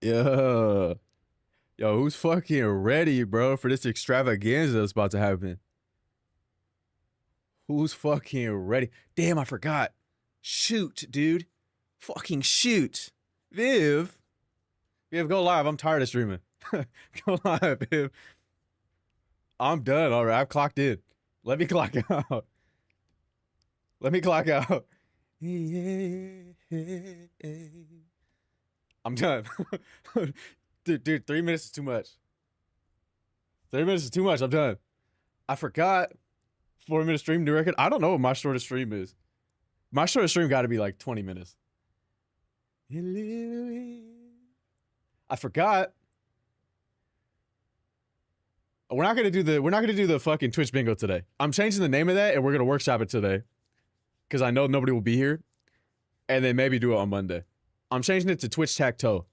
Yeah. Yo, who's fucking ready, bro, for this extravaganza that's about to happen? Who's fucking ready? Damn, I forgot. Shoot, dude. Fucking shoot. Viv. Viv, go live. I'm tired of streaming. Go live, Viv. I'm done. All right, I've clocked in. Let me clock out. Let me clock out. I'm done. Dude, 3 minutes is too much. 3 minutes is too much. I'm done. I forgot. 4 minute stream new record. I don't know what my shortest stream is. My shortest stream got to be like 20 minutes. I forgot. We're not gonna do the fucking Twitch bingo today. I'm changing the name of that, and we're gonna workshop it today, because I know nobody will be here, and then maybe do it on Monday. I'm changing it to Twitch Tacto,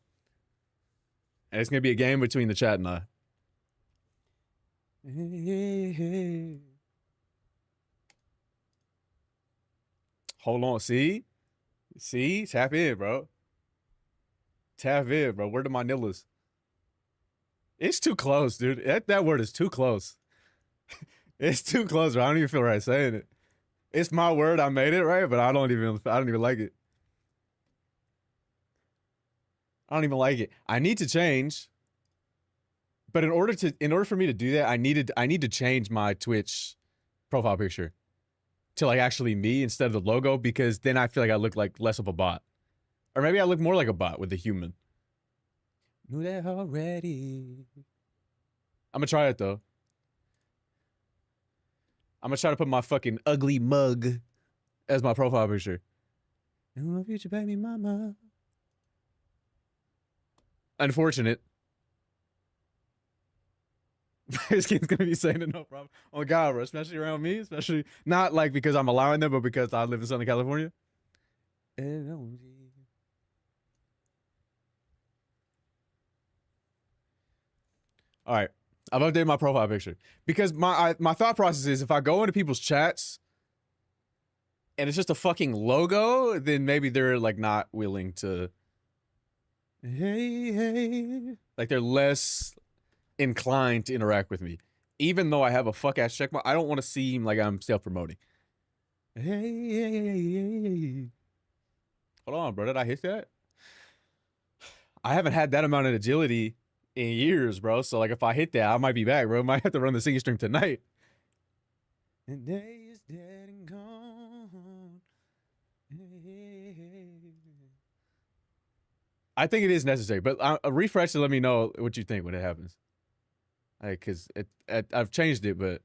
and it's gonna be a game between the chat and I. Hold on, see, tap in, bro. Tap in, bro. Where are my nillas? It's too close, dude. That word is too close. It's too close, bro. I don't even feel right saying it. It's my word. I made it right, but I don't even like it. I don't even like it. I need to change. But in order for me to do that, I need to change my Twitch profile picture to like actually me instead of the logo, because then I feel like I look like less of a bot. Or maybe I look more like a bot with a human. Knew that already. I'm gonna try it though. I'm gonna try to put my fucking ugly mug as my profile picture. In my future, baby mama. Unfortunate. This kid's gonna be saying it, no problem. Oh God, bro, especially around me, especially not like because I'm allowing them, but because I live in Southern California. All right, I've updated my profile picture because my thought process is if I go into people's chats and it's just a fucking logo, then maybe they're like not willing to. Hey, like they're less inclined to interact with me, even though I have a fuck ass checkmark. I don't want to seem like I'm self promoting. Hey, hold on, bro. Did I hit that? I haven't had that amount of agility in years, bro. So like, if I hit that, I might be back, bro. Might have to run the singing stream tonight. And day is dead and gone. I think it is necessary, but a refresh to let me know what you think when it happens. Like, cause I've changed it, but.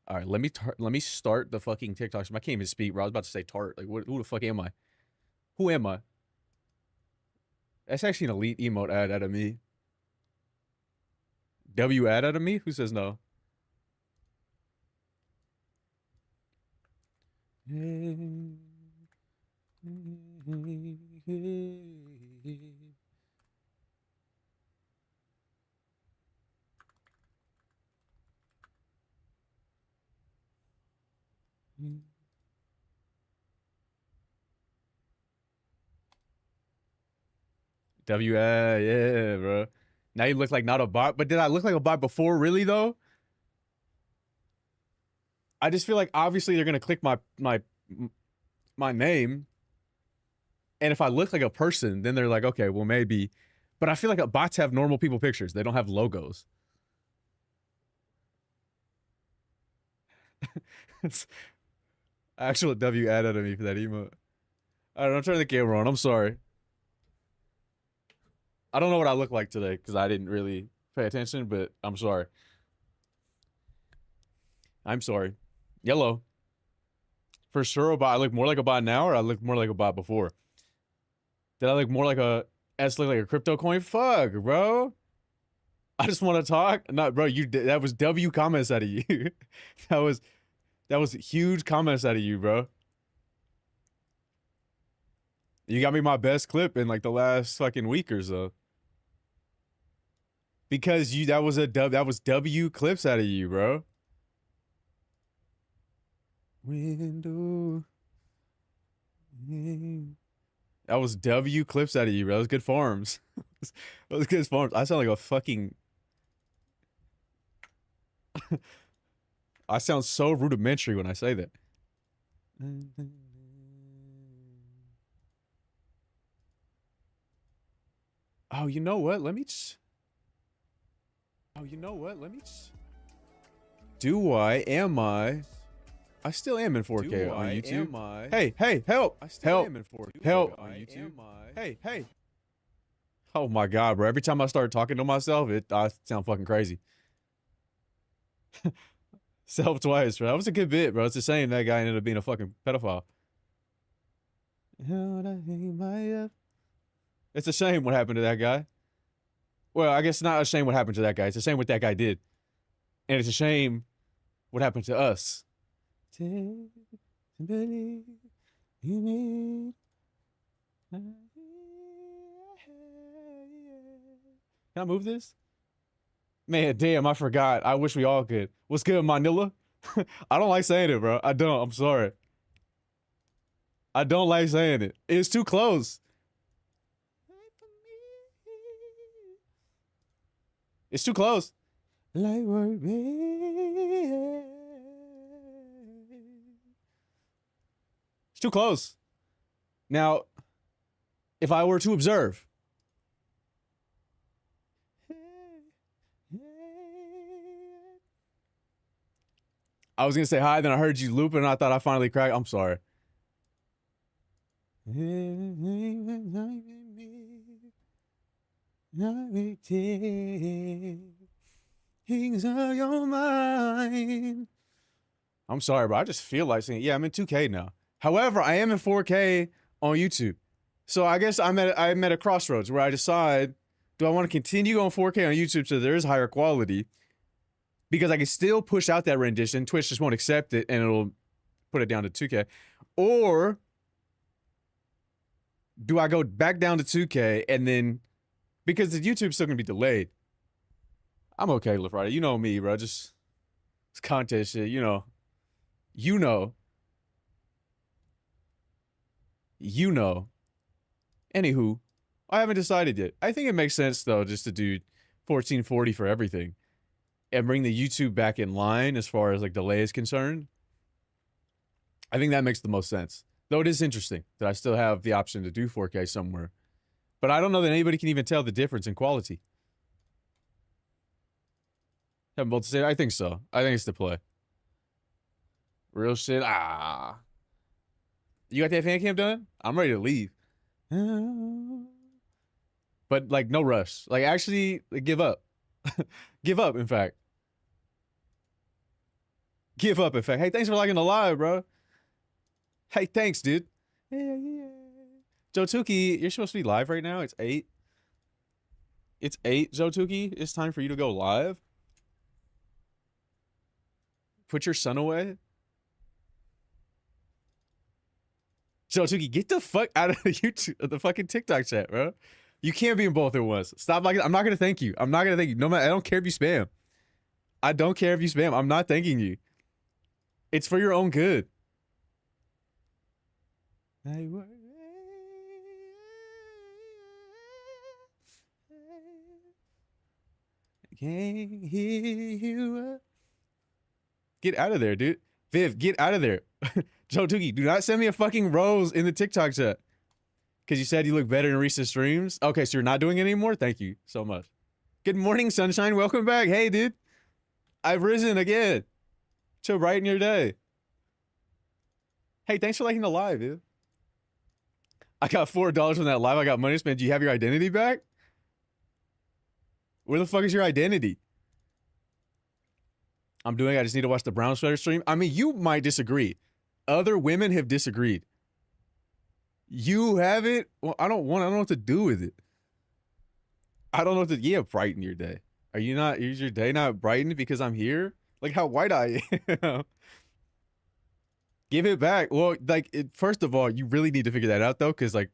All right, let me start the fucking TikTok stream. I can't even speak, bro. I was about to say tart. Like, who the fuck am I? Who am I? That's actually an elite emote ad out of me. W ad out of me? Who says no? W yeah, bro. Now you look like not a bot, but did I look like a bot before, really though? I just feel like obviously they're gonna click my name, and if I look like a person, then they're like, okay, well maybe. But I feel like bots have normal people pictures. They don't have logos. Actual W added to me for that emote. I don't know, I'm turning the camera on. I'm sorry. I don't know what I look like today because I didn't really pay attention, but I'm sorry. I'm sorry. Yellow. For sure, a bot. I look more like a bot now, or I look more like a bot before? Did I look more like a look like a crypto coin? Fuck, bro. I just want to talk. No, bro, that was W comments out of you. that was huge comments out of you, bro. You got me my best clip in like the last fucking week or so. Because that was W clips out of you, bro. Window. That was W clips out of you, bro. That was good farms. That was good farms. I sound like a fucking. I sound so rudimentary when I say that. Oh, you know what? Let me just. Oh, you know what? Let me just. Do I? Am I? I still am in 4K on YouTube. Hey, hey, help! I still am in 4K. Help! On YouTube. Hey, hey. Oh my god, bro. Every time I start talking to myself, I sound fucking crazy. Self twice, bro. That was a good bit, bro. It's a shame that guy ended up being a fucking pedophile. It's a shame what happened to that guy. Well, I guess not a shame what happened to that guy. It's a shame what that guy did. And it's a shame what happened to us. Can I move this? Man, damn, I forgot. I wish we all could. What's good, Manila? I don't like saying it, bro. I don't. I'm sorry. I don't like saying it. It's too close. It's too close. Light work, baby. It's too close. Now, if I were to observe. I was going to say hi, then I heard you looping, and I thought I finally cracked. I'm sorry. I'm sorry, bro. I just feel like saying, yeah, I'm in 2K now. However, I am in 4K on YouTube. So I guess I'm at a crossroads where I decide, do I want to continue on 4K on YouTube so there is higher quality? Because I can still push out that rendition. Twitch just won't accept it and it'll put it down to 2K. Or do I go back down to 2K and then, because the YouTube's still going to be delayed. I'm okay, LaFriday. You know me, bro. Just it's content shit, you know. You know. You know. Anywho, I haven't decided yet. I think it makes sense, though, just to do 1440 for everything. And bring the YouTube back in line as far as, like, delay is concerned. I think that makes the most sense. Though it is interesting that I still have the option to do 4K somewhere. But I don't know that anybody can even tell the difference in quality. Haven't both to say it? I think so. I think it's the play. Real shit. You got that fan cam done? I'm ready to leave. But, like, no rush. Like, actually, give up. Give up, in fact. Give up, in fact. Hey, thanks for liking the live, bro. Hey, thanks, dude. Yeah. Joe Tukey, you're supposed to be live right now. It's 8. It's 8, Joe Tukey. It's time for you to go live. Put your son away. Joe Tukey, get the fuck out of the YouTube, the fucking TikTok chat, bro. You can't be in both at once. Stop like I'm not gonna thank you. I'm not gonna thank you. No matter, I don't care if you spam. I don't care if you spam. I'm not thanking you. It's for your own good. Can't hear you. Get out of there, dude. Viv, get out of there. Joe Tukey, do not send me a fucking rose in the TikTok chat. Because you said you look better in recent streams. Okay, so you're not doing it anymore? Thank you so much. Good morning, sunshine. Welcome back. Hey, dude. I've risen again. To brighten your day. Hey, thanks for liking the live, dude. I got $4 from that live. I got money to spend. Do you have your identity back? Where the fuck is your identity? I just need to watch the brown sweater stream. I mean, you might disagree. Other women have disagreed. You have it? Well, I don't know what to do with it. I don't know what to, yeah, brighten your day. Are you not, is your day not brightened because I'm here? Like how white I am. Give it back. Well, like, first of all, you really need to figure that out though. Cause like,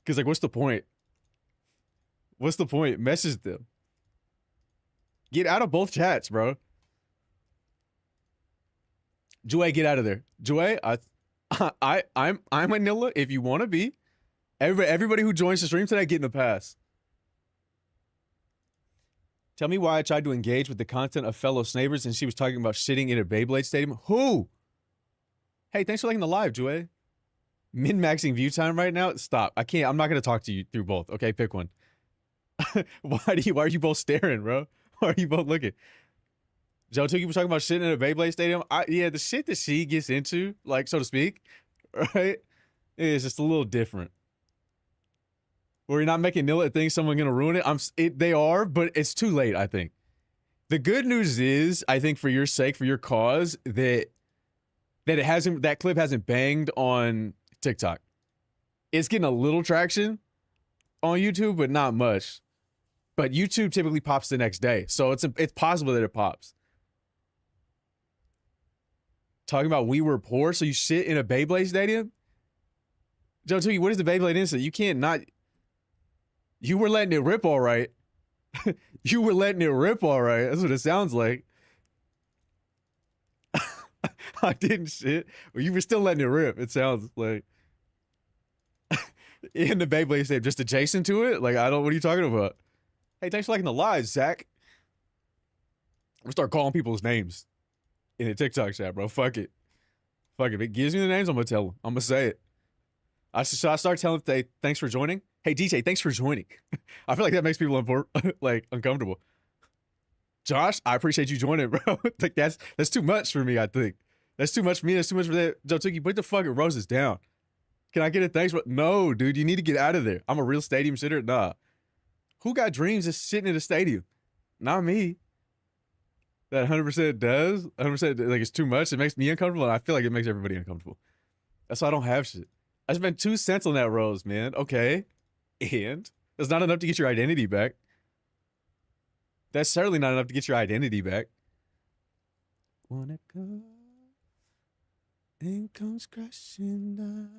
what's the point? What's the point? Message them. Get out of both chats, bro. Joy, get out of there. Joy, I'm a Nilla if you want to be. Everybody who joins the stream today getting a pass. Tell me why I tried to engage with the content of fellow Snavers and she was talking about shitting in a Beyblade stadium. Who? Hey, thanks for liking the live, Joy. Min-maxing view time right now? Stop. I can't. I'm not going to talk to you through both. Okay, pick one. Why are you both staring, bro? Why are you both looking? Joe Tookie was talking about shitting in a Beyblade stadium. Yeah, the shit that she gets into, like, so to speak, right, is just a little different. Where you're not making Nilla think someone's gonna ruin it. They are, but it's too late, I think. The good news is, I think for your sake, for your cause, that that clip hasn't banged on TikTok. It's getting a little traction on YouTube, but not much. But YouTube typically pops the next day, so it's possible that it pops. Talking about we were poor, so you shit in a Beyblade stadium? Joe Tookie, what is the Beyblade incident? You can't not... You were letting it rip all right. You were letting it rip all right. That's what it sounds like. I didn't shit. Well, you were still letting it rip. It sounds like. In the Beyblade stadium, just adjacent to it? Like, what are you talking about? Hey, thanks for liking the live, Zach. I'm gonna start calling people's names in the TikTok chat, bro. Fuck it. Fuck it. If it gives me the names, I'm gonna tell them. I'm gonna say it. Should I start telling them, thanks for joining? Hey, DJ, thanks for joining. I feel like that makes people like uncomfortable. Josh, I appreciate you joining, bro. Like that's too much for me, I think. That's too much for me. That's too much for that. Joe Tookie, put the fucking roses down. Can I get a thanks? No, dude, you need to get out of there. I'm a real stadium sitter. Nah. Who got dreams of sitting in a stadium? Not me. That 100% does. 100% like it's too much. It makes me uncomfortable, and I feel like it makes everybody uncomfortable. That's why I don't have shit. I spent 2 cents on that rose, man. Okay. And that's not enough to get your identity back. That's certainly not enough to get your identity back. Wanna go and comes crashing down.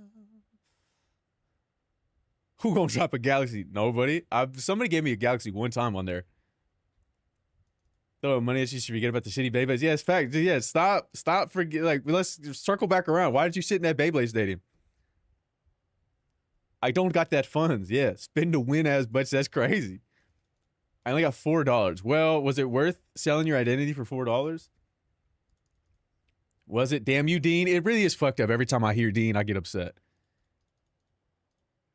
Who gonna drop a galaxy? Nobody. Somebody gave me a galaxy one time on there. Throw money at you should forget about the shitty Beyblades. Yeah, it's fact. Yeah, stop forget. Like, let's circle back around. Why did you sit in that Beyblade stadium? I don't got that funds. Yeah, spend to win as much. That's crazy. I only got $4. Well, was it worth selling your identity for $4? Was it? Damn you, Dean. It really is fucked up. Every time I hear Dean, I get upset.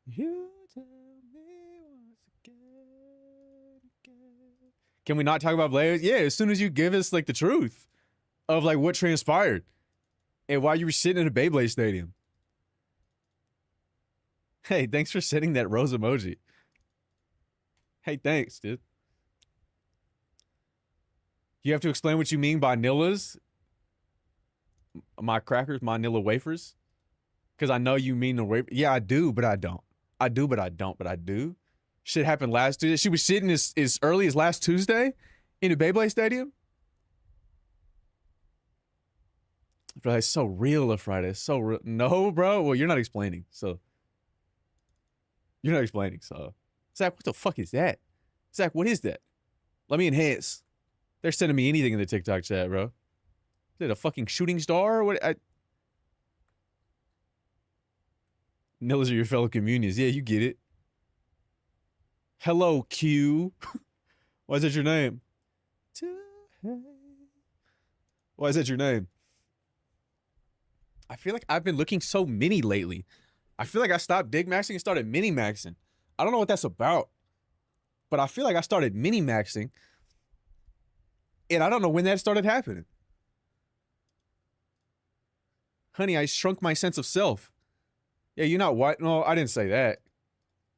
You tell me once again. Can we not talk about Blaze? Yeah, as soon as you give us like the truth of like what transpired and why you were sitting in a Beyblade stadium. Hey, thanks for sending that rose emoji. Hey, thanks, dude. You have to explain what you mean by nillas. My crackers, my Nilla wafers. Because I know you mean the wafer. Yeah, I do, but I don't. I do, but I don't, but I do. Shit happened last Tuesday. She was sitting as early as last Tuesday in the Beyblade Stadium. Bro, it's so real, Friday. It's so real. No, bro. Well, you're not explaining, so. You're not explaining, so. Zach, what the fuck is that? Zach, what is that? Let me enhance. They're sending me anything in the TikTok chat, bro. Is it a fucking shooting star or what? Nillas are your fellow communions. Yeah, you get it. Hello, Q. Why is that your name? Why is that your name? I feel like I've been looking so mini lately. I feel like I stopped dig maxing and started mini maxing. I don't know what that's about, but I feel like I started mini maxing, and I don't know when that started happening. Honey, I shrunk my sense of self. Yeah, you're not wide. No, I didn't say that.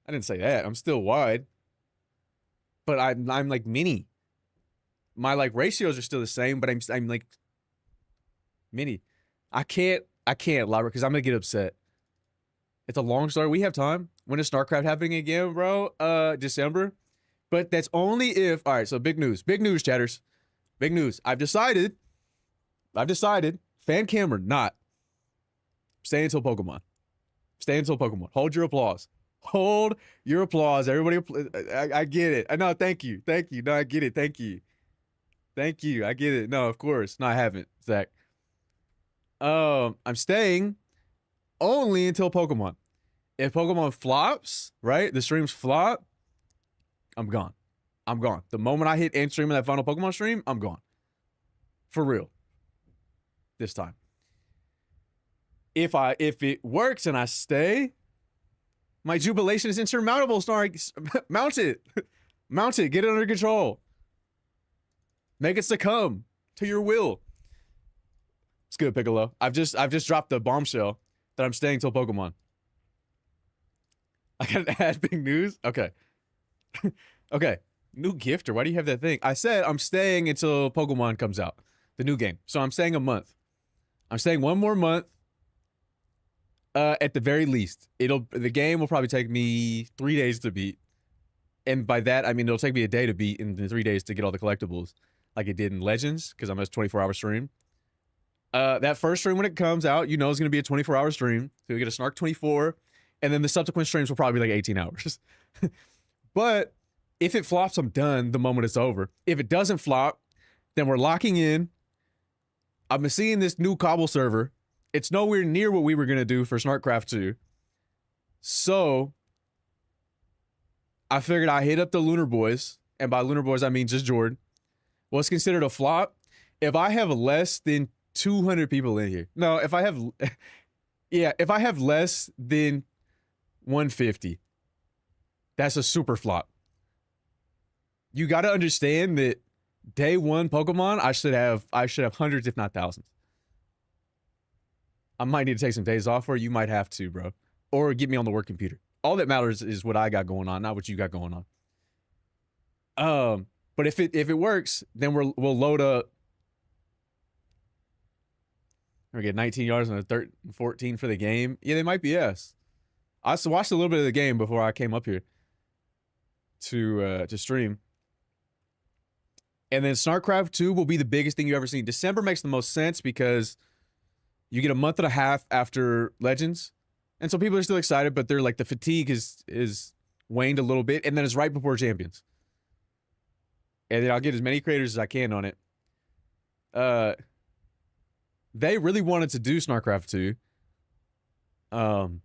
I didn't say that. I'm still wide, but I'm like mini. My like ratios are still the same, but I'm like mini. I can't lie because I'm gonna get upset. It's a long story. We have time. When is Snark happening again, bro? December. But that's only if. All right. So big news. Big news, chatters. Big news. I've decided. Fan cam or not. Stay until Pokemon. Stay until Pokemon. Hold your applause. Hold your applause. Everybody. I get it. No, thank you. Thank you. No, I get it. Thank you. Thank you. I get it. No, of course. No, I haven't, Zach. I'm staying only until Pokemon. If Pokemon flops, right? The streams flop, I'm gone. I'm gone. The moment I hit end stream in that final Pokemon stream, I'm gone. For real. This time. If it works and I stay, my jubilation is insurmountable, Snark. Mount it. Mount it. Get it under control. Make it succumb to your will. It's good, Piccolo. I've just dropped the bombshell that I'm staying till Pokemon. I gotta add big news? Okay. Okay. New gifter. Why do you have that thing? I said I'm staying until Pokemon comes out. The new game. So I'm staying a month. I'm staying one more month. At the very least. The game will probably take me 3 days to beat. And by that, I mean it'll take me a day to beat and 3 days to get all the collectibles. Like it did in Legends, because I'm a 24-hour stream. That first stream when it comes out, you know it's going to be a 24-hour stream. So you'll get a Snark 24, and then the subsequent streams will probably be like 18 hours. But if it flops, I'm done the moment it's over. If it doesn't flop, then we're locking in. I'm seeing this new Cobble server. It's nowhere near what we were going to do for SnarkCraft 2. So I figured I hit up the Lunar Boys, and by Lunar Boys, I mean just Jordan. What's considered a flop? If I have less than 200 people in here. No, if I have, yeah, if I have less than 150, that's a super flop. You got to understand that day one Pokemon, I should have hundreds, if not thousands. I might need to take some days off, or you might have to, bro. Or get me on the work computer. All that matters is what I got going on, not what you got going on. But if it works, then we'll load up. We get 19 yards and a 13, 14 for the game. Yeah, they might be yes. I watched a little bit of the game before I came up here to stream. And then SnarkCraft 2 will be the biggest thing you've ever seen. December makes the most sense because you get a month and a half after Legends. And so people are still excited, but they're like, the fatigue is waned a little bit. And then it's right before Champions. And then I'll get as many creators as I can on it. They really wanted to do SnarkCraft 2.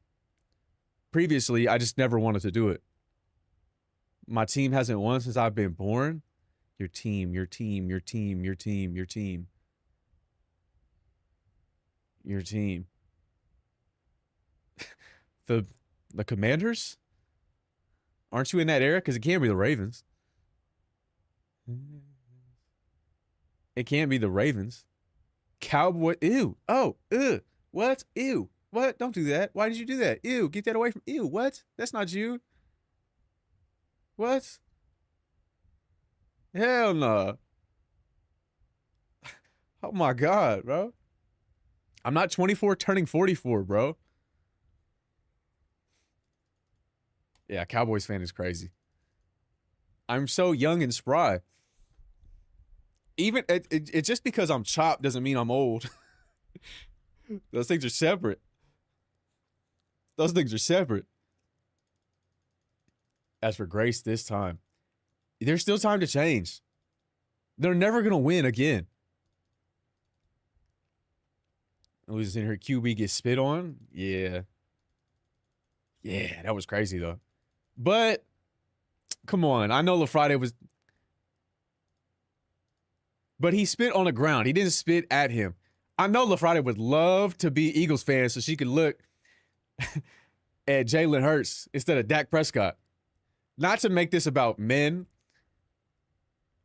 Previously, I just never wanted to do it. My team hasn't won since I've been born. Your team, your team, your team, your team, your team. Your team. The Commanders? Aren't you in that era? Because it can't be the Ravens. It can't be the Ravens. Cowboy. Ew. Oh. Ugh. What? Ew. What? Don't do that. Why did you do that? Ew. Get that away from. Ew. What? That's not you. What? Hell no. Oh my God, bro. I'm not 24 turning 44, bro. Yeah, Cowboys fan is crazy. I'm so young and spry. Even it just because I'm chopped doesn't mean I'm old. Those things are separate. Those things are separate. As for Grace this time, there's still time to change. They're never going to win again. Who's in her QB gets spit on? Yeah. Yeah, that was crazy though. But come on, I know LaFriday was, but he spit on the ground. He didn't spit at him. I know LaFriday would love to be Eagles fan so she could look at Jalen Hurts instead of Dak Prescott. Not to make this about men.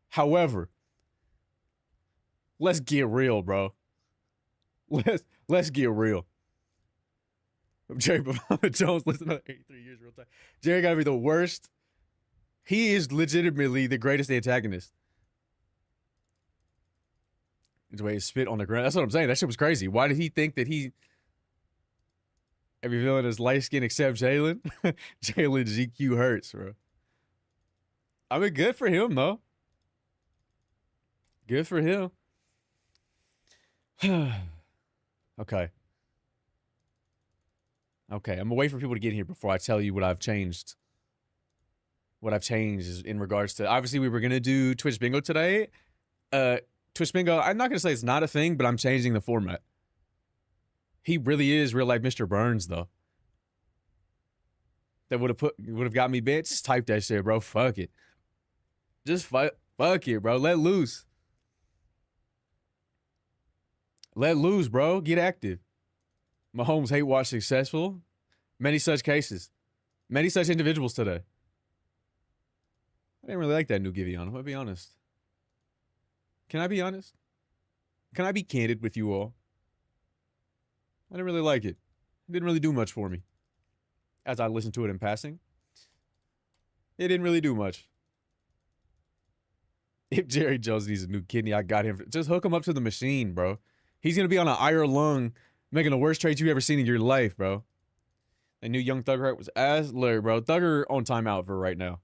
However, let's get real, bro. Let's get real. Jerry Bavama Jones, listen to 83 years real time. Jerry gotta be the worst. He is legitimately the greatest antagonist. The way he spit on the ground. That's what I'm saying. That shit was crazy. Why did he think that every villain is light skin except Jalen? Jalen GQ hurts, bro. I mean, good for him, though. Good for him. Okay. Okay, I'm gonna wait for people to get here before I tell you what I've changed. What I've changed is in regards to, obviously we were gonna do Twitch Bingo today. Twitch Bingo, I'm not gonna say it's not a thing, but I'm changing the format. He really is real life Mr. Burns though. That would have got me bent. Just type that shit, bro. Fuck it. Just fuck it, bro. Let loose. Let loose, bro. Get active. Mahomes hate watch successful. Many such cases. Many such individuals today. I didn't really like that new Giveon. I'll be honest. Can I be honest? Can I be candid with you all? I didn't really like it. It didn't really do much for me. As I listened to it in passing, it didn't really do much. If Jerry Jones needs a new kidney, I got him. Just hook him up to the machine, bro. He's going to be on an iron lung, making the worst trades you've ever seen in your life, bro. That new young Thugger was ass Larry, bro. Thugger on timeout for right now.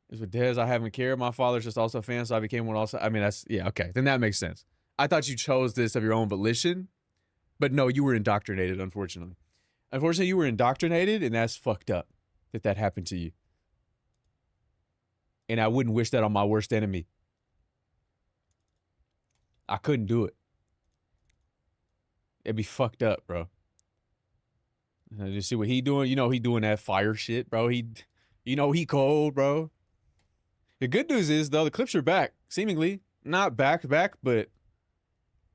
It's with Dez. I haven't cared. My father's just also a fan, so I became one also. I mean, that's, yeah, okay. Then that makes sense. I thought you chose this of your own volition, but no, you were indoctrinated, unfortunately. Unfortunately, you were indoctrinated, and that's fucked up that happened to you. And I wouldn't wish that on my worst enemy. I couldn't do it. It'd be fucked up, bro. You see what he doing? You know he doing that fire shit, bro. He cold, bro. The good news is, though, the clips are back. Seemingly. Not back, but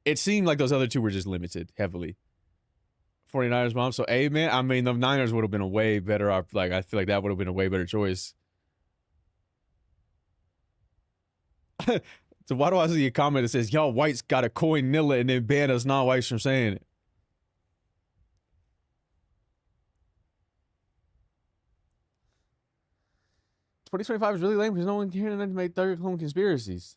it seemed like those other two were just limited heavily. 49ers mom. So, man, I mean, the Niners would have been a way better. I feel like that would have been a way better choice. So why do I see a comment that says, y'all whites got to coin Nilla and then ban us non-whites from saying it? $2025 is really lame because no one cared enough to make third clone conspiracies.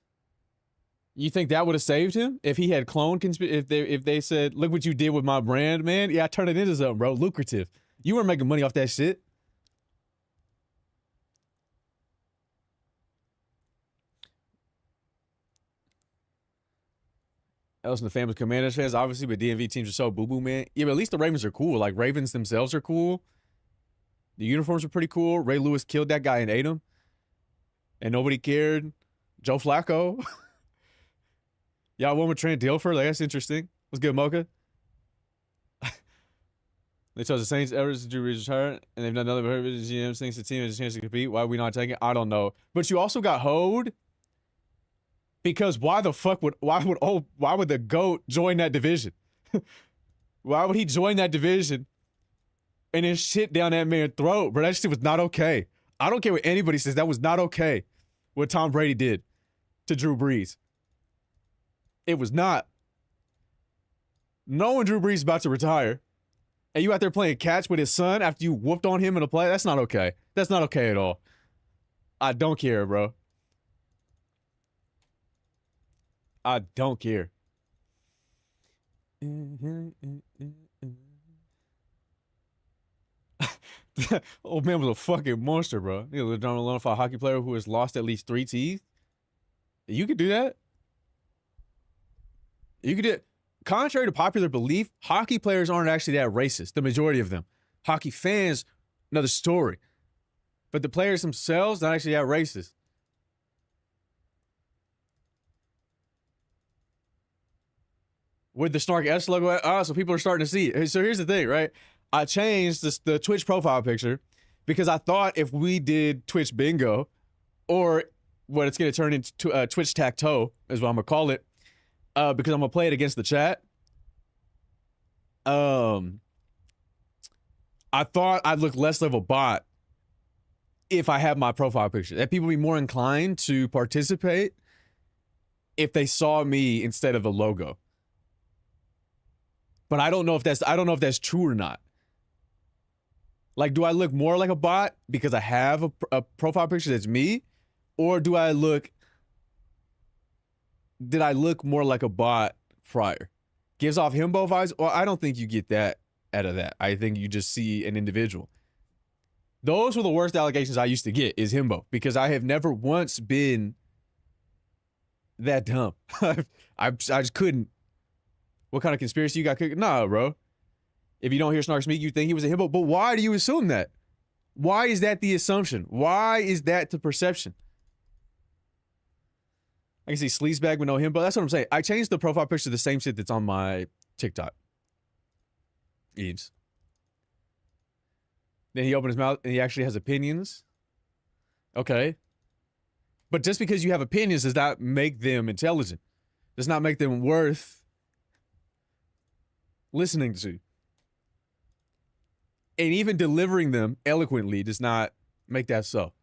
You think that would have saved him if he had cloned if they said, look what you did with my brand, man? Yeah, I turned it into something, bro. Lucrative. You weren't making money off that shit. Else in the family's Commanders fans, obviously, but DMV teams are so boo-boo, man. Yeah, but at least the Ravens are cool. Like, Ravens themselves are cool. The uniforms are pretty cool. Ray Lewis killed that guy and ate him. And nobody cared. Joe Flacco. Y'all won with Trent Dilfer. Like, that's interesting. What's good, Mocha? They chose the Saints, Everest, Drew Brees retired, and they've done another GM thinks the team has a chance to compete. Why are we not taking it? I don't know. But you also got hoed. Because why would the GOAT join that division? Why would he join that division and then shit down that man's throat? Bro, that shit was not okay. I don't care what anybody says. That was not okay what Tom Brady did to Drew Brees. It was not. Knowing Drew Brees is about to retire and you out there playing catch with his son after you whooped on him in a play, that's not okay. That's not okay at all. I don't care, bro. I don't care. Old man was a fucking monster, bro. He was alone for a hockey player who has lost at least 3 teeth. You could do that. You could do it. Contrary to popular belief, hockey players aren't actually that racist. The majority of them. Hockey fans, another story. But the players themselves, not actually that racist. With the Snark S logo, so people are starting to see it. So here's the thing, right? I changed the Twitch profile picture because I thought if we did Twitch bingo, or what it's going to turn into Twitch tacto is what I'm going to call it, because I'm going to play it against the chat. I thought I'd look less of a bot if I had my profile picture. That people would be more inclined to participate if they saw me instead of a logo. But I don't know if that's true or not. Like, do I look more like a bot because I have a profile picture that's me? Or did I look more like a bot prior? Gives off himbo vibes? Well, I don't think you get that out of that. I think you just see an individual. Those were the worst allegations I used to get, is himbo, because I have never once been that dumb. I just couldn't. What kind of conspiracy you got cooking? Nah, bro. If you don't hear Snark speak, you think he was a himbo. But why do you assume that? Why is that the assumption? Why is that the perception? I can see sleazebag with no himbo. That's what I'm saying. I changed the profile picture to the same shit that's on my TikTok. Eves. Then he opened his mouth and he actually has opinions. Okay. But just because you have opinions does not make them intelligent. Does not make them worth listening to. And even delivering them eloquently does not make that so.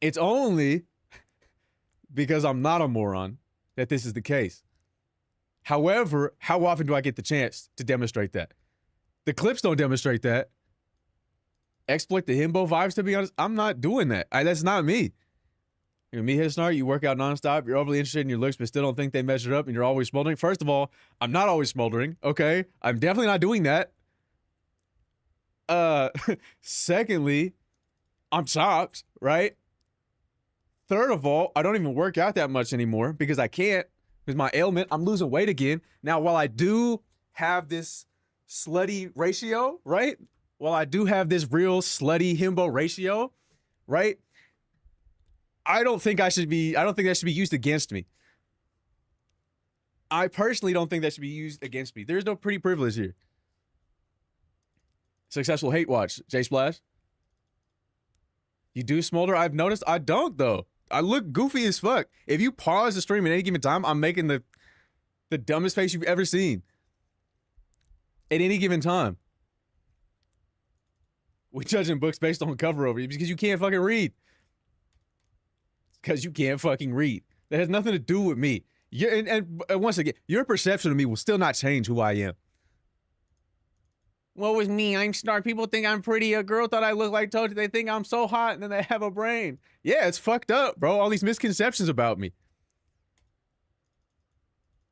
It's only because I'm not a moron that this is the case. However, how often do I get the chance to demonstrate that? The clips don't demonstrate that. Exploit the himbo vibes, to be honest. I'm not doing that. That's not me. You're me, hit Snark, you work out nonstop, you're overly interested in your looks, but still don't think they measure up, and you're always smoldering. First of all, I'm not always smoldering, okay? I'm definitely not doing that. Secondly, I'm chopped, right? Third of all, I don't even work out that much anymore because I can't. Because my ailment, I'm losing weight again. Now, while I do have this slutty ratio, right? While I do have this real slutty himbo ratio, right? I don't think that should be used against me. I personally don't think that should be used against me. There's no pretty privilege here. Successful hate watch, J Splash. You do smolder? I've noticed. I don't, though. I look goofy as fuck. If you pause the stream at any given time, I'm making the dumbest face you've ever seen. At any given time. We judging books based on cover over you because you can't fucking read. Because you can't fucking read. That has nothing to do with me. And once again, your perception of me will still not change who I am. What was me? I'm Snark. People think I'm pretty. A girl thought I looked like Toji. They think I'm so hot and then they have a brain. Yeah, it's fucked up, bro. All these misconceptions about me.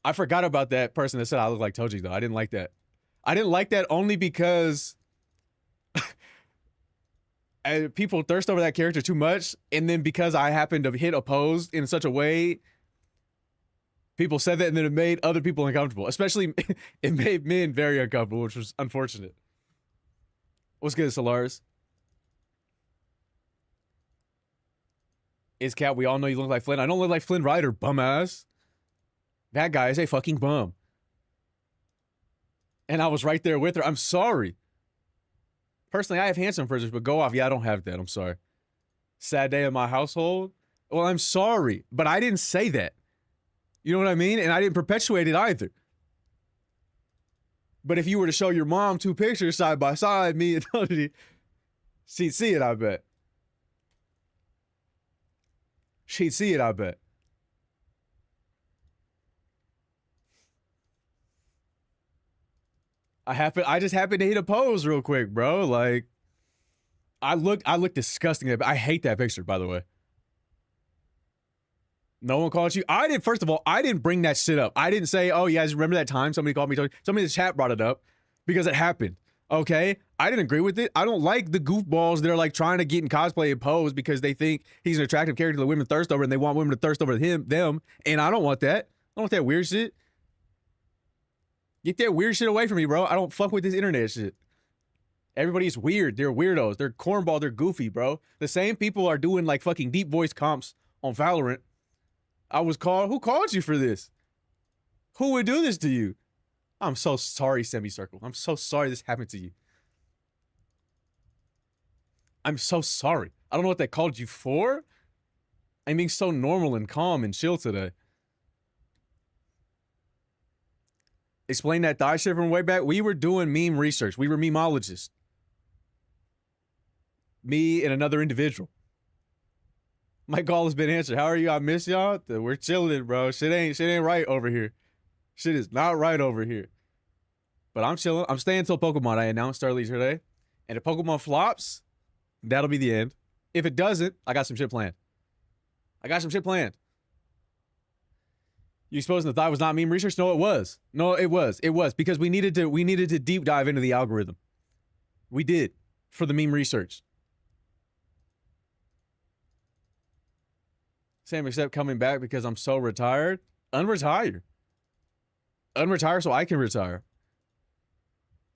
I forgot about that person that said I look like Toji, though. I didn't like that. I didn't like that only because people thirst over that character too much. And then because I happened to hit opposed in such a way, people said that, and then it made other people uncomfortable. Especially, it made men very uncomfortable, which was unfortunate. What's good, Solars? Is Cat, we all know you look like Flynn. I don't look like Flynn Rider, bum ass. That guy is a fucking bum. And I was right there with her. I'm sorry. Personally, I have handsome prisoners, but go off. Yeah, I don't have that. I'm sorry. Sad day in my household. Well, I'm sorry, but I didn't say that. You know what I mean? And I didn't perpetuate it either. But if you were to show your mom two pictures side by side, me and Tony, she'd see it, I bet. She'd see it, I bet. I just happened to hit a pose real quick, bro. Like, I look disgusting. I hate that picture, by the way. No one called you? I did. First of all, I didn't bring that shit up. I didn't say, oh, you guys remember that time somebody called me? Somebody in the chat brought it up because it happened. Okay? I didn't agree with it. I don't like the goofballs that are like trying to get in cosplay and pose because they think he's an attractive character that women thirst over and they want women to thirst over them. And I don't want that. I don't want that weird shit. Get that weird shit away from me, bro. I don't fuck with this internet shit. Everybody's weird. They're weirdos. They're cornball. They're goofy, bro. The same people are doing like fucking deep voice comps on Valorant. I was called. Who called you for this? Who would do this to you? I'm so sorry, Semicircle. I'm so sorry this happened to you. I'm so sorry. I don't know what they called you for. I'm being so normal and calm and chill today. Explain that thigh shit from way back. We were doing meme research. We were memeologists. Me and another individual. My call has been answered. How are you? I miss y'all. We're chilling, bro. Shit ain't right over here. Shit is not right over here. But I'm chilling. I'm staying until Pokemon. I announced earlier today. And if Pokemon flops, that'll be the end. If it doesn't, I got some shit planned. You supposing the thought was not meme research? No, it was. It was because we needed to deep dive into the algorithm. We did for the meme research. Same except coming back because I'm so retired. Unretire so I can retire.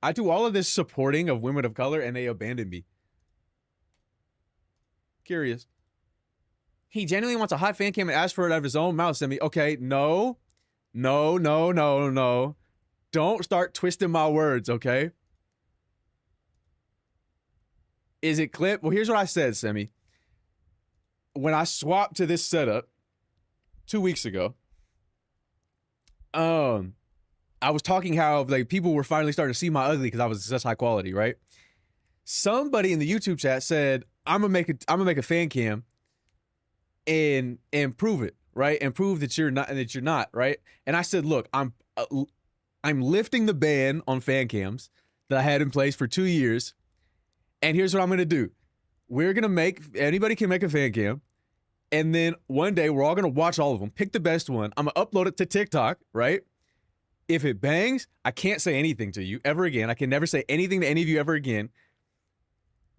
I do all of this supporting of women of color and they abandon me. Curious. He genuinely wants a hot fan cam and asks for it out of his own mouth. Send me. Okay, no. Don't start twisting my words, okay? Is it clip? Well, here's what I said, Semi. When I swapped to this setup 2 weeks ago, I was talking how like people were finally starting to see my ugly because I was such high quality, right? Somebody in the YouTube chat said, I'm gonna make a fan cam and prove it, right? And prove that you're not, right? And I said, look, I'm lifting the ban on fan cams that I had in place for 2 years. And here's what I'm gonna do. Anybody can make a fan cam. And then one day we're all gonna watch all of them, pick the best one. I'm gonna upload it to TikTok, right? If it bangs, I can't say anything to you ever again. I can never say anything to any of you ever again.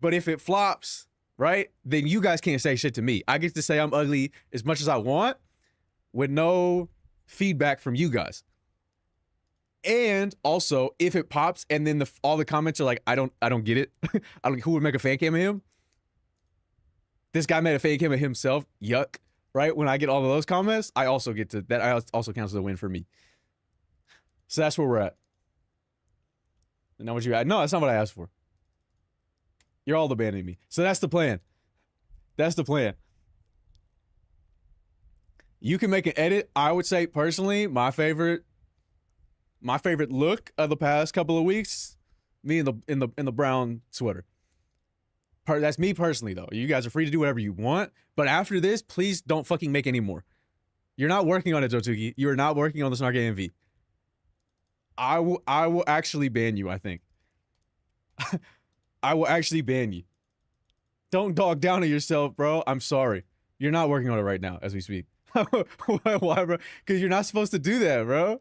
But if it flops, right, then you guys can't say shit to me. I get to say I'm ugly as much as I want with no feedback from you guys. And also, if it pops and then all the comments are like, I don't get it. Who would make a fan cam of him? This guy made a fan cam of himself. Yuck. Right? When I get all of those comments, I also counts as a win for me. So that's where we're at. And now what you had? No, that's not what I asked for. You're all abandoning me. So that's the plan. That's the plan. You can make an edit. I would say personally, my favorite look of the past couple of weeks, me in the brown sweater. That's me personally though. You guys are free to do whatever you want, but after this, please don't fucking make any more. You're not working on it, Jotuki. You are not working on the Snark AMV. I will actually ban you, I think. I will actually ban you. Don't dog down on yourself, bro. I'm sorry. You're not working on it right now as we speak. Why, bro? Because you're not supposed to do that, bro.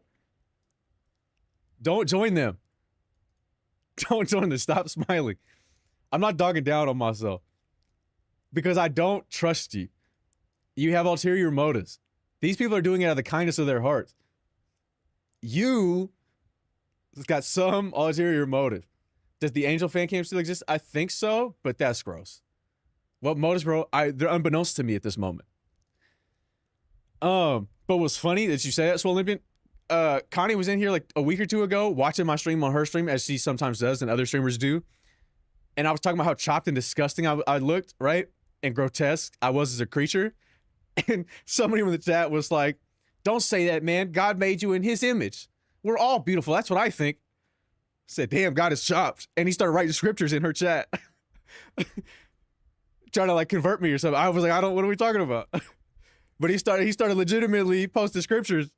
Don't join them. Don't join them. Stop smiling. I'm not dogging down on myself. Because I don't trust you. You have ulterior motives. These people are doing it out of the kindness of their hearts. You got some ulterior motive. Does the Angel fan cam still exist? I think so, but that's gross. What motives, bro? They're unbeknownst to me at this moment. But what's funny that you say that, Swole Olympian? Connie was in here like a week or two ago watching my stream on her stream, as she sometimes does and other streamers do. And I was talking about how chopped and disgusting I looked, right? And grotesque I was as a creature. And somebody in the chat was like, don't say that, man. God made you in his image. We're all beautiful. That's what I think. I said, damn, God is chopped. And he started writing scriptures in her chat. Trying to like convert me or something. I was like, what are we talking about? But he started legitimately posting scriptures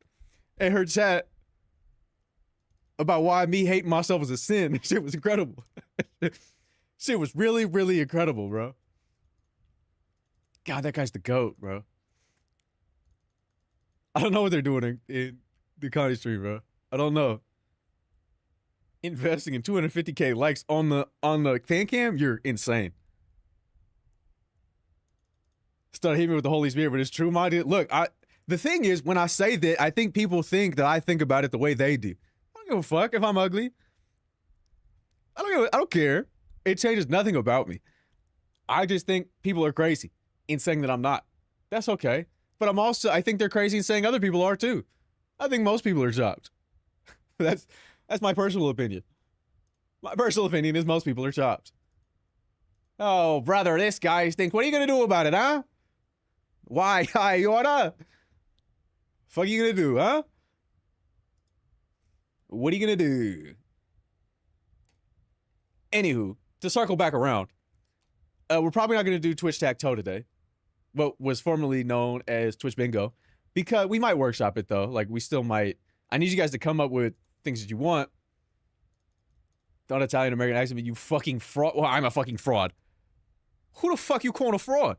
in her chat about why me hating myself was a sin. Shit was incredible. Shit was really, really incredible, bro. God, that guy's the GOAT, bro. I don't know what they're doing in the Connie stream, bro. I don't know. Investing in 250K likes on the fan cam, you're insane. Started hitting me with the Holy Spirit, but it's true, my dude. Look, the thing is, when I say that, I think people think that I think about it the way they do. I don't give a fuck if I'm ugly. I don't care. It changes nothing about me. I just think people are crazy in saying that I'm not. That's okay. But I think they're crazy in saying other people are too. I think most people are chopped. That's my personal opinion. My personal opinion is most people are chopped. Oh, brother, this guy stinks. What are you gonna do about it, huh? Why? Hi, you wanna? Fuck you gonna do, huh? What are you gonna do? Anywho, to circle back around, we're probably not gonna do Twitch Tag-Toe today. What was formerly known as Twitch Bingo. Because we might workshop it though. Like we still might. I need you guys to come up with things that you want. Don't Italian American accent, but you fucking fraud. Well, I'm a fucking fraud. Who the fuck you calling a fraud?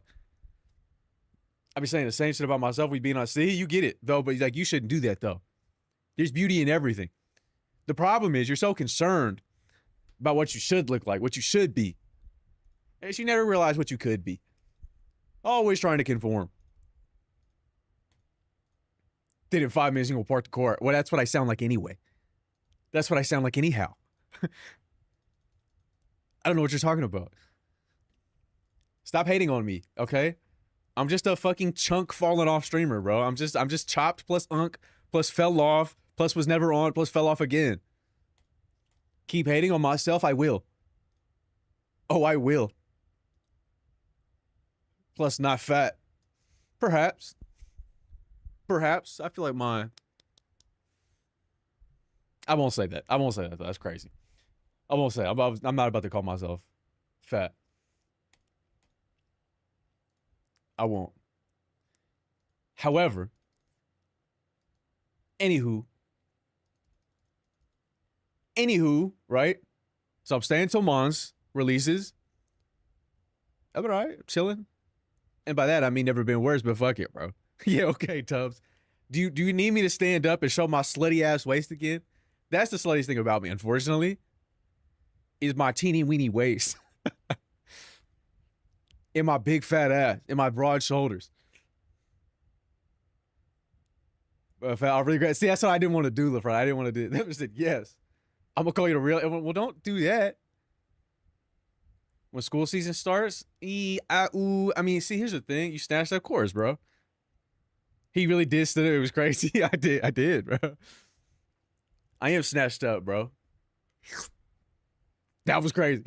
I be saying the same shit about myself. We being on see, you get it though, but like you shouldn't do that though. There's beauty in everything. The problem is you're so concerned about what you should look like, what you should be. And you never realize what you could be. Always trying to conform. Then in 5 minutes you will park the car. Well, that's what I sound like anyway. That's what I sound like anyhow. I don't know what you're talking about. Stop hating on me, okay? I'm just a fucking chunk falling off streamer, bro. I'm just chopped plus unk plus fell off Plus was never on, plus fell off again. Keep hating on myself, I will. Oh, I will. Plus not fat. Perhaps. Perhaps. I feel like mine. I won't say that. I won't say that, though. That's crazy. I won't say it. I'm not about to call myself fat. I won't. However, anywho, right? So I'm staying till Mons releases. I'm all right, chilling. And by that, I mean never been worse, but fuck it, bro. Yeah, okay, Tubbs. Do you need me to stand up and show my slutty ass waist again? That's the sluttiest thing about me, unfortunately, is my teeny weeny waist. In my big fat ass, in my broad shoulders. I regret. See, that's what I didn't want to do, LaFront. I didn't want to do it. I said, yes. I'm going to call you the real. Well, don't do that. When school season starts, I mean, see, here's the thing. You snatched that course, bro. He really did. It was crazy. I did, bro. I am snatched up, bro. That was crazy.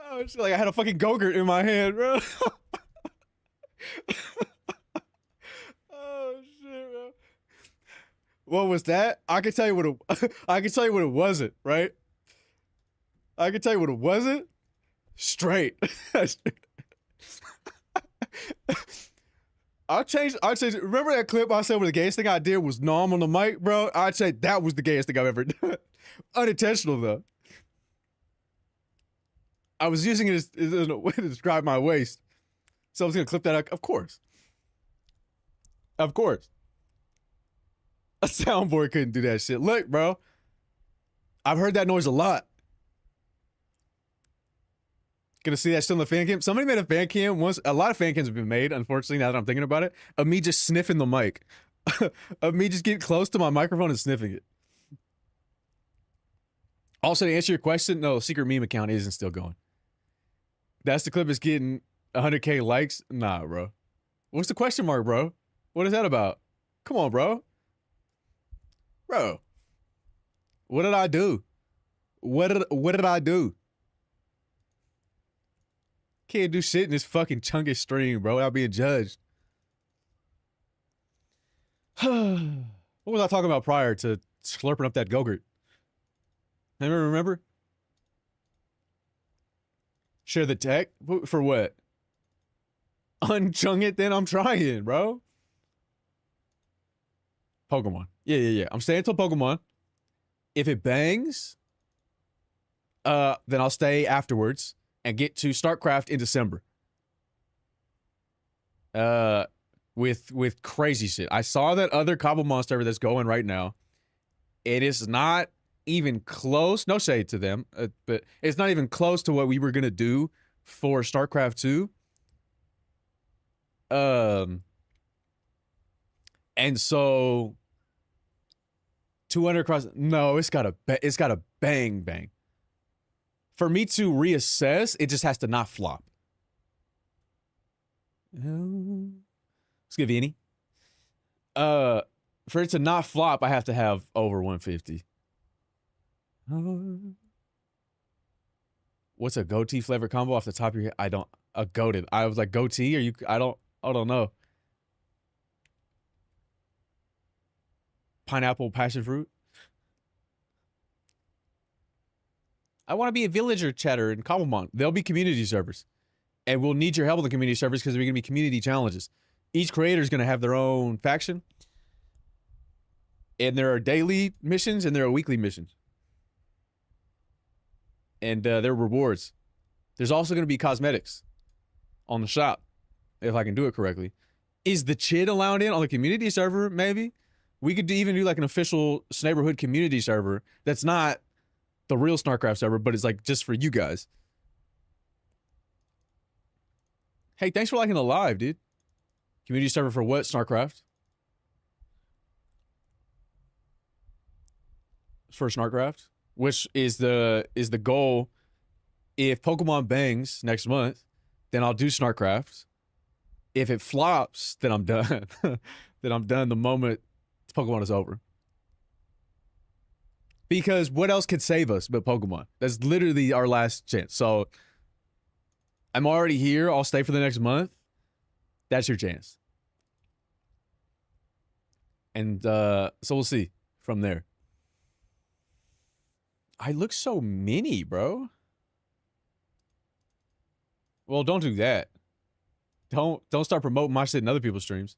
Oh, it's like I had a fucking Go-Gurt in my hand, bro. Oh shit, bro. What was that? I can tell you what it wasn't, right? I can tell you what it wasn't. Straight. I'll change. Remember that clip I said where the gayest thing I did was nom on the mic, bro? I'd say that was the gayest thing I've ever done. Unintentional, though. I was using it as a way to describe my waist. So I was going to clip that out. Of course. Of course. A soundboard couldn't do that shit. Look, bro. I've heard that noise a lot. Gonna see that still in the fan cam? Somebody made a fan cam once. A lot of fan cams have been made, unfortunately, now that I'm thinking about it, of me just sniffing the mic. Of me just getting close to my microphone and sniffing it. Also, to answer your question, no, secret meme account isn't still going. That's the clip is getting 100K likes? Nah, bro. What's the question mark, bro? What is that about? Come on, bro. Bro. What did I do? What did I do? Can't do shit in this fucking chunkish stream, bro, without being judged. What was I talking about prior to slurping up that Go-Gurt? Anyone remember? Share the tech? For what? Unchung it, then I'm trying, bro. Pokemon. Yeah. I'm staying till Pokemon. If it bangs, then I'll stay afterwards and get to StarCraft in December. With crazy shit. I saw that other Cobblemon server that's going right now. It is not even close. No shade to them, but it's not even close to what we were gonna do for StarCraft 2. And so 200 across. No, it's got a bang. For me to reassess, it just has to not flop. Let's give you any. For it to not flop, I have to have over 150. What's a goatee flavor combo off the top of your head? I don't. A goated. I was like, goatee? Are you? I don't know. Pineapple passion fruit. I want to be a villager chatter in Cobblemon. There'll be community servers. And we'll need your help in the community servers because there are going to be community challenges. Each creator is going to have their own faction. And there are daily missions and there are weekly missions. And there are rewards. There's also going to be cosmetics on the shop, if I can do it correctly. Is the Chid allowed in on the community server, maybe? We could even do like an official neighborhood community server that's not the real SnarkCraft server, but it's like just for you guys. Hey, thanks for liking the live, dude. Community server for what, SnarkCraft? For SnarkCraft, which is the goal. If Pokemon bangs next month, then I'll do SnarkCraft. If it flops, then I'm done. that I'm done the moment Pokemon is over. Because what else could save us but Pokemon? That's literally our last chance. So I'm already here. I'll stay for the next month. That's your chance. And so we'll see from there. I look so mini, bro. Well, don't do that. Don't start promoting my shit in other people's streams.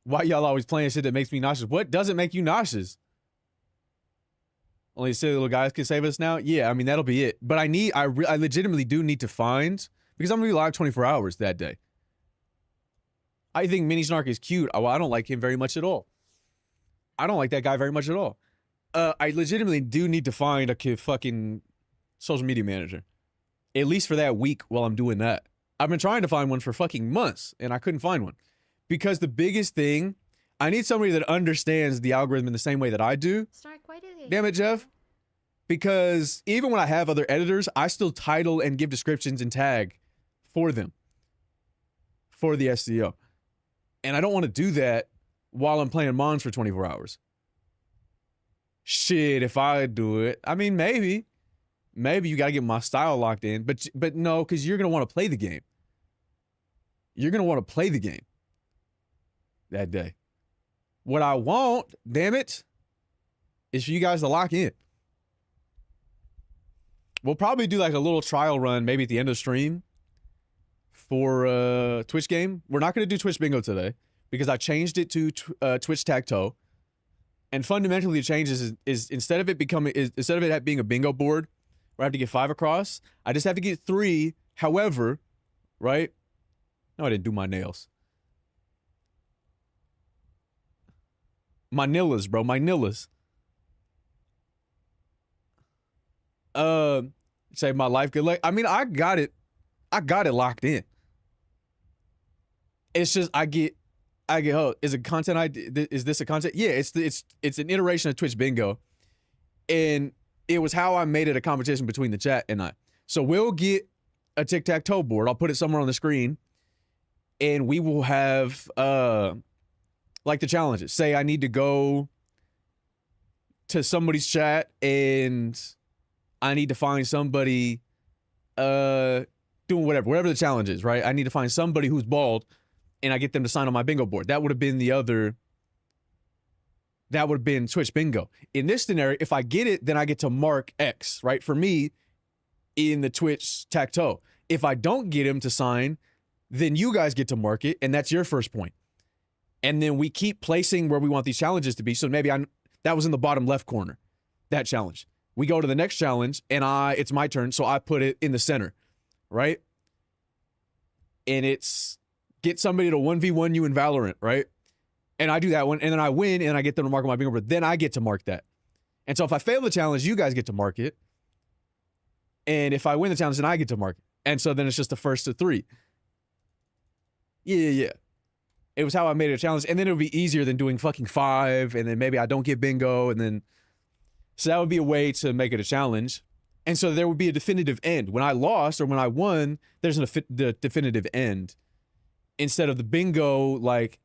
Why y'all always playing shit that makes me nauseous? What doesn't make you nauseous? Only silly little guys can save us now? Yeah, I mean, that'll be it. But I legitimately do need to find, because I'm going to be live 24 hours that day. I think Mini Snark is cute. Oh, I don't like him very much at all. I don't like that guy very much at all. I legitimately do need to find a fucking social media manager. At least for that week while I'm doing that. I've been trying to find one for fucking months, and I couldn't find one. Because the biggest thing, I need somebody that understands the algorithm in the same way that I do. Snark, why do they... Damn it, Jeff. Because even when I have other editors, I still title and give descriptions and tag for them. For the SEO. And I don't want to do that while I'm playing Mons for 24 hours. Shit, if I do it, I mean, maybe you got to get my style locked in, but no, because you're going to want to play the game. You're going to want to play the game that day. What I want, damn it, is for you guys to lock in. We'll probably do like a little trial run maybe at the end of the stream for Twitch game. We're not going to do Twitch Bingo today because I changed it to Twitch Tacto. And fundamentally the change is instead of it being a bingo board where I have to get 5 across, I just have to get 3. However, right? No, I didn't do my nails. My nillas, bro. My nillas. Save my life. Good luck. I mean, I got it locked in. It's just I get oh, is it content idea? Is this a content? Yeah, it's an iteration of Twitch Bingo. And it was how I made it a competition between the chat and I. So we'll get a tic-tac-toe board. I'll put it somewhere on the screen. And we will have like the challenges. Say I need to go to somebody's chat and I need to find somebody doing whatever the challenge is, right? I need to find somebody who's bald and I get them to sign on my bingo board. That would have been Twitch Bingo. In this scenario, if I get it, then I get to mark X, right? For me, in the Twitch Tacto. If I don't get him to sign, then you guys get to mark it, and that's your first point. And then we keep placing where we want these challenges to be. So maybe that was in the bottom left corner, that challenge. We go to the next challenge, and it's my turn, so I put it in the center, right? And it's get somebody to 1v1 you in Valorant, right? And I do that one, and then I win, and I get them to mark on my bingo board. Then I get to mark that. And so if I fail the challenge, you guys get to mark it. And if I win the challenge, then I get to mark it. And so then it's just the first of 3. Yeah. It was how I made it a challenge. And then it would be easier than doing fucking 5, and then maybe I don't get bingo, and then... So that would be a way to make it a challenge. And so there would be a definitive end. When I lost or when I won, there's the definitive end. Instead of the bingo, like...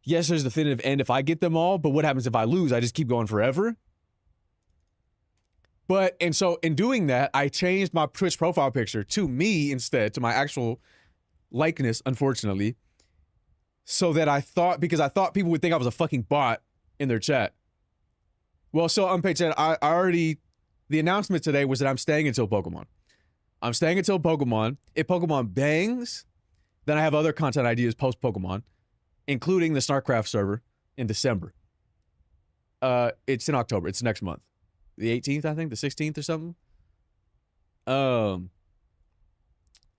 Yes, there's a definitive end if I get them all, but what happens if I lose? I just keep going forever? And so in doing that, I changed my Twitch profile picture to me instead, to my actual likeness, unfortunately. So that because I thought people would think I was a fucking bot in their chat. Well, so unpaid chat, the announcement today was that I'm staying until Pokemon. I'm staying until Pokemon. If Pokemon bangs, then I have other content ideas post-Pokemon, including the SnarkCraft server in December. It's in October. It's next month. The 18th, I think, the 16th or something. And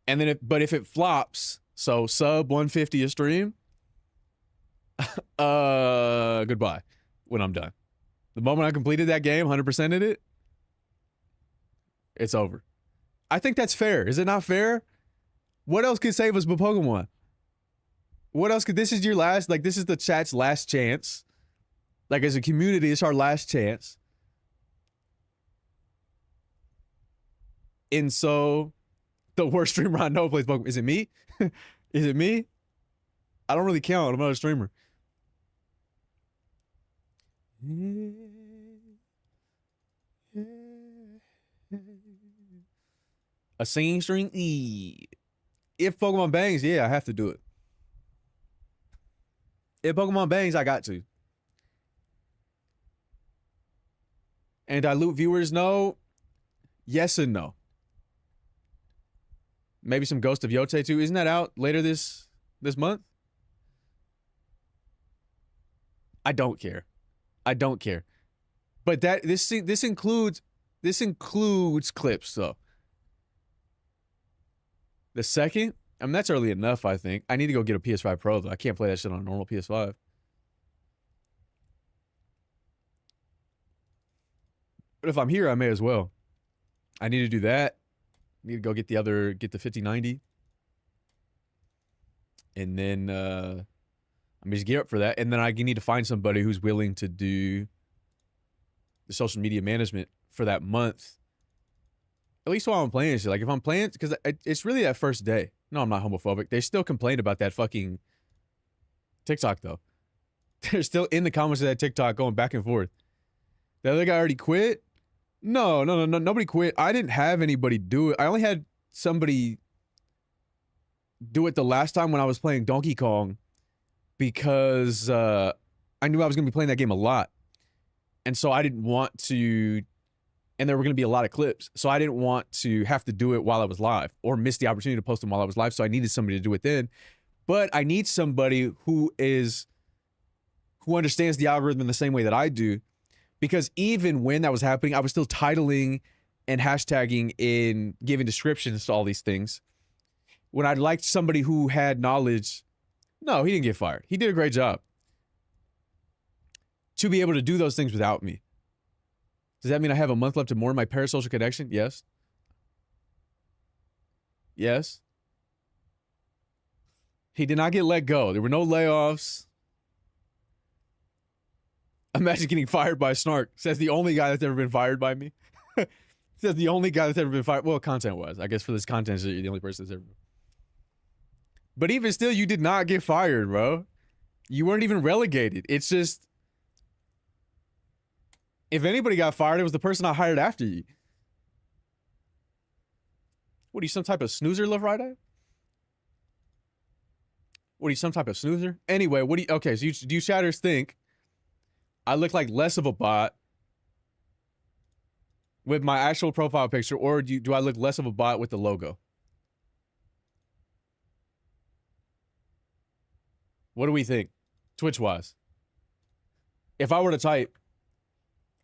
then if it flops, so sub 150 a stream, goodbye when I'm done. The moment I completed that game, 100%ed it, it's over. I think that's fair. Is it not fair? What else could save us but Pokemon? What else could, this is your last, like, this is the chat's last chance. Like, as a community, it's our last chance. And so, the worst streamer I know plays Pokemon. Is it me? Is it me? I don't really count. I'm not a streamer. A singing stream? If Pokemon bangs, yeah, I have to do it. If Pokemon bangs, I got to. And dilute viewers, no. Yes and no. Maybe some Ghost of Yote too. Isn't that out later this month? I don't care. I don't care. But that this includes clips though. The second, I mean that's early enough, I think. I need to go get a PS5 Pro though. I can't play that shit on a normal PS5. But if I'm here, I may as well. I need to do that. I need to go get the 5090. And then I'm just gear up for that. And then I need to find somebody who's willing to do the social media management for that month. At least while I'm playing shit. Like if I'm playing, because it's really that first day. No, I'm not homophobic. They still complain about that fucking TikTok though. They're still in the comments of that TikTok going back and forth. The other guy already quit? No, nobody quit. I didn't have anybody do it. I only had somebody do it the last time when I was playing Donkey Kong because I knew I was going to be playing that game a lot. And so I didn't want to, and there were going to be a lot of clips. So I didn't want to have to do it while I was live or miss the opportunity to post them while I was live. So I needed somebody to do it then. But I need somebody who understands the algorithm in the same way that I do. Because even when that was happening, I was still titling and hashtagging and giving descriptions to all these things. When I liked somebody who had knowledge, no, he didn't get fired. He did a great job. To be able to do those things without me. Does that mean I have a month left to mourn my parasocial connection? Yes. Yes. He did not get let go. There were no layoffs. Imagine getting fired by Snark. Says the only guy that's ever been fired by me. Says the only guy that's ever been fired. Well, content-wise. I guess for this content, you're the only person that's ever been. But even still, you did not get fired, bro. You weren't even relegated. It's just... If anybody got fired, it was the person I hired after you. What, are you some type of snoozer, Love Friday? What, are you some type of snoozer? Anyway, what do you... Okay, so do you shatters think I look like less of a bot with my actual profile picture, or do I look less of a bot with the logo? What do we think, Twitch-wise? If I were to type,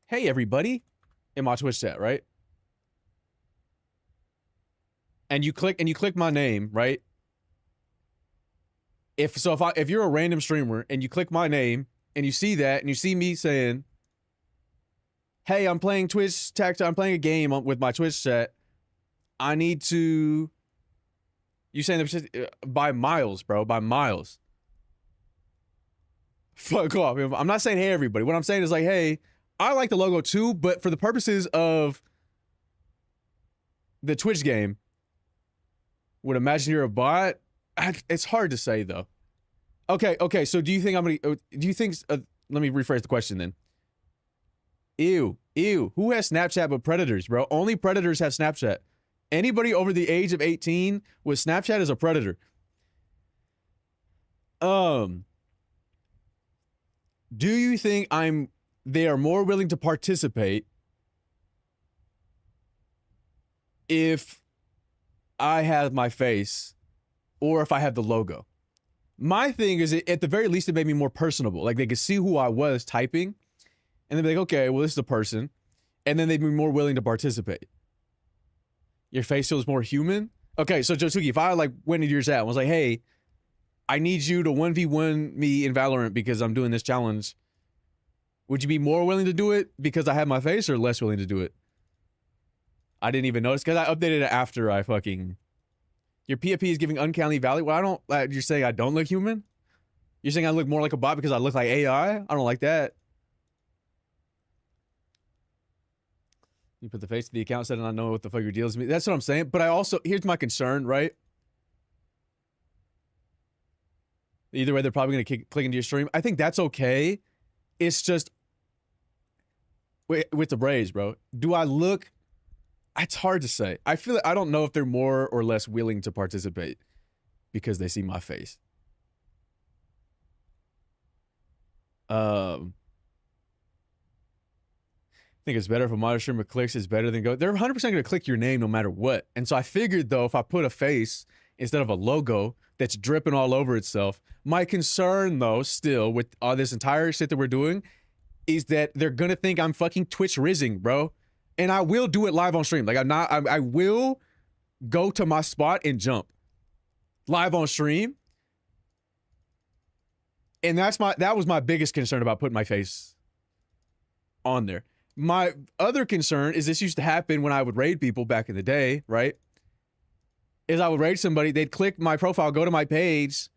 "Hey everybody," in my Twitch chat, right? And you click my name, right? If you're a random streamer and you click my name and you see that and you see me saying, "Hey, I'm playing I'm playing a game with my Twitch chat. I need to," you saying by miles, bro, by miles. Fuck off. I'm not saying hey everybody. What I'm saying is like, hey, I like the logo too, but for the purposes of the Twitch game, would imagine you're a bot. It's hard to say though. Okay. So do you think let me rephrase the question then. Ew. Who has Snapchat but predators, bro? Only predators have Snapchat. Anybody over the age of 18 with Snapchat is a predator. Do you think they are more willing to participate if I have my face or if I have the logo? My thing is, at the very least, it made me more personable. Like, they could see who I was typing, and they'd be like, okay, well, this is a person. And then they'd be more willing to participate. Your face feels more human? Okay, so Josuke, if I, went into your chat and was like, hey, I need you to 1v1 me in Valorant because I'm doing this challenge, would you be more willing to do it because I have my face, or less willing to do it? I didn't even notice because I updated it after I fucking... Your PFP is giving uncanny valley. Well, you're saying I don't look human? You're saying I look more like a bot because I look like AI? I don't like that. You put the face to the account, said, and I know what the fuck your deal is. That's what I'm saying. But I also... Here's my concern, right? Either way, they're probably going to click into your stream. I think that's okay. It's just with the braids, bro. Do I look? It's hard to say. I feel like I don't know if they're more or less willing to participate because they see my face. I think it's better if a modern streamer clicks. It's better than go. They're 100% going to click your name no matter what. And so I figured, though, if I put a face instead of a logo that's dripping all over itself, my concern, though, still with all this entire shit that we're doing is that they're going to think I'm fucking Twitch rizzing, bro. And I will do it live on stream. Like, I will go to my spot and jump live on stream. And that was my biggest concern about putting my face on there. My other concern is this used to happen when I would raid people back in the day, right? Is I would raid somebody, they'd click my profile, go to my page,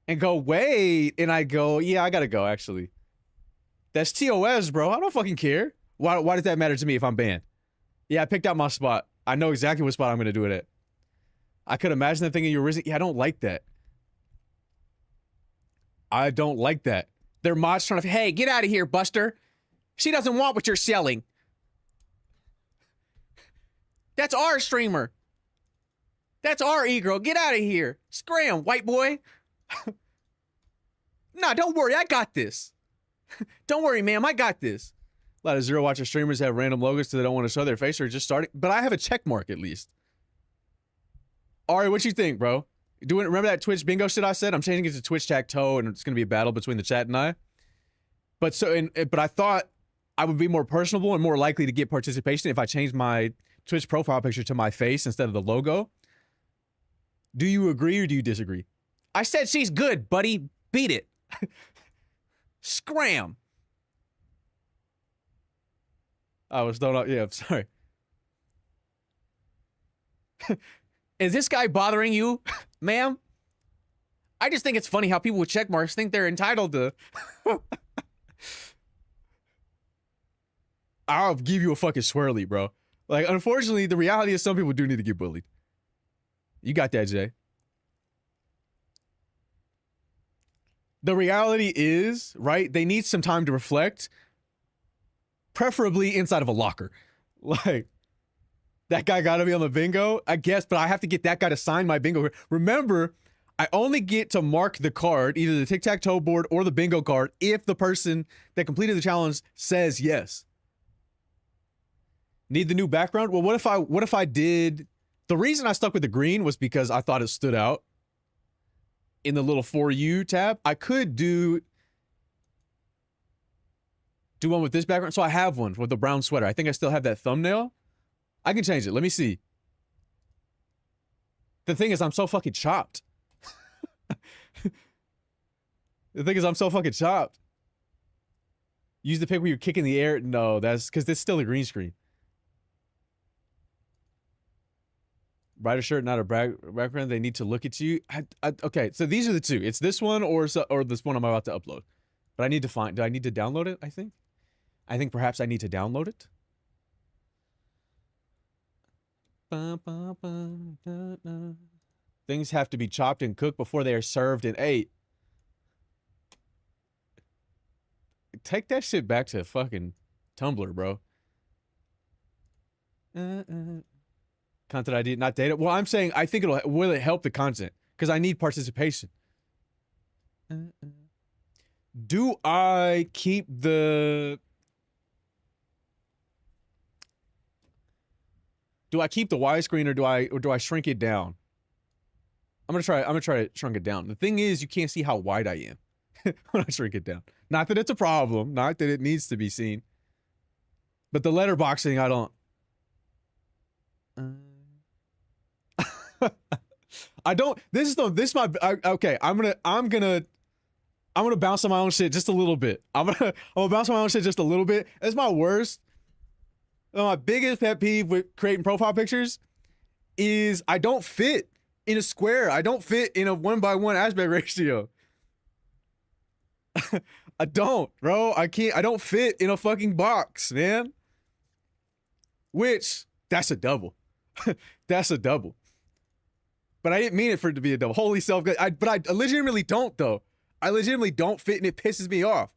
and go, wait. And I go, yeah, I gotta go, actually. That's TOS, bro. I don't fucking care. Why does that matter to me if I'm banned? Yeah, I picked out my spot. I know exactly what spot I'm gonna do it at. I could imagine them thinking you're risky. Yeah, I don't like that. I don't like that. Their mods trying to, hey, get out of here, Buster. She doesn't want what you're selling. That's our streamer. That's our e-girl. Get out of here. Scram, white boy. Nah, don't worry. I got this. Don't worry, ma'am. I got this. A lot of Zero Watcher streamers have random logos so they don't want to show their face or just starting. But I have a check mark at least. Ari, what you think, bro? Remember that Twitch bingo shit I said? I'm changing it to Twitch Tacto, and it's going to be a battle between the chat and I. But I thought I would be more personable and more likely to get participation if I changed my Twitch profile picture to my face instead of the logo. Do you agree or do you disagree? I said she's good, buddy. Beat it. Scram. I was thrown out. Yeah, I'm sorry. Is this guy bothering you, ma'am? I just think it's funny how people with check marks think they're entitled to. I'll give you a fucking swirly, bro. Like, unfortunately, the reality is some people do need to get bullied. You got that, Jay. The reality is, right, they need some time to reflect, preferably inside of a locker. Like, that guy got to be on the bingo, I guess, but I have to get that guy to sign my bingo. Remember, I only get to mark the card, either the tic-tac-toe board or the bingo card, if the person that completed the challenge says yes. Need the new background? Well, what if I did... The reason I stuck with the green was because I thought it stood out in the little For You tab. I could do one with this background. So I have one with the brown sweater. I think I still have that thumbnail. I can change it. Let me see. The thing is, I'm so fucking chopped. The thing is, I'm so fucking chopped. Use the pic where you're kicking the air. No, that's because it's still a green screen. Brighter shirt, not a background. They need to look at you. Okay, so these are the two. It's this one or this one I'm about to upload. But I need to find. Do I need to download it? I think perhaps I need to download it. Things have to be chopped and cooked before they are served and ate. Take that shit back to fucking Tumblr, bro. Content ID, not data. Well, I'm saying I think will it help the content? Because I need participation. Do I keep the... Do I keep the widescreen or do I shrink it down? I'm gonna try to shrink it down. The thing is, you can't see how wide I am when I shrink it down. Not that it's a problem, not that it needs to be seen. But the letterboxing, I don't. I don't. Okay. I'm gonna bounce on my own shit just a little bit. I'm gonna bounce on my own shit just a little bit. That's my worst. My biggest pet peeve with creating profile pictures is I don't fit in a square. I don't fit in a 1:1 aspect ratio. I don't, bro. I don't fit in a fucking box, man. Which, that's a double. That's a double. But I didn't mean it for it to be a double. Holy self. But I legitimately don't though. I legitimately don't fit, and it pisses me off.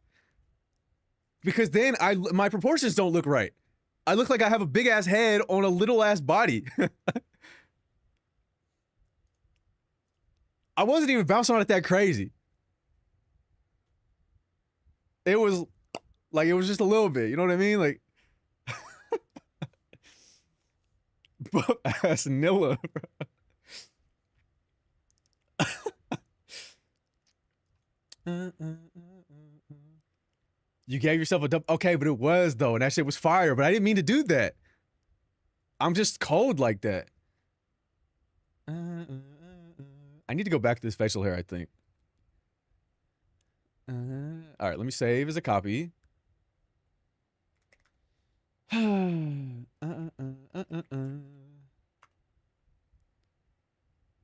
Because then my proportions don't look right. I look like I have a big ass head on a little ass body. I wasn't even bouncing on it that crazy. It was like, it was just a little bit, you know what I mean? Like, buff ass Nilla, bro. You gave yourself a double. Okay, but it was though, and that shit was fire. But I didn't mean to do that. I'm just cold like that. I need to go back to this facial hair, I think. All right, let me save as a copy. No,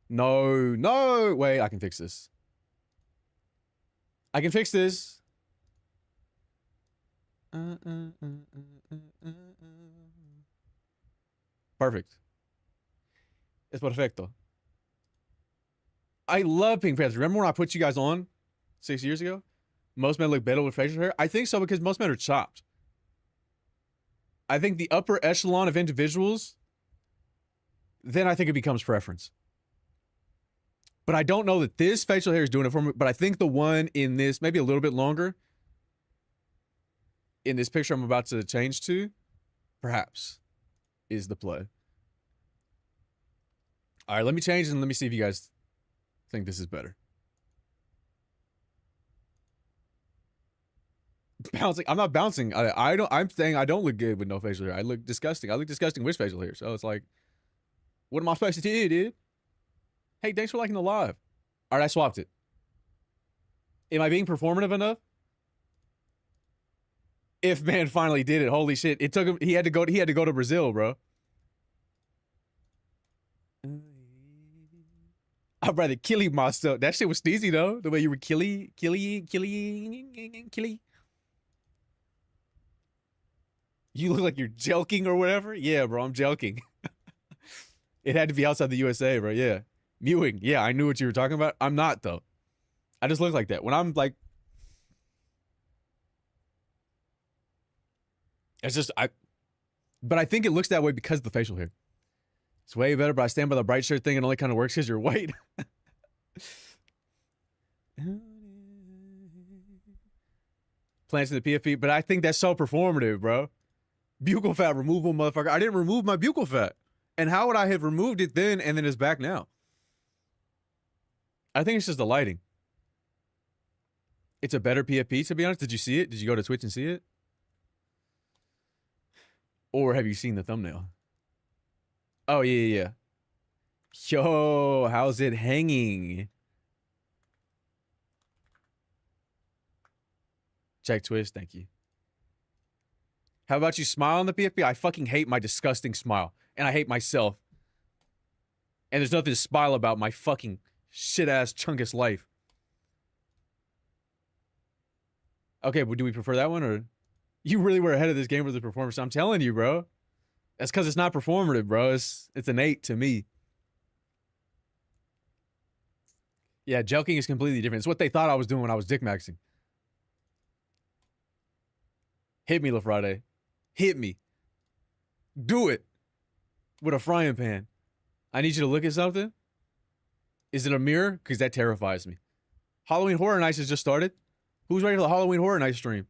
no. Wait, I can fix this. I can fix this. Perfect. Es perfecto. I love Pink Panther. Remember when I put you guys on 6 years ago? Most men look better with facial hair. I think so because most men are chopped. I think the upper echelon of individuals, then I think it becomes preference. But I don't know that this facial hair is doing it for me. But I think the one in this, maybe a little bit longer, in this picture I'm about to change to, perhaps, is the play. All right, let me change and let me see if you guys think this is better. Bouncing. I'm not bouncing. I don't. I'm saying I don't look good with no facial hair. I look disgusting. I look disgusting with facial hair. So it's like, what am I supposed to do, dude? Hey, thanks for liking the live. All right, I swapped it. Am I being performative enough? If man finally did it, holy shit! It took him. He had to go to Brazil, bro. I'd rather kill myself. That shit was sneezy though. The way you were killy. You look like you're jelking or whatever. Yeah, bro, I'm jelking. It had to be outside the USA, bro. Yeah, mewing. Yeah, I knew what you were talking about. I'm not though. I just look like that when I'm like. It's just but I think it looks that way because of the facial hair. It's way better, but I stand by the bright shirt thing. It only kind of works because you're white. Plants in the PFP, but I think that's so performative, bro. Buccal fat removal, motherfucker. I didn't remove my buccal fat. And how would I have removed it then and then it's back now? I think it's just the lighting. It's a better PFP, to be honest. Did you see it? Did you go to Twitch and see it? Or have you seen the thumbnail? Oh, yeah. Yo, how's it hanging? Check Twitch, thank you. How about you smile on the PFP? I fucking hate my disgusting smile. And I hate myself. And there's nothing to smile about my fucking shit-ass chunkus life. Okay, but do we prefer that one, or... You really were ahead of this game with the performance. I'm telling you, bro. That's because it's not performative, bro. It's innate to me. Yeah, joking is completely different. It's what they thought I was doing when I was dick maxing. Hit me, LaFriday. Hit me. Do it. With a frying pan. I need you to look at something. Is it a mirror? Because that terrifies me. Halloween Horror Nights has just started. Who's ready for the Halloween Horror Nights stream?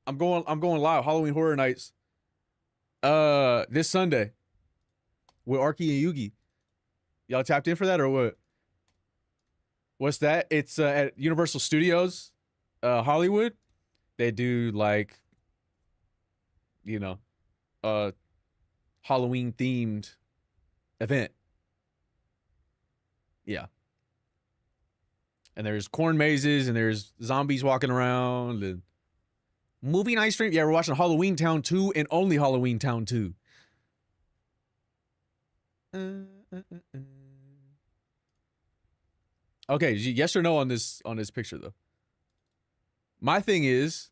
I'm going live. Halloween Horror Nights. This Sunday. With Arky and Yugi. Y'all tapped in for that or what? What's that? It's at Universal Studios, Hollywood. They do like, you know, Halloween themed event. Yeah. And there's corn mazes and there's zombies walking around and movie night stream. Yeah, we're watching Halloween Town 2 and only Halloween Town 2. Okay, yes or no on this picture though. My thing is,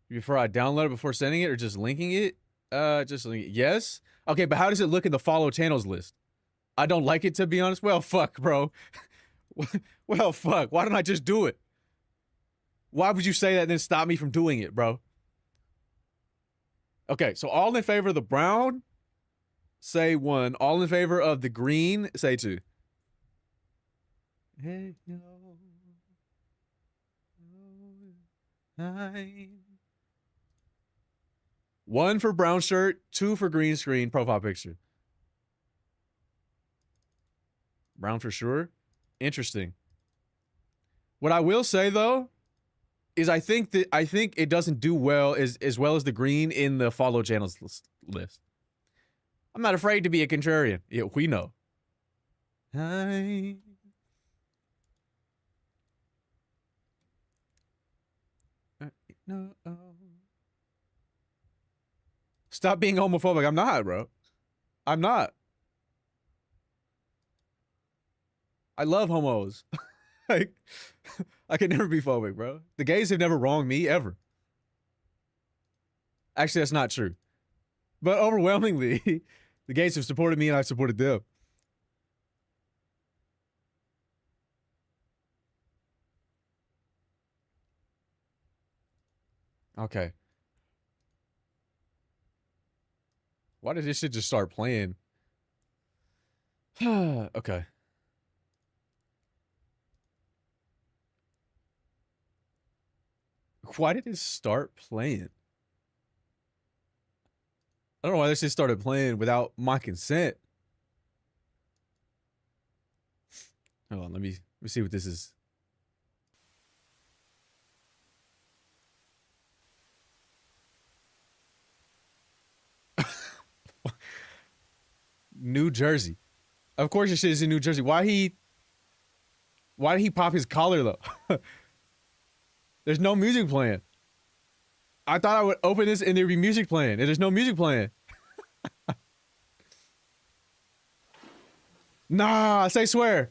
Before I download it, before sending it, or just linking it? Just linking it. Yes. Okay, but how does it look in the follow channels list? I don't like it, to be honest. Well, fuck, bro. Well, fuck. Why don't I just do it? Why would you say that and then stop me from doing it, bro? Okay, so all in favor of the brown, say 1. All in favor of the green, say 2. Hey, yo. 9. 1 for brown shirt, 2 for green screen profile picture. Brown for sure. Interesting. What I will say though is I think it doesn't do well as well as the green in the follow channels list. I'm not afraid to be a contrarian. Yeah, we know. Hi. No. Stop being homophobic. I'm not, bro. I'm not. I love homos. Like, I can never be phobic, bro. The gays have never wronged me, ever. Actually, that's not true. But overwhelmingly, the gays have supported me and I've supported them. Okay. Why did this shit just start playing? Okay. Why did it start playing? I don't know why this shit started playing without my consent. Hold on, let me see what this is. New Jersey. Of course this shit is in New Jersey. Why did he pop his collar though? There's no music playing. I thought I would open this and there'd be music playing, and there's no music playing. Nah, I say swear.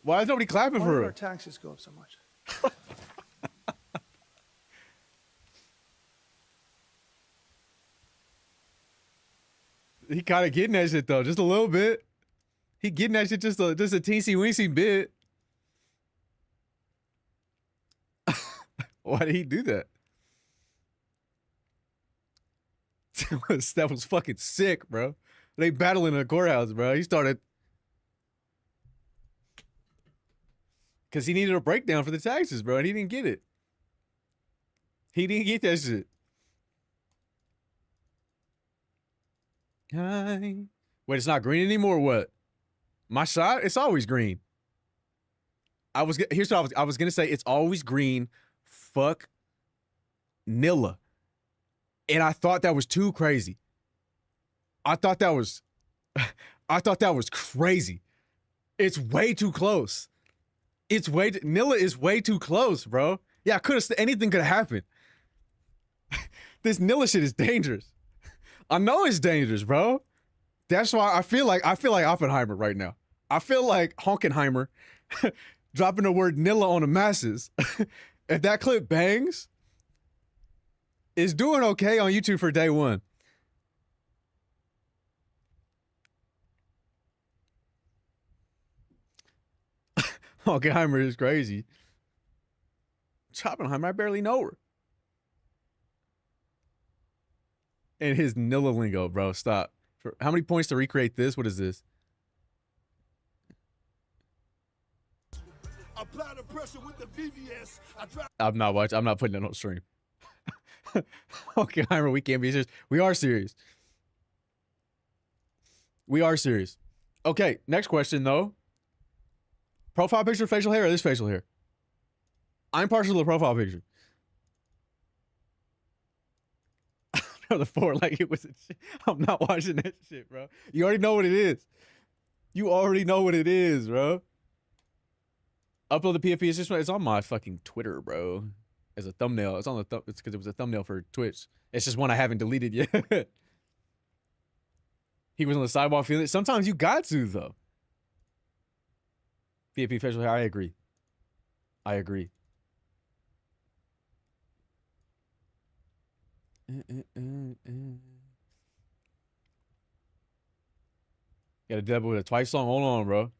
Why is nobody clapping for her? Why did our taxes go up so much? He kind of getting that shit though, just a little bit. He getting that shit just a teensy weensy bit. Why did he do that? That was fucking sick, bro. They battling in the courthouse, bro. He started because he needed a breakdown for the taxes, bro, and he didn't get it. He didn't get that shit. Hi. Wait, it's not green anymore or what? My shot? It's always green. Here's what I was gonna say. It's always green. Fuck Nilla. And I thought that was too crazy. I thought that was crazy. It's way too close. Nilla is way too close, bro. Yeah, anything could have happened. This Nilla shit is dangerous. I know it's dangerous, bro. That's why I feel like Oppenheimer right now. I feel like Honkenheimer dropping the word Nilla on the masses. If that clip bangs, it's doing okay on YouTube for day one. Honkenheimer is crazy. Oppenheimer, I barely know her. And his Nilla lingo, bro. Stop. How many points to recreate this? What is this? Apply the pressure with the VVS. I'm not watching. I'm not putting that on stream. Okay, Heimer, we can't be serious. We are serious. We are serious. Okay, next question though. Profile picture, facial hair, or this facial hair? I'm partial to the profile picture. The 4 like it was a shit. I'm not watching that shit, bro. You already know what it is. You already know what it is, bro. Upload the PFP. It's on my fucking Twitter, bro. As a thumbnail. It's on the it's because it was a thumbnail for Twitch. It's just one I haven't deleted yet. He was on the sidewalk feeling it. Sometimes you got to though. PFP facial hair. I agree. I agree. Gotta double with a twice song. Hold on, bro.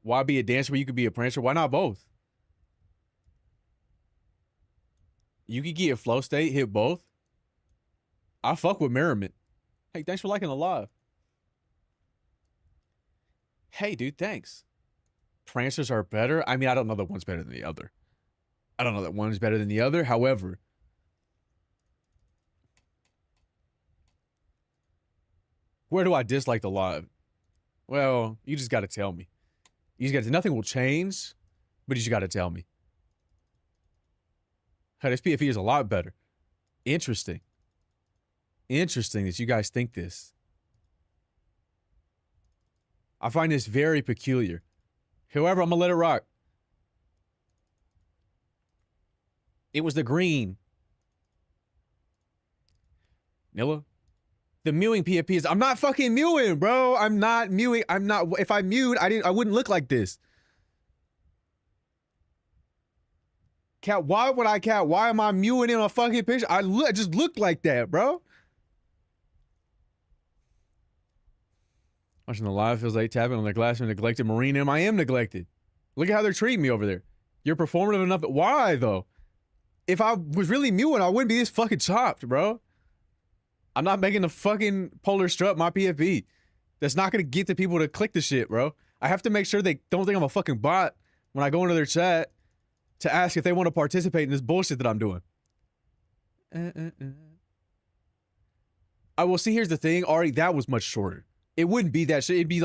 Why be a dancer when you could be a prancer? Why not both? You could get a flow state, hit both. I fuck with merriment. Hey, thanks for liking the live. Hey, dude, thanks. Prancers are better. I mean, I don't know that one's better than the other. I don't know that one's better than the other. However, where do I dislike the live? Well, you just got to tell me. You just got to. Nothing will change, but you just got to tell me. Hey, this PFE is a lot better. Interesting. Interesting that you guys think this. I find this very peculiar. However, I'm gonna let it rock. It was the green. Nilla? The mewing PFP is. I'm not fucking mewing, bro. I'm not mewing. I'm not. If I mewed, I wouldn't look like this. Cat, why would I cat? Why am I mewing in a fucking picture? I just looked like that, bro. Watching the live feels like tapping on the glass of a neglected marine. And I am neglected. Look at how they're treating me over there. You're performative enough. Why, though? If I was really mewing, I wouldn't be this fucking chopped, bro. I'm not making the fucking polar strut my PFP. That's not gonna get the people to click the shit, bro. I have to make sure they don't think I'm a fucking bot when I go into their chat to ask if they want to participate in this bullshit that I'm doing. I will see. Here's the thing, Ari. That was much shorter. It wouldn't be that shit. It'd be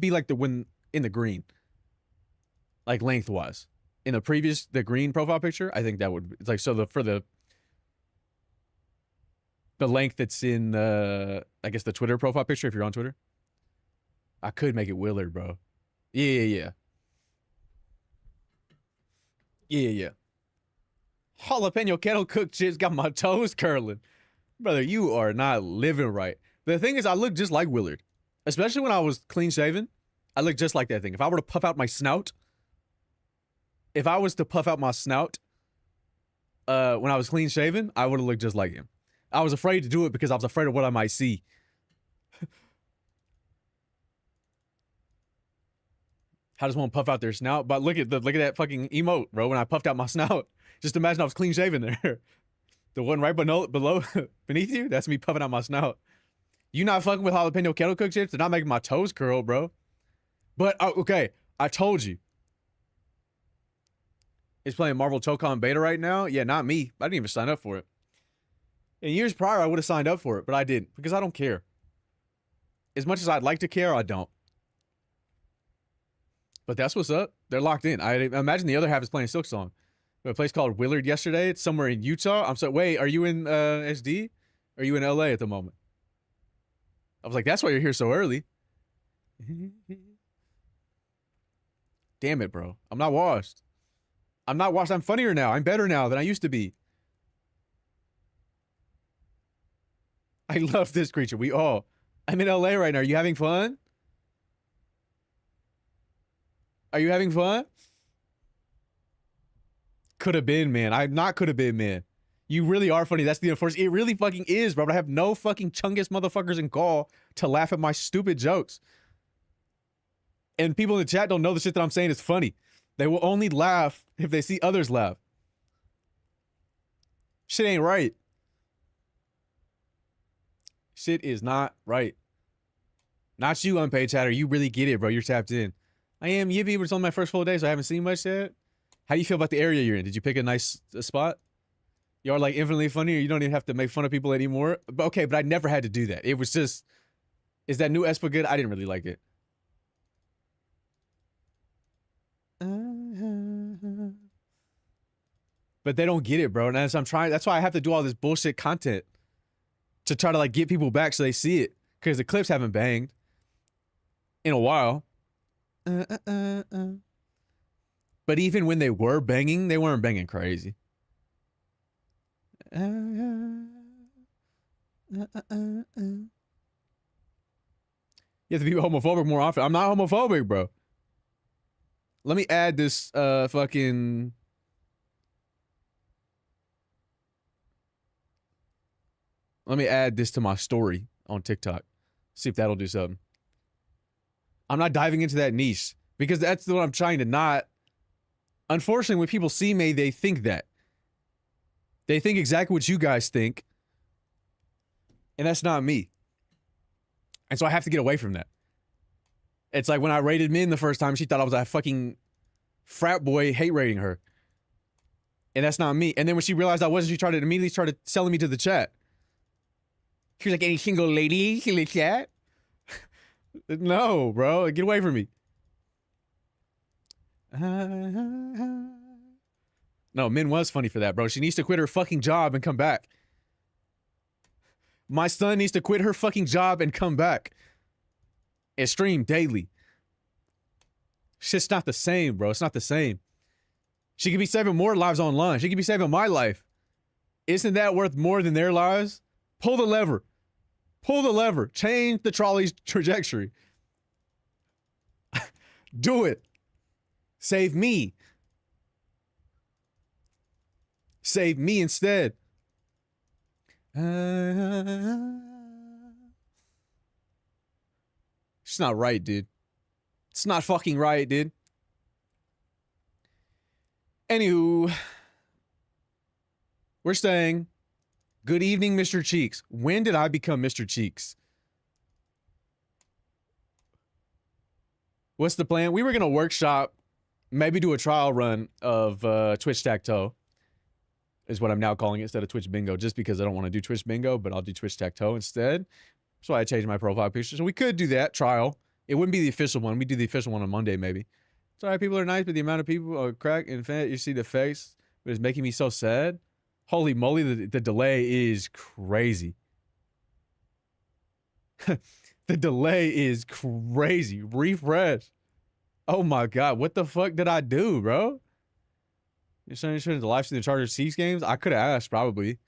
like the one in the green, like lengthwise. In the green profile picture, I think that would. It's like so for the length that's in I guess the Twitter profile picture if you're on Twitter. I could make it Willard, bro. Yeah. Jalapeno kettle cooked shit's got my toes curling. Brother, you are not living right. The thing is, I look just like Willard. Especially when I was clean shaven. I look just like that thing. If I were to puff out my snout. If I was to puff out my snout when I was clean shaven, I would have looked just like him. I was afraid to do it because I was afraid of what I might see. How does one puff out their snout? But look at that fucking emote, bro. When I puffed out my snout, just imagine I was clean shaven there. The one right below beneath you, that's me puffing out my snout. You not fucking with jalapeno kettle cooked chips? They're not making my toes curl, bro. But okay, I told you. It's playing Marvel Chocon beta right now. Yeah, not me. I didn't even sign up for it. In years prior, I would have signed up for it, but I didn't because I don't care. As much as I'd like to care, I don't. But that's what's up. They're locked in. I imagine the other half is playing Silksong. A place called Willard yesterday. It's somewhere in Utah. I'm so wait, are you in SD? Or are you in LA at the moment? I was like, that's why you're here so early. Damn it, bro. I'm not washed. I'm not washed. I'm funnier now. I'm better now than I used to be. I love this creature. We all. I'm in LA right now. Are you having fun? Are you having fun? Could have been, man. I'm not could have been, man. You really are funny. That's the unfortunate. It really fucking is, bro. But I have no fucking chungus motherfuckers in call to laugh at my stupid jokes. And people in the chat don't know the shit that I'm saying is funny. They will only laugh if they see others laugh. Shit ain't right. Shit is not right. Not you, unpaid chatter. You really get it, bro. You're tapped in. I am Yippee, but it's only my first full day, so I haven't seen much yet. How do you feel about the area you're in? Did you pick a nice spot? You are like infinitely funny, or you don't even have to make fun of people anymore? But okay, but I never had to do that. It was just, is that new Espa good? I didn't really like it. But they don't get it, bro. And as I'm trying, that's why I have to do all this bullshit content to try to like get people back so they see it. Because the clips haven't banged in a while. But even when they were banging, they weren't banging crazy. You have to be homophobic more often. I'm not homophobic, bro. Let me add this fucking. Let me add this to my story on TikTok. See if that'll do something. I'm not diving into that niche because that's what I'm trying to not. Unfortunately, when people see me, they think that. They think exactly what you guys think. And that's not me. And so I have to get away from that. It's like when I rated Min the first time, she thought I was a fucking frat boy hate rating her. And that's not me. And then when she realized I wasn't, she immediately started selling me to the chat. She was like, any single lady in the chat? No, bro. Get away from me. No, Min was funny for that, bro. She needs to quit her fucking job and come back. My son needs to quit her fucking job and come back. And stream daily. Shit's not the same, bro. It's not the same. She could be saving more lives online. She could be saving my life. Isn't that worth more than their lives? Pull the lever. Pull the lever. Change the trolley's trajectory. Do it. Save me. Save me instead. It's not right, dude. It's not fucking right, dude. Anywho, we're saying, good evening, Mr. Cheeks. When did I become Mr. Cheeks? What's the plan? We were going to workshop, maybe do a trial run of Twitch Tacto, is what I'm now calling it instead of Twitch Bingo, just because I don't want to do Twitch Bingo, but I'll do Twitch Tacto instead. That's why I changed my profile picture. So we could do that trial. It wouldn't be the official one. We'd do the official one on Monday, maybe. Sorry, people are nice, but the amount of people are crack and fan, you see the face, but it's making me so sad. Holy moly, the delay is crazy. The delay is crazy. Refresh. Oh my God, what the fuck did I do, bro? You're saying the live stream the Chargers Chiefs games? I could have asked, probably.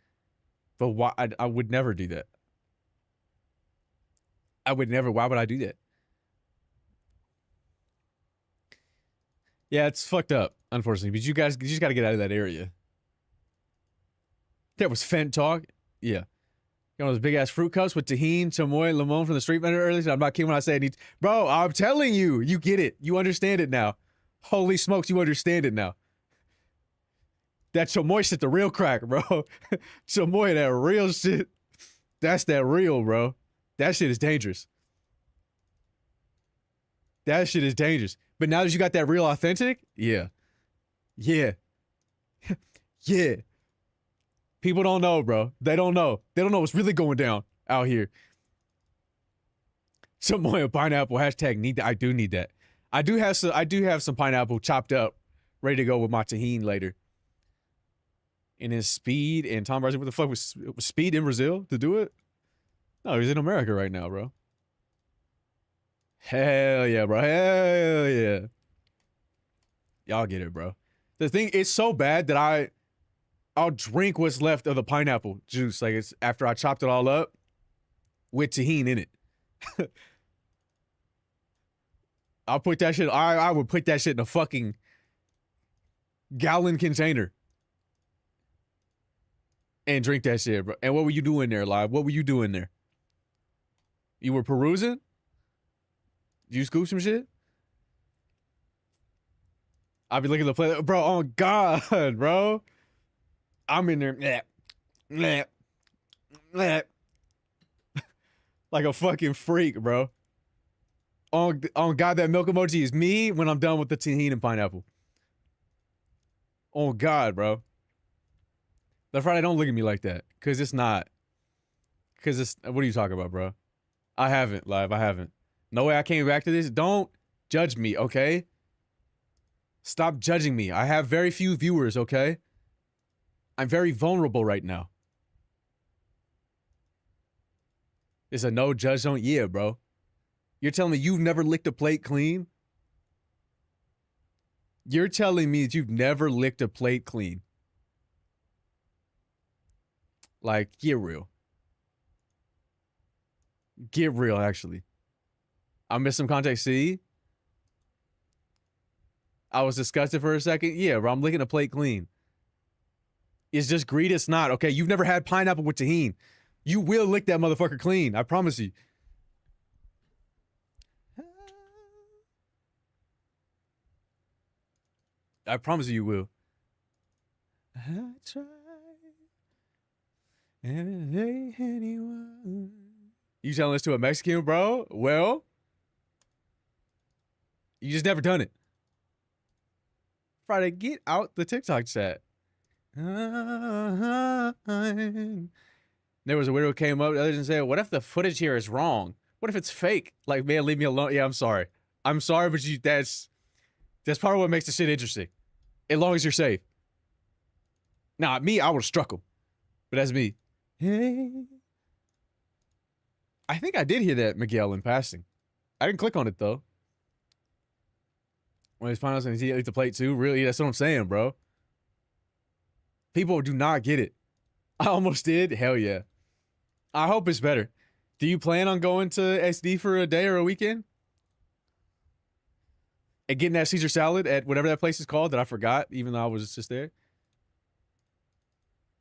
But why? I would never do that. I would never. Why would I do that? Yeah, it's fucked up, unfortunately. But you just got to get out of that area. That was Fent talk. Yeah. You know those big ass fruit cups with tahini, chamoy, limon from the street vendor earlier? So I'm not kidding when I say it needs. Bro, I'm telling you, you get it. You understand it now. Holy smokes, you understand it now. That chamoy shit, the real crack, bro. Chamoy, that real shit. That's that real, bro. That shit is dangerous. That shit is dangerous. But now that you got that real authentic, yeah. Yeah. Yeah. People don't know, bro. They don't know. They don't know what's really going down out here. Chamoy pineapple, hashtag need that. I do need that. I do have some pineapple chopped up, ready to go with my tahini later. And then Speed and Tom Brady, what the fuck was Speed in Brazil to do it? No, he's in America right now, bro. Hell yeah, bro. Hell yeah. Y'all get it, bro. The thing, it's so bad that I'll drink what's left of the pineapple juice. Like, it's after I chopped it all up with tahini in it. I'll put that shit, I would put that shit in a fucking gallon container and drink that shit, bro. And what were you doing there, Live? What were you doing there? You were perusing? Did you scoop some shit? I'll be looking at the play. Bro, oh God, bro. I'm in there. Like a fucking freak, bro. On God, that milk emoji is me when I'm done with the tahini and pineapple. Oh God, bro. The Friday, don't look at me like that. Cause it's not. Cause it's, what are you talking about, bro? I haven't, Live. I haven't. No way I came back to this. Don't judge me, okay? Stop judging me. I have very few viewers, okay? I'm very vulnerable right now. It's a no judge zone. Yeah, bro. You're telling me you've never licked a plate clean? You're telling me that you've never licked a plate clean. Like, get real. Get real, actually. I missed some context. See? I was disgusted for a second. Yeah, bro, I'm licking a plate clean. It's just greed, it's not. Okay, you've never had pineapple with tahini. You will lick that motherfucker clean. I promise you. I promise you will. I try anyone. You telling this to a Mexican, bro? Well, you just never done it. Friday, get out the TikTok chat. There was a widow who came up the other day and said, what if the footage here is wrong? What if it's fake? Like, man, leave me alone. Yeah, I'm sorry. I'm sorry, but that's part of what makes the shit interesting. As long as you're safe. Now, me, I would have struck him. But that's me. Hey. I think I did hear that, Miguel, in passing. I didn't click on it, though. When he's finals and he ate the plate, too. Really? That's what I'm saying, bro. People do not get it. I almost did. Hell yeah. I hope it's better. Do you plan on going to SD for a day or a weekend? And getting that Caesar salad at whatever that place is called that I forgot, even though I was just there?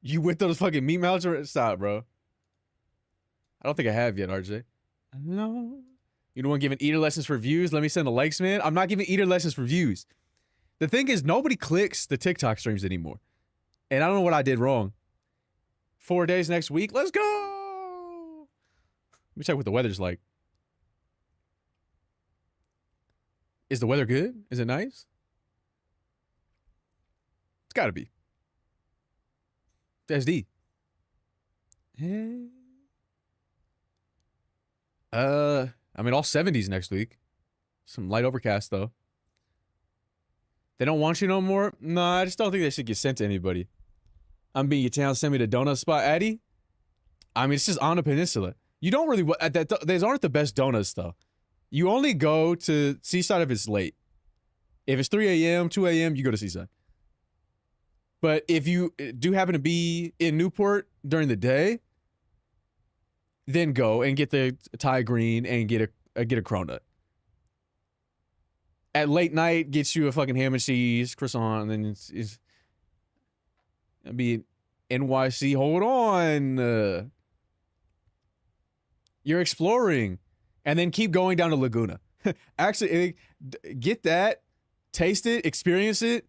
You with those fucking meat mouths? Or stop, bro. I don't think I have yet, RJ. No. You don't want giving eater lessons for views? Let me send the likes, man. I'm not giving eater lessons for views. The thing is, nobody clicks the TikTok streams anymore. And I don't know what I did wrong. 4 days next week. Let's go. Let me check what the weather's like. Is the weather good? Is it nice? It's gotta be. SD. Hey. I mean, all 70s next week. Some light overcast, though. They don't want you no more? No, I just don't think they should get sent to anybody. I'm being your town, send me the donut spot, Addy. I mean, it's just on the peninsula. You don't really, these aren't the best donuts, though. You only go to Seaside if it's late. If it's 3 a.m., 2 a.m., you go to Seaside. But if you do happen to be in Newport during the day, then go and get the Thai green and get a cronut. At late night, get you a fucking ham and cheese croissant, and then it's be NYC. Hold on, you're exploring, and then keep going down to Laguna. Actually, get that, taste it, experience it,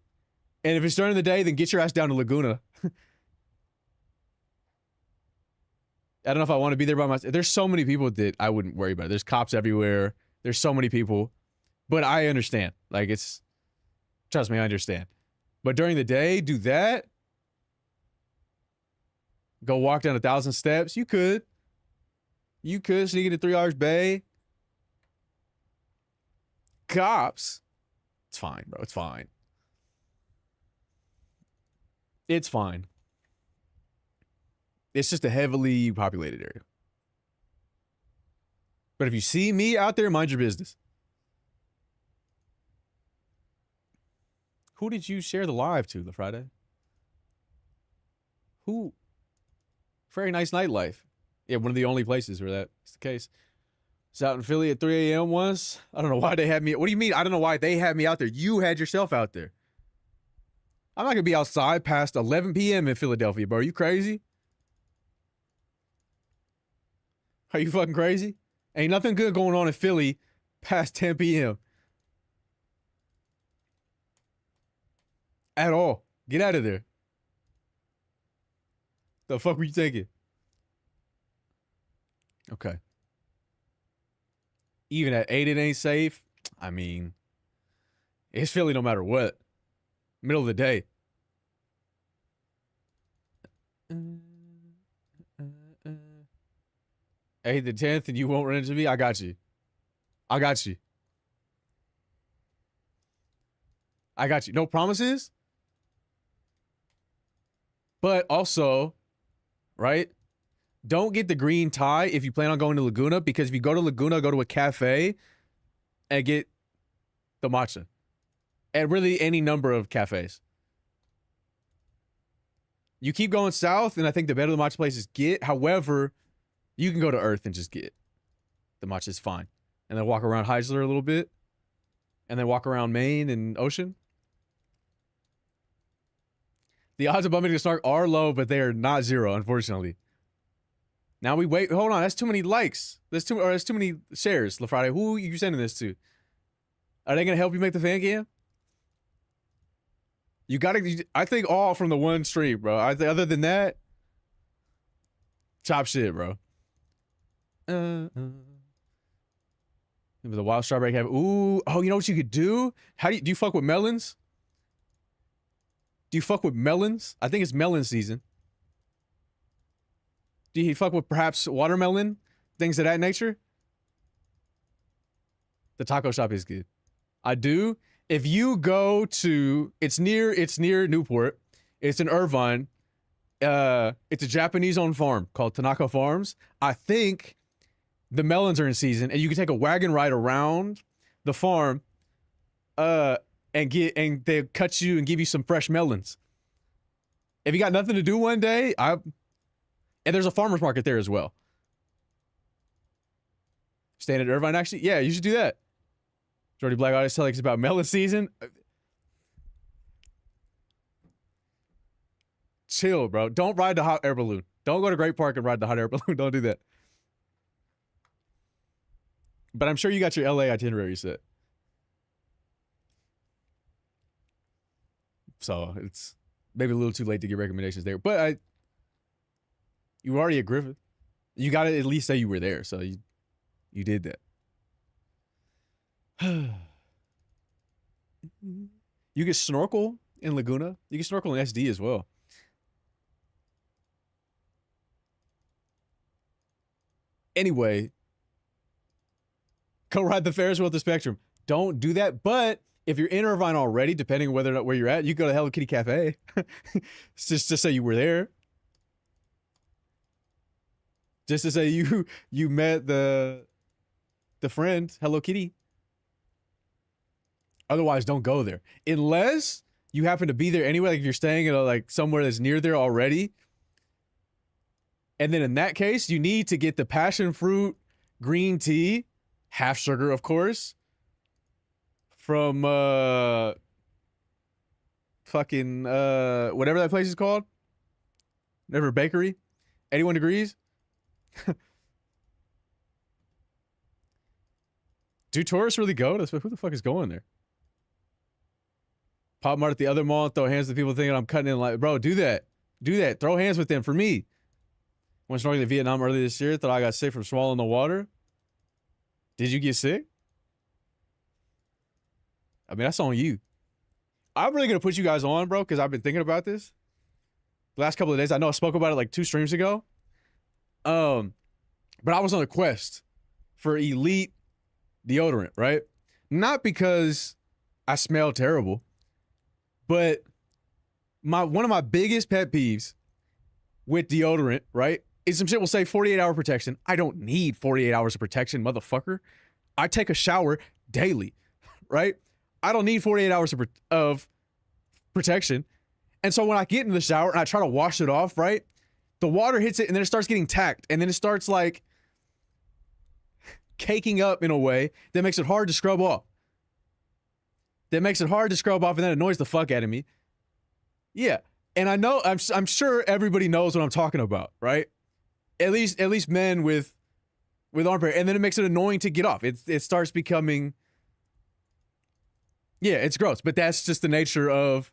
and if it's during the day, then get your ass down to Laguna. I don't know if I want to be there by myself. There's so many people that I wouldn't worry about it. There's cops everywhere. There's so many people. But I understand. Like, trust me, I understand. But during the day, do that. Go walk down 1,000 steps. You could sneak into 3 Hours Bay. Cops. It's fine, bro. It's fine. It's fine. It's just a heavily populated area. But if you see me out there, mind your business. Who did you share the live to, the Friday? Who? Very nice nightlife. Yeah, one of the only places where that's the case. It's out in Philly at 3 a.m. once. I don't know why they had me. What do you mean? I don't know why they had me out there. You had yourself out there. I'm not going to be outside past 11 p.m. in Philadelphia, bro. Are you crazy? Are you fucking crazy? Ain't nothing good going on in Philly past 10 p.m. At all. Get out of there. The fuck were you thinking? Okay. Even at 8, it ain't safe. I mean, it's Philly no matter what. Middle of the day. 8th and 10th, and you won't run into me? I got you. I got you. I got you. No promises? But also, right? Don't get the green tie if you plan on going to Laguna, because if you go to Laguna, go to a cafe and get the matcha. At really any number of cafes. You keep going south, and I think the better the matcha places get. However, you can go to Earth and just get the matcha is fine. And then walk around Heisler a little bit. And then walk around Maine and Ocean. The odds of bumping into Snark are low, but they are not zero, unfortunately. Now we wait. Hold on, that's too many likes. There's too many shares, LaFriday. Who are you sending this to? Are they gonna help you make the fan cam? You gotta. I think all from the one stream, bro. Other than that, chop shit, bro. The wild strawberry have. Ooh. Oh, you know what you could do? Do you fuck with melons? Do you fuck with melons? I think it's melon season. Do you fuck with perhaps watermelon? Things of that nature? The taco shop is good. I do. If you go to, it's near Newport. It's in Irvine. It's a Japanese-owned farm called Tanaka Farms. I think the melons are in season, and you can take a wagon ride around the farm, and they cut you and give you some fresh melons. If you got nothing to do one day, and there's a farmer's market there as well. Staying at Irvine, actually? Yeah, you should do that. Jordy Black Artist telling us about melon season. Chill, bro. Don't ride the hot air balloon. Don't go to Great Park and ride the hot air balloon. Don't do that. But I'm sure you got your LA itinerary set. So it's maybe a little too late to get recommendations there. But you were already at Griffith. You got to at least say you were there. So you did that. You can snorkel in Laguna. You can snorkel in SD as well. Anyway, go ride the Ferris wheel at the Spectrum. Don't do that. But if you're in Irvine already, depending on whether or not where you're at, you go to Hello Kitty Cafe. just to say you were there. Just to say you met the friend, Hello Kitty. Otherwise, don't go there. Unless you happen to be there anyway, like if you're staying at like somewhere that's near there already. And then in that case, you need to get the passion fruit green tea, half sugar, of course, from fucking whatever that place is called. Never Bakery. 81 Degrees. Do tourists really go? Who the fuck is going there? Pop Mart at the other mall, throw hands to people thinking I'm cutting in like, bro, do that. Do that. Throw hands with them for me. Went snorkeling in Vietnam earlier this year, thought I got sick from swallowing the water. Did you get sick? I mean, that's on you. I'm really going to put you guys on, bro, because I've been thinking about this. The last couple of days, I know I spoke about it like 2 streams ago. But I was on a quest for elite deodorant, right? Not because I smell terrible, but one of my biggest pet peeves with deodorant, right, is some shit will say 48-hour protection. I don't need 48 hours of protection, motherfucker. I take a shower daily, right? I don't need 48 hours of protection. And so when I get in the shower and I try to wash it off, right, the water hits it and then it starts getting tacked and then it starts like caking up in a way that makes it hard to scrub off. And that annoys the fuck out of me. Yeah. And I know, I'm sure everybody knows what I'm talking about, right? At least men with armpit hair. And then it makes it annoying to get off. It starts becoming, yeah, it's gross. But that's just the nature of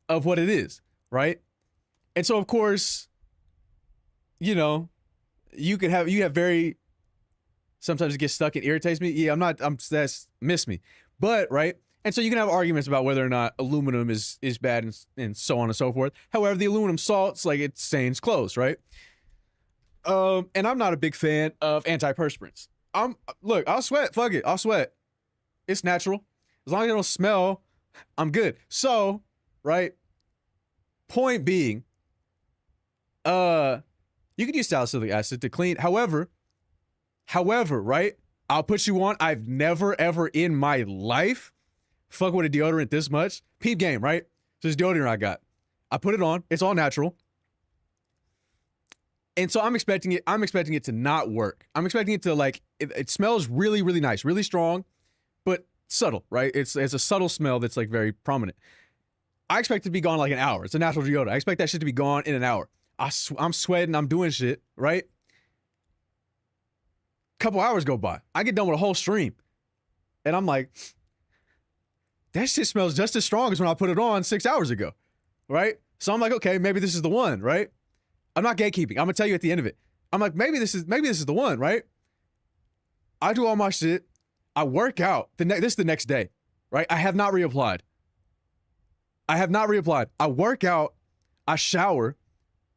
what it is, right? And so, of course, you know, you have very, sometimes it gets stuck, it irritates me. Yeah, that's miss me. But, right? And so you can have arguments about whether or not aluminum is bad and so on and so forth. However, the aluminum salts, like, it stains clothes, right? And I'm not a big fan of antiperspirants. Look, I'll sweat. Fuck it. I'll sweat. It's natural. As long as I don't smell, I'm good. So, right? Point being, you can use salicylic acid to clean. However, right? I'll put you on. I've never, ever in my life fuck with a deodorant this much. Peep game, right? So this deodorant I got. I put it on. It's all natural. And so I'm expecting it to not work. I'm expecting it to like, it smells really, really nice, really strong, but subtle, right? It's a subtle smell that's like very prominent. I expect it to be gone like an hour. It's a natural deodorant. I expect that shit to be gone in an hour. I'm sweating. I'm doing shit, right? Couple hours go by. I get done with a whole stream. And I'm like, that shit smells just as strong as when I put it on 6 hours ago, right? So I'm like, okay, maybe this is the one, right? I'm not gatekeeping. I'm gonna tell you at the end of it. I'm like, maybe this is the one, right? I do all my shit. I work out. This is the next day, right? I have not reapplied. I work out. I shower.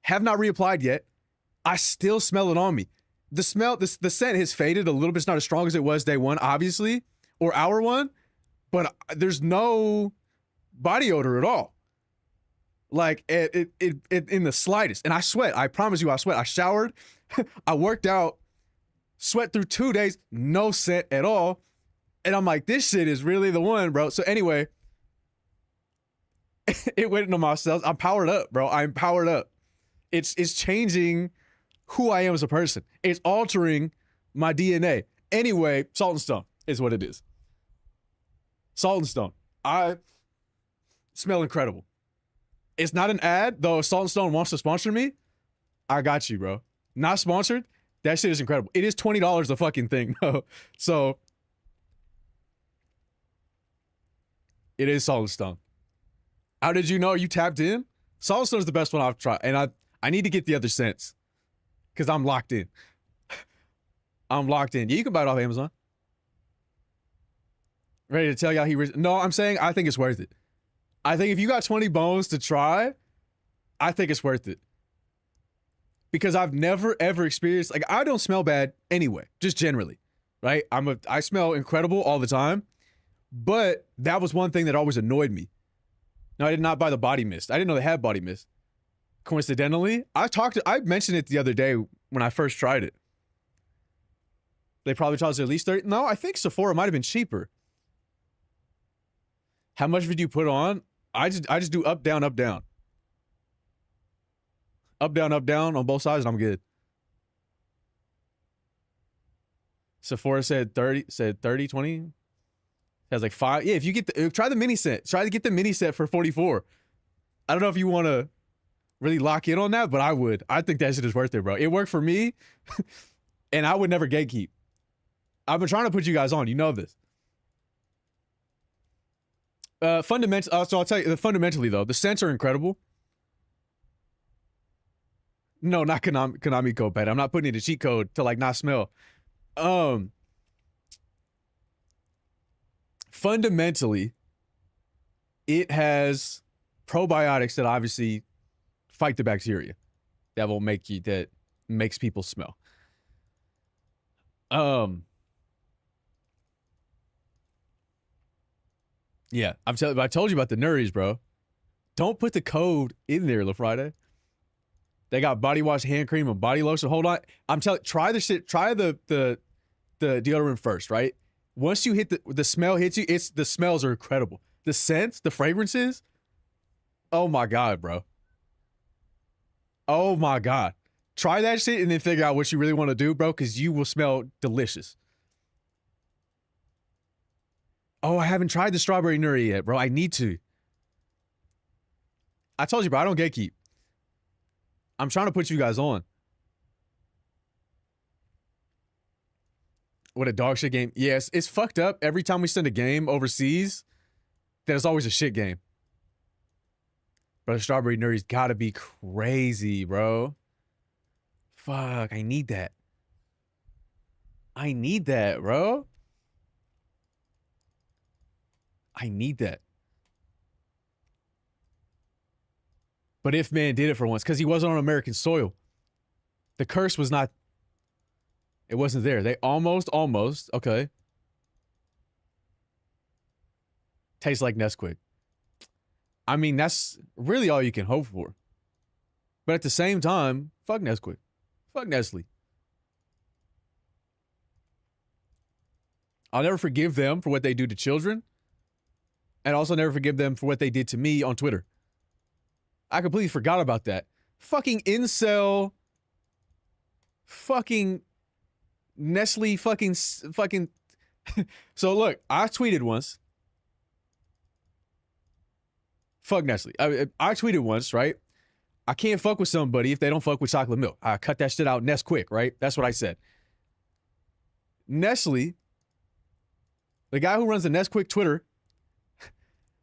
Have not reapplied yet. I still smell it on me. The smell, the scent has faded a little bit. It's not as strong as it was day one, obviously, or hour one, but there's no body odor at all. Like it in the slightest. And I sweat. I promise you I sweat. I showered. I worked out. Sweat through 2 days. No scent at all. And I'm like, this shit is really the one, bro. So anyway, it went into my cells. I'm powered up, bro. I'm powered up. It's changing who I am as a person. It's altering my DNA. Anyway, Salt and Stone is what it is. Salt and Stone. I smell incredible. It's not an ad, though. If Salt and Stone wants to sponsor me, I got you, bro. Not sponsored. That shit is incredible. It is $20 a fucking thing, bro. So it is Salt and Stone. How did you know you tapped in? Salt and Stone is the best one I've tried, and I need to get the other scents because I'm locked in. I'm locked in. Yeah, you can buy it off Amazon. Ready to tell y'all no, I'm saying I think it's worth it. I think if you got 20 bones to try, I think it's worth it. Because I've never ever experienced, like, I don't smell bad anyway, just generally, right? I smell incredible all the time, but that was one thing that always annoyed me. No, I did not buy the body mist. I didn't know they had body mist. Coincidentally, I mentioned it the other day when I first tried it. They probably charged at least 30. No, I think Sephora might have been cheaper. How much would you put on? I just do up, down, up, down. Up, down on both sides, and I'm good. Sephora said 30, 20. Has like 5. Yeah, if you get try the mini set. Try to get the mini set for 44. I don't know if you want to really lock in on that, but I would. I think that shit is worth it, bro. It worked for me, and I would never gatekeep. I've been trying to put you guys on. You know this. So I'll tell you, fundamentally, though, the scents are incredible. No, not Konami code bad. I'm not putting in a cheat code to, like, not smell. Fundamentally, it has probiotics that obviously fight the bacteria that makes people smell. Yeah, I told you about the nillas, bro. Don't put the code in there, LaFriday. They got body wash, hand cream, and body lotion. Hold on. Try the shit. Try the deodorant first, right? Once you hit the smell hits you, the smells are incredible. The scents, the fragrances. Oh my God, bro. Oh my God. Try that shit and then figure out what you really want to do, bro, because you will smell delicious. Oh, I haven't tried the strawberry nuri yet, bro. I need to. I told you, bro, I don't gatekeep. I'm trying to put you guys on. What a dog shit game. Yes, it's fucked up every time we send a game overseas that it's always a shit game. Bro, the strawberry nuri's gotta be crazy, bro. Fuck, I need that. I need that, bro. I need that. But if man did it for once, because he wasn't on American soil. The curse was not, it wasn't there. They almost, okay. Tastes like Nesquik. I mean, that's really all you can hope for. But at the same time, fuck Nesquik. Fuck Nestle. I'll never forgive them for what they do to children. And also never forgive them for what they did to me on Twitter. I completely forgot about that. Fucking incel. Fucking Nestle fucking. So look, I tweeted once. Fuck Nestle. I tweeted once, right? I can't fuck with somebody if they don't fuck with chocolate milk. I cut that shit out Nesquik, right? That's what I said. Nestle, the guy who runs the Nesquik Twitter,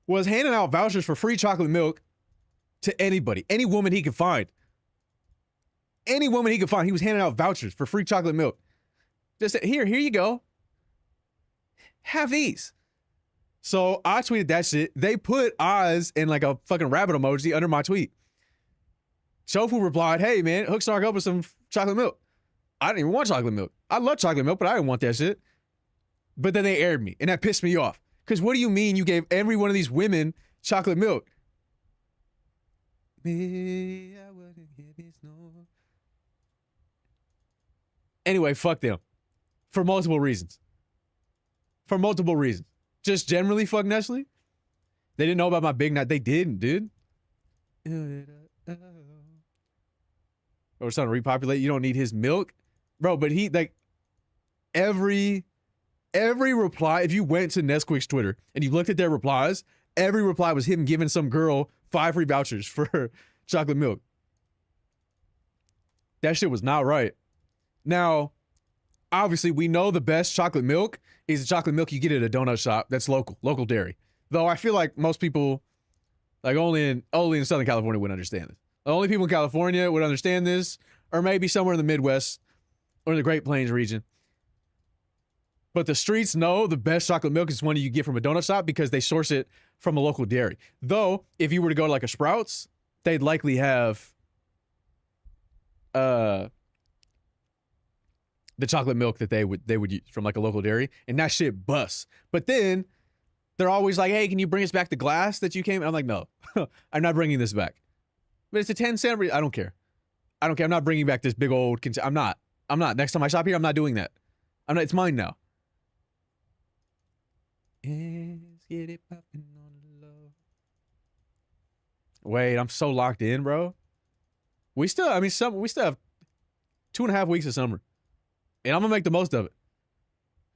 was handing out vouchers for free chocolate milk to anybody, any woman he could find. Any woman he could find, he was handing out vouchers for free chocolate milk. Just said, here you go. Have these. So I tweeted that shit. They put eyes and like a fucking rabbit emoji under my tweet. Shofu replied, hey man, hook Snark up with some chocolate milk. I didn't even want chocolate milk. I love chocolate milk, but I didn't want that shit. But then they aired me, and that pissed me off. Because what do you mean you gave every one of these women chocolate milk? Anyway, fuck them. For multiple reasons. For multiple reasons. Just generally fuck Nestle. They didn't know about my big night. They didn't, dude. Or trying to repopulate. You don't need his milk. Bro, but he, like, every reply, if you went to Nesquik's Twitter and you looked at their replies, every reply was him giving some girl 5 free vouchers for chocolate milk. That shit was not right. Now, obviously, we know the best chocolate milk is the chocolate milk you get at a donut shop that's local dairy. Though I feel like most people, like only in Southern California would understand this. The only people in California would understand this, or maybe somewhere in the Midwest or in the Great Plains region. But the streets know the best chocolate milk is one you get from a donut shop because they source it from a local dairy. Though, if you were to go to like a Sprouts, they'd likely have the chocolate milk that they would use from like a local dairy, and that shit busts. But then they're always like, hey, can you bring us back the glass that you came? I'm like, no, I'm not bringing this back. But it's a 10-cent. I don't care. I'm not bringing back this big old. I'm not. Next time I shop here, I'm not doing that. It's mine now. Get it popping on the low. Wait, I'm so locked in, bro. We still have 2.5 weeks of summer. And I'm gonna make the most of it.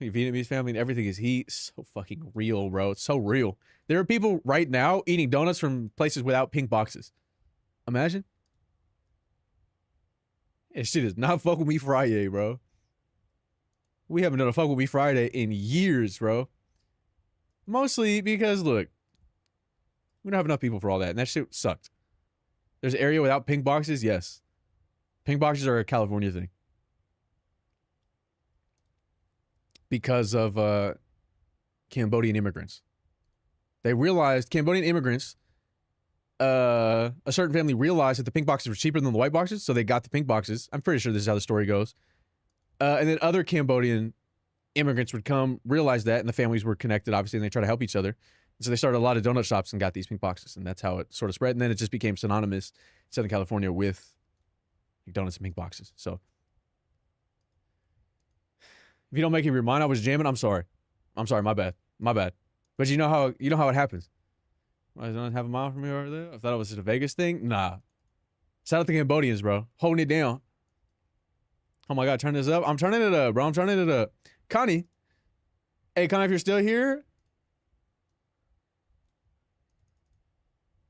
Vietnamese family and everything is so fucking real, bro. It's so real. There are people right now eating donuts from places without pink boxes. Imagine. And shit is not fuck with me Friday, bro. We haven't done a fuck with me Friday in years, bro. Mostly because, look, we don't have enough people for all that, and that shit sucked. There's an area without pink boxes? Yes. Pink boxes are a California thing. Because of Cambodian immigrants. They realized, Cambodian immigrants, a certain family realized that the pink boxes were cheaper than the white boxes, so they got the pink boxes. I'm pretty sure this is how the story goes. And then other Cambodian immigrants would come, realize that, and the families were connected, obviously, and they try to help each other. And so they started a lot of donut shops and got these pink boxes, and that's how it sort of spread. And then it just became synonymous in Southern California with donuts and pink boxes. So if you don't make up your mind, I was jamming. I'm sorry, my bad. But you know how it happens. I don't have a mile from here over there. I thought it was just a Vegas thing. Nah. Shout out to Cambodians, bro. Holding it down. Oh my God, turn this up. I'm turning it up, bro. I'm turning it up. Connie. Hey, Connie, if you're still here,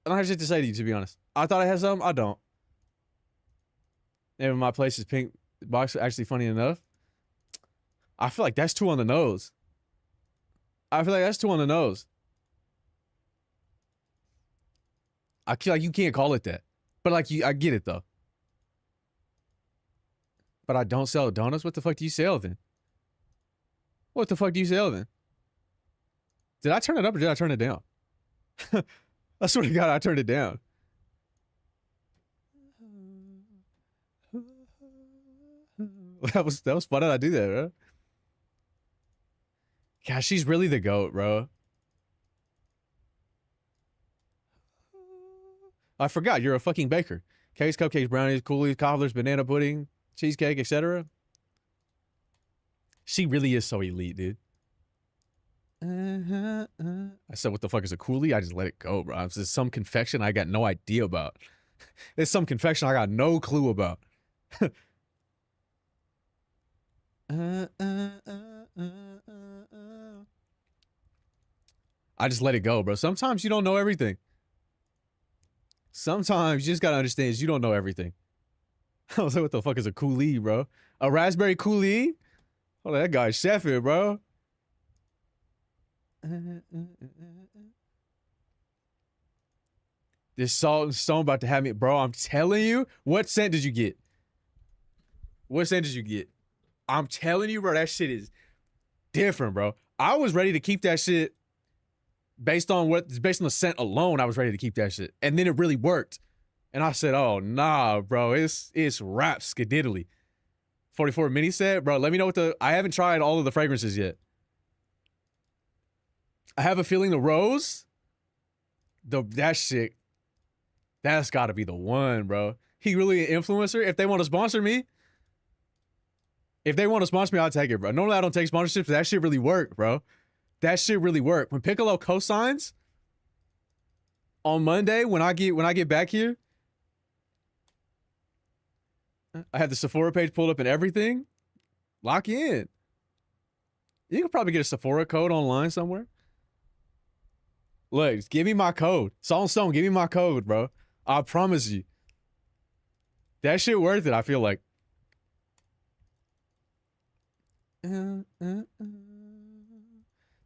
I don't have shit to say to you, to be honest. I thought I had something. I don't. Name of my place is pink box. Actually, funny enough. I feel like that's too on the nose. I feel like you can't call it that. But like I get it though. But I don't sell donuts? What the fuck do you sell then? What the fuck do you sell then? Did I turn it up or did I turn it down? I swear to God, I turned it down. That was fun. How did I do that, bro? Gosh, she's really the GOAT, bro. I forgot, you're a fucking baker. Cakes, cupcakes, brownies, coulis, cobblers, banana pudding, cheesecake, etc. She really is so elite, dude. I said, what the fuck is a coolie? I just let it go, bro. It's just some confection I got no idea about. It's some confection I got no clue about. I just let it go, bro. Sometimes you don't know everything. Sometimes you just gotta understand is you don't know everything. I was like, what the fuck is a coulis, bro? A raspberry coulis? Oh, that guy's chefing, bro. This Salt and Stone about to have me, bro. I'm telling you. What scent did you get? What scent did you get? I'm telling you, bro. That shit is different, bro. I was ready to keep that shit based on the scent alone. I was ready to keep that shit, and then it really worked. And I said, "Oh nah, bro. It's rap skididdly." 44 mini set, bro. Let me know what I haven't tried all of the fragrances yet. I have a feeling the rose, that shit, that's got to be the one, bro. He really an influencer. If they want to sponsor me, I'll take it, bro. Normally I don't take sponsorships, but that shit really worked, bro. That shit really worked. When Piccolo co-signs on Monday, when I get back here, I have the Sephora page pulled up and everything. Lock in. You can probably get a Sephora code online somewhere. Look, give me my code. Salt and Stone, give me my code, bro. I promise you. That shit worth it, I feel like.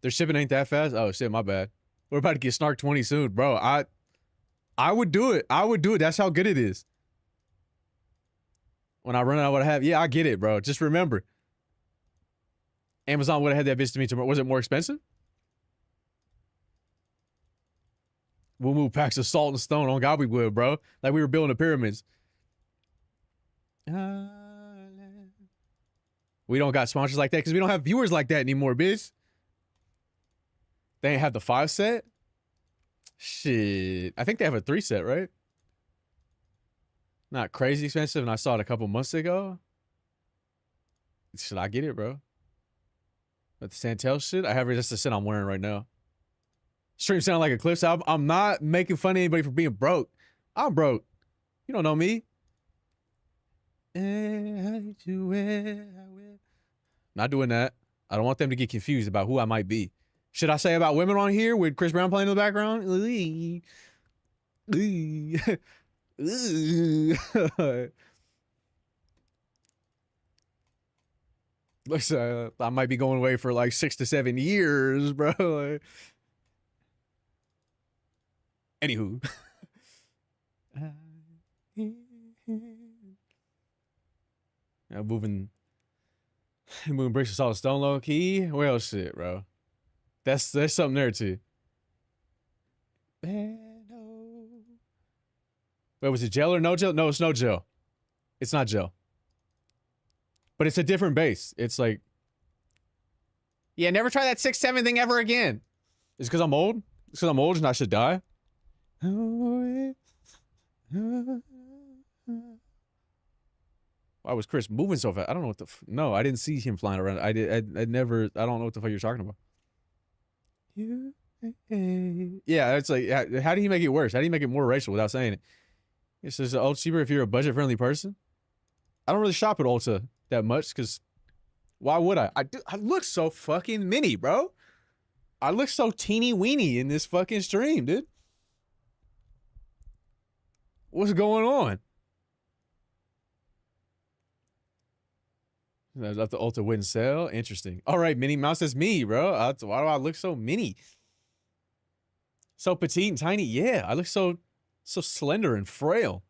Their shipping ain't that fast? Oh, shit, my bad. We're about to get Snark 20 soon. Bro, I would do it. I would do it. That's how good it is. When I run out of what I have. Yeah, I get it, bro. Just remember. Amazon would have had that bitch to me tomorrow. Was it more expensive? We'll move packs of Salt and Stone. On God we would, bro. Like we were building the pyramids. We don't got sponsors like that because we don't have viewers like that anymore, bitch. They ain't have the 5 set? Shit. I think they have a 3 set, right? Not crazy expensive, and I saw it a couple months ago. Should I get it, bro? But the Santel shit, I have just the set I'm wearing right now. Stream sound like a Clips album. I'm not making fun of anybody for being broke. I'm broke. You don't know me. Not doing that. I don't want them to get confused about who I might be. Should I say about women on here with Chris Brown playing in the background? Looks I might be going away for like 6 to 7 years, bro. Like, anywho. Moving bricks of Solid Stone low key. Well, shit, bro. There's something there too. Wait, was it gel or no gel? No, it's no gel. It's not gel. But it's a different base. It's like, yeah, never try that 6-7 thing ever again. It's because I'm old. It's because I'm old and I should die. Why was Chris moving so fast? I don't know what the no, I didn't see him flying around. I never, I don't know what the fuck you're talking about. Yeah, it's like, how do you make it worse? How do you make it more racial without saying it? It's just Ulta cheaper if you're a budget-friendly person. I don't really shop at Ulta that much because why would I? I look so fucking mini, bro. I look so teeny weeny in this fucking stream, dude. What's going on? I left the Ulta wouldn't sell. Interesting. All right, Minnie Mouse is me, bro. Why do I look so mini? So petite and tiny. Yeah, I look so slender and frail.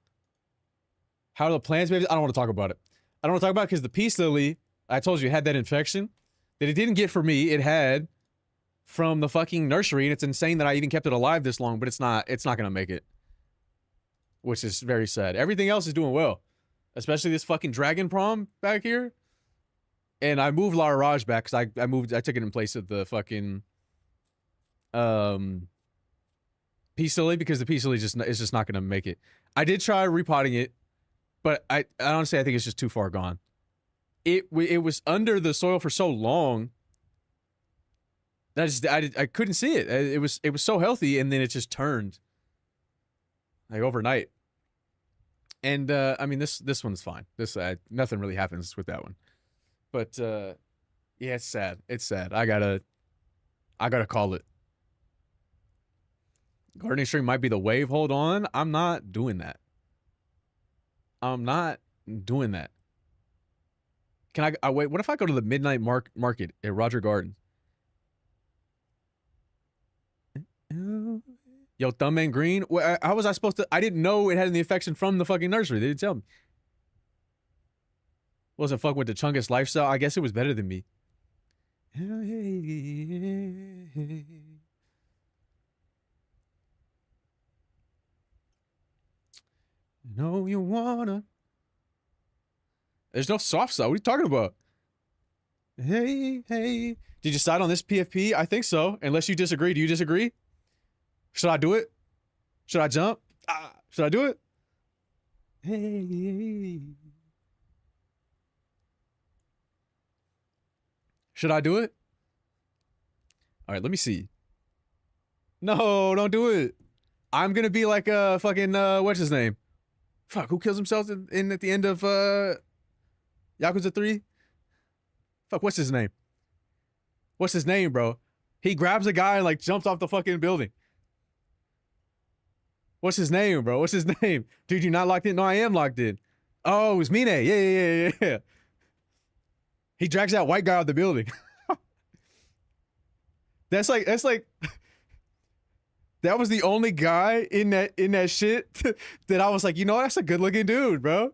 How are the plants, baby? I don't want to talk about it. I don't want to talk about it because the peace lily, I told you, had that infection that it didn't get from me. It had from the fucking nursery, and it's insane that I even kept it alive this long, but it's not going to make it, which is very sad. Everything else is doing well, especially this fucking dragon prom back here. And I moved La Raj back because I took it in place of the fucking peace lily because the peace lily is just not going to make it. I did try repotting it, but I honestly I think it's just too far gone. It was under the soil for so long that I couldn't see it. It was so healthy, and then it just turned like overnight. And I mean this one's fine. This nothing really happens with that one. But yeah, it's sad. It's sad. I gotta call it. Gardening stream might be the wave. Hold on. I'm not doing that. I'm not doing that. Can I wait? What if I go to the midnight market at Roger Gardens? Yo, Thumb and Green. How was I supposed to? I didn't know it had any affection from the fucking nursery. They didn't tell me. Wasn't fuck with the Chungus lifestyle. I guess it was better than me. No, you wanna. There's no soft side. What are you talking about? Hey, hey. Did you side on this PFP? I think so. Unless you disagree. Do you disagree? Should I do it? Should I jump? Should I do it? Hey. Should I do it? All right, let me see. No, don't do it. I'm gonna be like a fucking what's his name? Fuck, who kills himself in at the end of Yakuza 3? Fuck, what's his name? What's his name, bro? He grabs a guy and like jumps off the fucking building. What's his name, bro? What's his name? Dude, you not locked in? No, I am locked in. Oh, it's Mine. Yeah. He drags that white guy out the building. That's like that was the only guy in that shit that I was like, you know, that's a good looking dude, bro.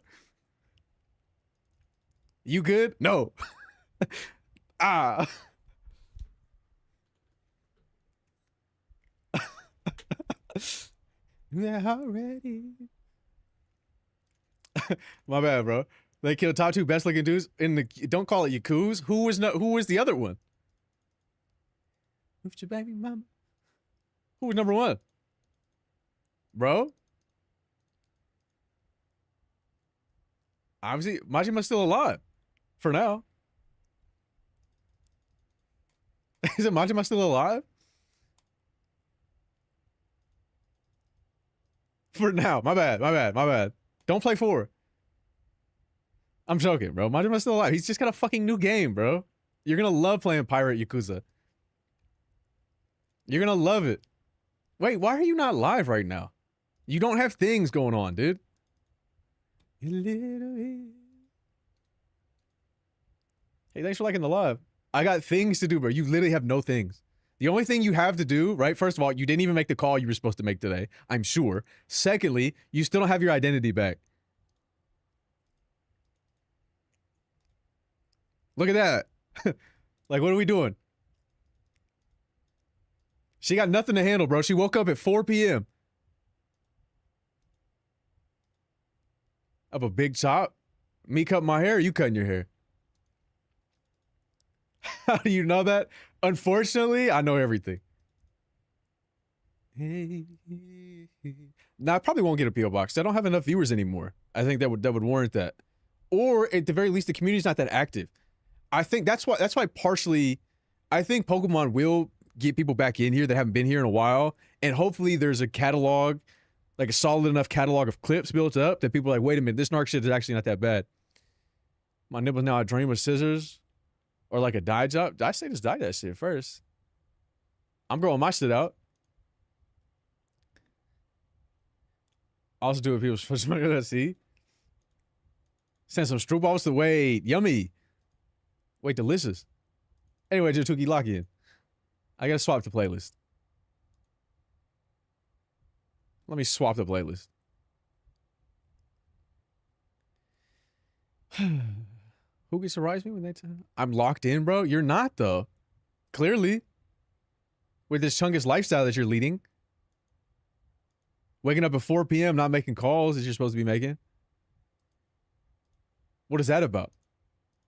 You good? No. Yeah, already. My bad, bro. They killed top 2 best looking dudes in the. Don't call it Yakuza. Who was the other one? With your baby mama. Who was number 1? Bro? Obviously, Majima's still alive. For now. Isn't Majima still alive? For now. My bad. Don't play 4. I'm joking, bro. Majima's still alive. He's just got a fucking new game, bro. You're gonna love playing Pirate Yakuza. You're gonna love it. Wait, why are you not live right now? You don't have things going on, dude. Hey, thanks for liking the live. I got things to do, bro. You literally have no things. The only thing you have to do, right? First of all, you didn't even make the call you were supposed to make today, I'm sure. Secondly, you still don't have your identity back. Look at that. Like, what are we doing? She got nothing to handle, bro. She woke up at 4 p.m. Up a big chop. Me cutting my hair or you cutting your hair? How do you know that? Unfortunately, I know everything. Now, I probably won't get a P.O. box. I don't have enough viewers anymore. I think that would warrant that. Or at the very least, the community's not that active. I think that's why partially, I think Pokemon will get people back in here that haven't been here in a while. And hopefully there's a catalog, like a solid enough catalog of clips built up that people are like, wait a minute, this Snark shit is actually not that bad. My nipples now, I dream with scissors. Or like a dye job. I say just dye that shit first. I'm growing my shit out. Also do it people supposed to that, see? Send some straw balls to Wade. Yummy. Wait, delicious. Anyway, Jituki, lock in. I gotta swap the playlist. Let me swap the playlist. Who gets to rise me when they tell? I'm locked in, bro. You're not, though. Clearly. With this Chungus lifestyle that you're leading. Waking up at 4 p.m., not making calls that you're supposed to be making. What is that about?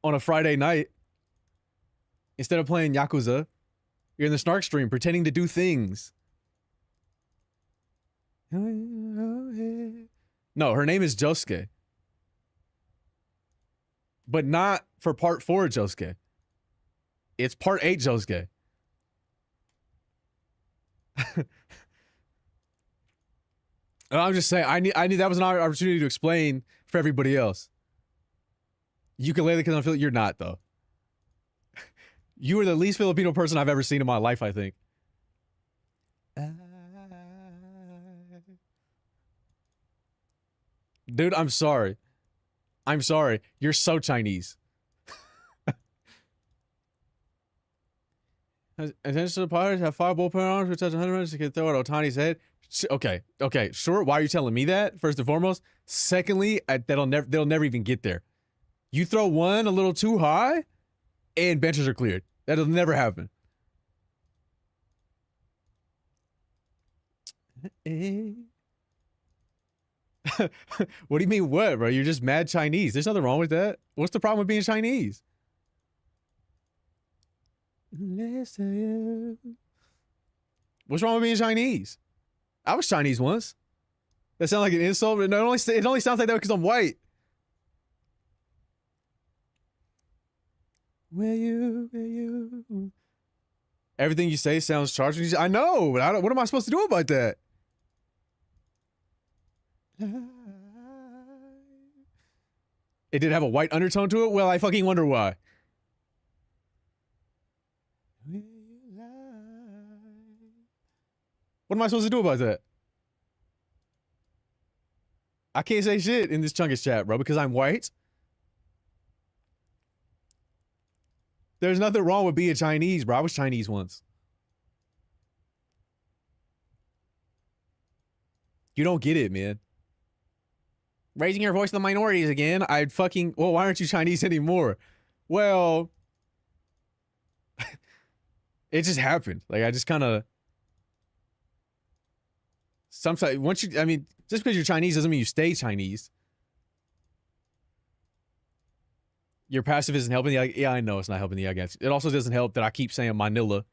On a Friday night, instead of playing Yakuza, you're in the Snark stream pretending to do things. No, her name is Josuke. But not for part 4 Josuke. It's part 8 Josuke. I'm just saying, I need that was an opportunity to explain for everybody else. Ukulele because I'm you're not though. You are the least Filipino person I've ever seen in my life, I think. Dude, I'm sorry. I'm sorry. You're so Chinese. Attention to the pirates have 5 bullpen arms which touch 100 minutes to get throw at Otani's head. Okay, sure. Why are you telling me that? First and foremost. Secondly, they'll never even get there. You throw one a little too high, and benches are cleared. That'll never happen. What do you mean what, bro? You're just mad Chinese. There's nothing wrong with that. What's the problem with being Chinese? What's wrong with being Chinese? I was Chinese once. That sounds like an insult, but it only sounds like that because I'm white. Where you? Everything you say sounds charged. I know, but what am I supposed to do about that? It did have a white undertone to it? Well, I fucking wonder why. What am I supposed to do about that? I can't say shit in this Chungus chat, bro, because I'm white. There's nothing wrong with being Chinese, bro. I was Chinese once. You don't get it, man. Raising your voice to the minorities again. I'd fucking... Well, why aren't you Chinese anymore? Well... it just happened. Like, I just kind of... Sometimes, once you... I mean, just because you're Chinese doesn't mean you stay Chinese. Your passive isn't helping the... Yeah, I know it's not helping the against. It also doesn't help that I keep saying Manila.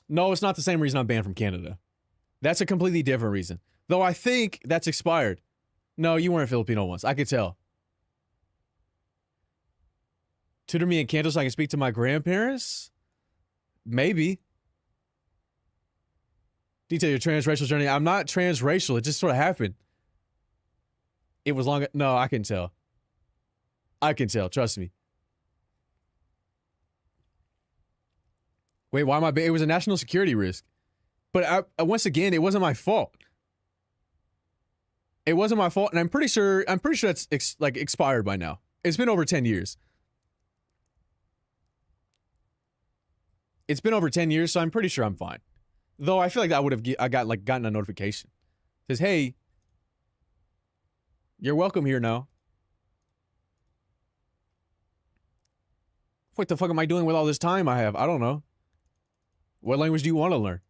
No, it's not the same reason I'm banned from Canada. That's a completely different reason. Though I think that's expired. No, you weren't Filipino once. I could tell. Tutor me in Canto so I can speak to my grandparents? Maybe. Detail your transracial journey. I'm not transracial. It just sort of happened. It was long. No, I can tell. I can tell. Trust me. Wait, why am I? It was a national security risk. But once again, it wasn't my fault. It wasn't my fault, and I'm pretty sure that's expired by now. It's been over 10 years. It's been over 10 years, so I'm pretty sure I'm fine. Though I feel like I gotten a notification. It says, hey, you're welcome here now. What the fuck am I doing with all this time I have? I don't know. What language do you want to learn?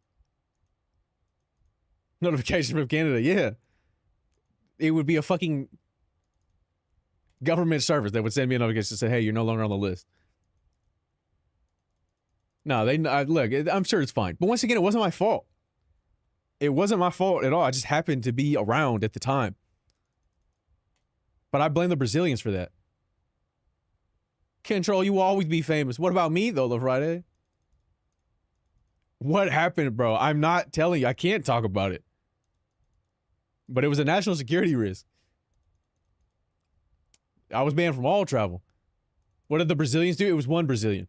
Notification from Canada, yeah. It would be a fucking government service that would send me a notification to say, hey, you're no longer on the list. No, look, I'm sure it's fine. But once again, it wasn't my fault. It wasn't my fault at all. I just happened to be around at the time. But I blame the Brazilians for that. Control, you will always be famous. What about me, though, Friday? What happened, bro? I'm not telling you. I can't talk about it. But it was a national security risk. I was banned from all travel. What did the Brazilians do? It was one Brazilian.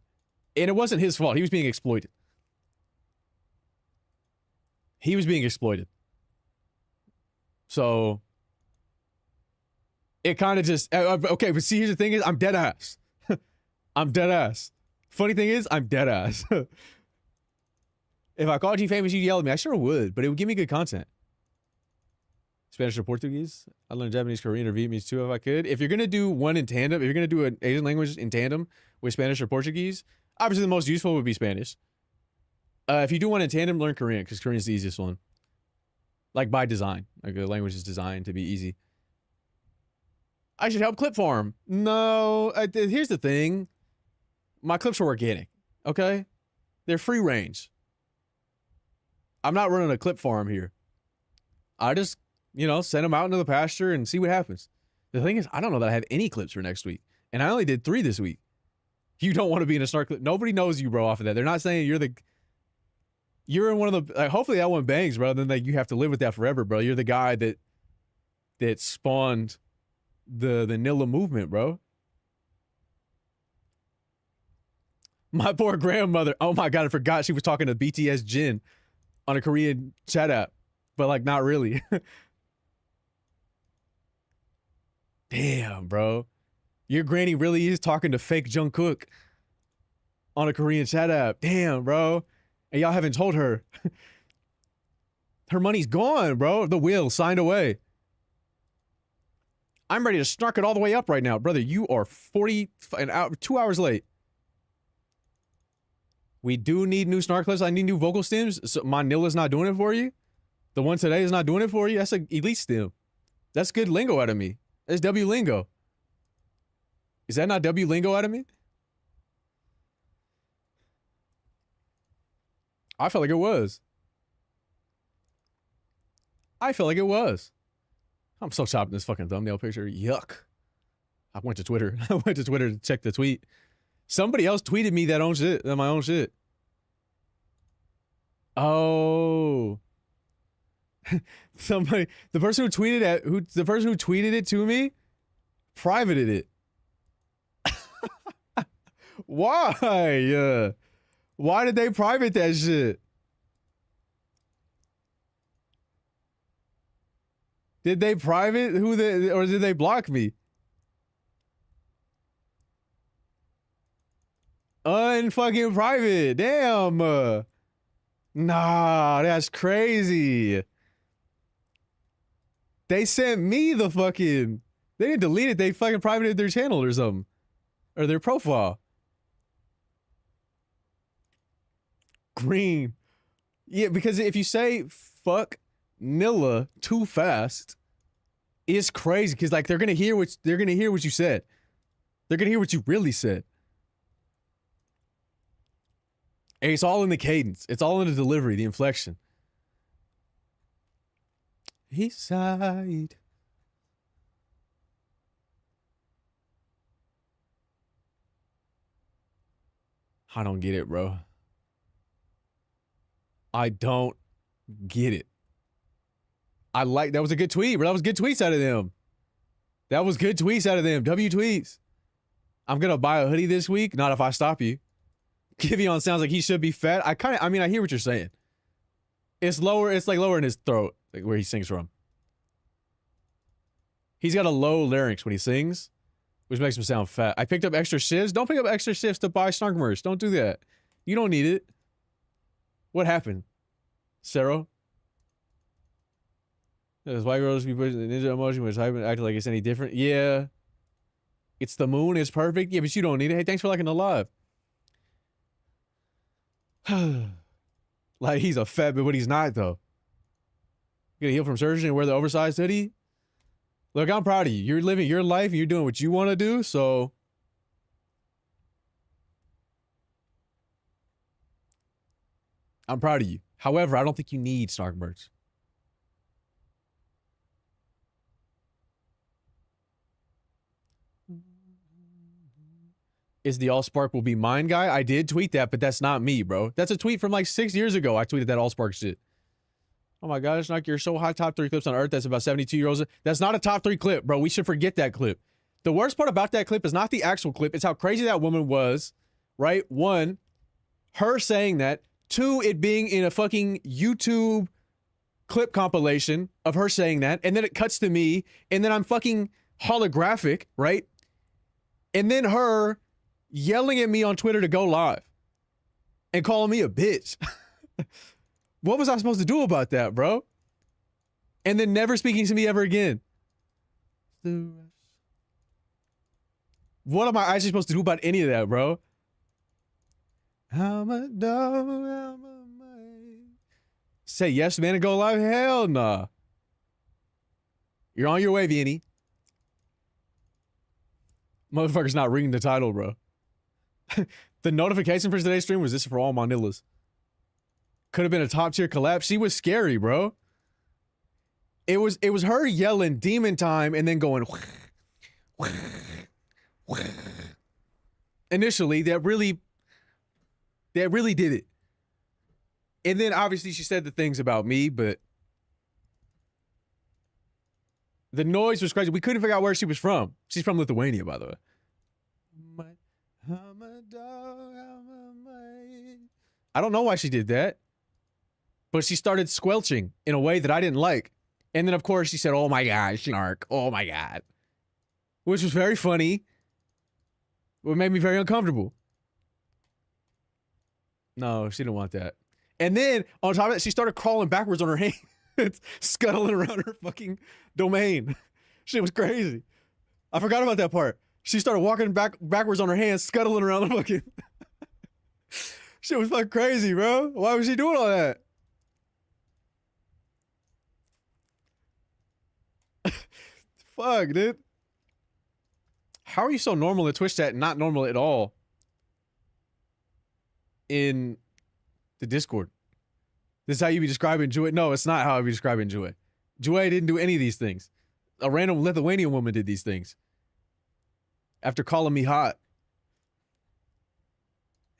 And it wasn't his fault. He was being exploited. He was being exploited. So, it kind of just... Okay, but see, here's the thing is, I'm dead ass. I'm dead ass. Funny thing is, I'm dead ass. If I called you famous, you'd yell at me. I sure would, but it would give me good content. Spanish or Portuguese? I learned Japanese, Korean, or Vietnamese too if I could. If you're going to do one in tandem, if you're going to do an Asian language in tandem with Spanish or Portuguese, obviously the most useful would be Spanish. If you do one in tandem, learn Korean, because Korean is the easiest one. Like by design. Like the language is designed to be easy. I should help clip farm. No, here's the thing. My clips are organic, okay? They're free range. I'm not running a clip farm here. I just, send them out into the pasture and see what happens. The thing is, I don't know that I have any clips for next week. And I only did 3 this week. You don't want to be in a Snark clip. Nobody knows you, bro, off of that. They're not saying you're in one of the, hopefully that one bangs, bro. Then you have to live with that forever, bro. You're the guy that spawned the Nilla movement, bro. My poor grandmother. Oh my God, I forgot she was talking to BTS Jin on a Korean chat app, but not really. Damn, bro. Your granny really is talking to fake Jungkook on a Korean chat app. Damn, bro. And y'all haven't told her. Her money's gone, bro. The will signed away. I'm ready to snark it all the way up right now. Brother, you are 2 hours late. We do need new snark clips. I need new vocal stems. So my Nilla's not doing it for you. The one today is not doing it for you. That's an elite stem. That's good lingo out of me. That's W lingo. Is that not W lingo out of me? I felt like it was. I felt like it was. I'm so chopping this fucking thumbnail picture. Yuck. I went to Twitter. I went to Twitter to check the tweet. Somebody else tweeted me that own shit, my own shit. Oh. Somebody, the person who tweeted it to me, privated it. Why? Why did they private that shit? Did they private or did they block me? Unfucking private. Damn. Nah, that's crazy. They sent me the fucking... They didn't delete it. They fucking privated their channel or something. Or their profile. Green. Yeah, because if you say fuck Nilla too fast, it's crazy. Because like they're gonna hear what you said. They're gonna hear what you really said. And it's all in the cadence. It's all in the delivery, the inflection. He sighed. I don't get it, bro. I don't get it. That was a good tweet, bro. That was good tweets out of them. That was good tweets out of them. W tweets. I'm gonna buy a hoodie this week. Not if I stop you. Giveon sounds like he should be fat. I mean, I hear what you're saying. It's lower. It's like lower in his throat, like where he sings from. He's got a low larynx when he sings, which makes him sound fat. I picked up extra shifts. Don't pick up extra shifts to buy Snark merch. Don't do that. You don't need it. What happened, Sarah? Those white girls be pushing the ninja emoji when it's hyping, acting like it's any different. Yeah. It's the moon. It's perfect. Yeah, but you don't need it. Hey, thanks for liking the live. Like he's a fat, but he's not though. You gonna heal from surgery and wear the oversized hoodie? Look, I'm proud of you. You're living your life and you're doing what you want to do, so I'm proud of you. However, I don't think you need Snark merch. Is the Allspark will be mine guy? I did tweet that, but that's not me, bro. That's a tweet from like 6 years ago. I tweeted that Allspark shit. Oh my gosh, Snark, you're so hot. Top 3 clips on Earth. That's about 72-year-olds. That's not a top 3 clip, bro. We should forget that clip. The worst part about that clip is not the actual clip. It's how crazy that woman was, right? 1, her saying that. 2, it being in a fucking YouTube clip compilation of her saying that. And then it cuts to me. And then I'm fucking holographic, right? And then her yelling at me on Twitter to go live and calling me a bitch. What was I supposed to do about that, bro? And then never speaking to me ever again. What am I actually supposed to do about any of that, bro? I'm a dog, I'm a man. Say yes, man, and go live? Hell nah. You're on your way, Vianney. Motherfucker's not reading the title, bro. The notification for today's stream was this for all my nillas. Could have been a top tier collab. She was scary, bro. It was her yelling demon time and then going initially that really did it. And then obviously she said the things about me, but the noise was crazy. We couldn't figure out where she was from. She's from Lithuania, by the way. I don't know why she did that, but she started squelching in a way that I didn't like. And then, of course, she said, oh my God, Snark. Oh my God. which was very funny. What made me very uncomfortable. No, she didn't want that. And then on top of that, she started crawling backwards on her hands, scuttling around her fucking domain. Shit was crazy. I forgot about that part. She started walking backwards on her hands, scuttling around the fucking. Shit was fucking crazy, bro. Why was she doing all that? Fuck, dude. How are you so normal in Twitch chat and not normal at all in the Discord? This is how you be describing Joy? No, it's not how I be describing Joy. Joy didn't do any of these things. A random Lithuanian woman did these things. After calling me hot.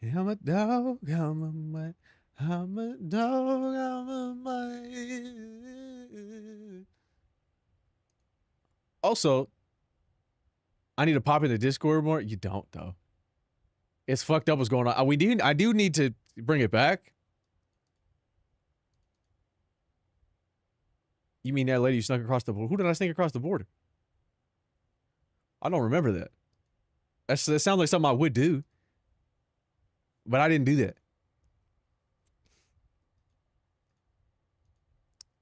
I'm a dog, I'm a man. I'm a dog, I'm a man. Also, I need to pop in the Discord more. You don't, though. It's fucked up what's going on. I do need to bring it back. You mean that lady you snuck across the border? Who did I sneak across the border? I don't remember that. That sounds like something I would do. But I didn't do that.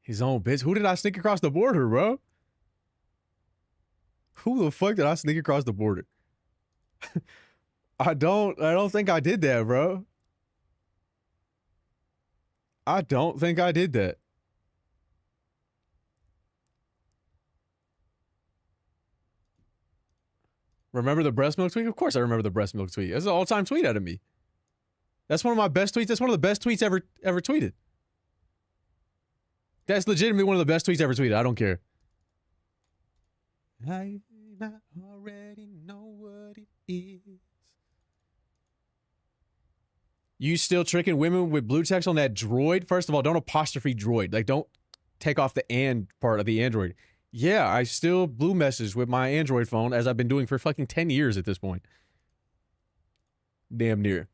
His own bitch. Who did I sneak across the border, bro? Who the fuck did I sneak across the border? I don't think I did that, bro. I don't think I did that. Remember the breast milk tweet? Of course I remember the breast milk tweet. That's an all-time tweet out of me. That's one of my best tweets. That's one of the best tweets ever tweeted. That's legitimately one of the best tweets ever tweeted. I don't care. I already know what it is. You still tricking women with blue text on that droid? First of all, don't apostrophe droid. Like, don't take off the and part of the Android. Yeah, I still blue message with my Android phone as I've been doing for fucking 10 years at this point. Damn near.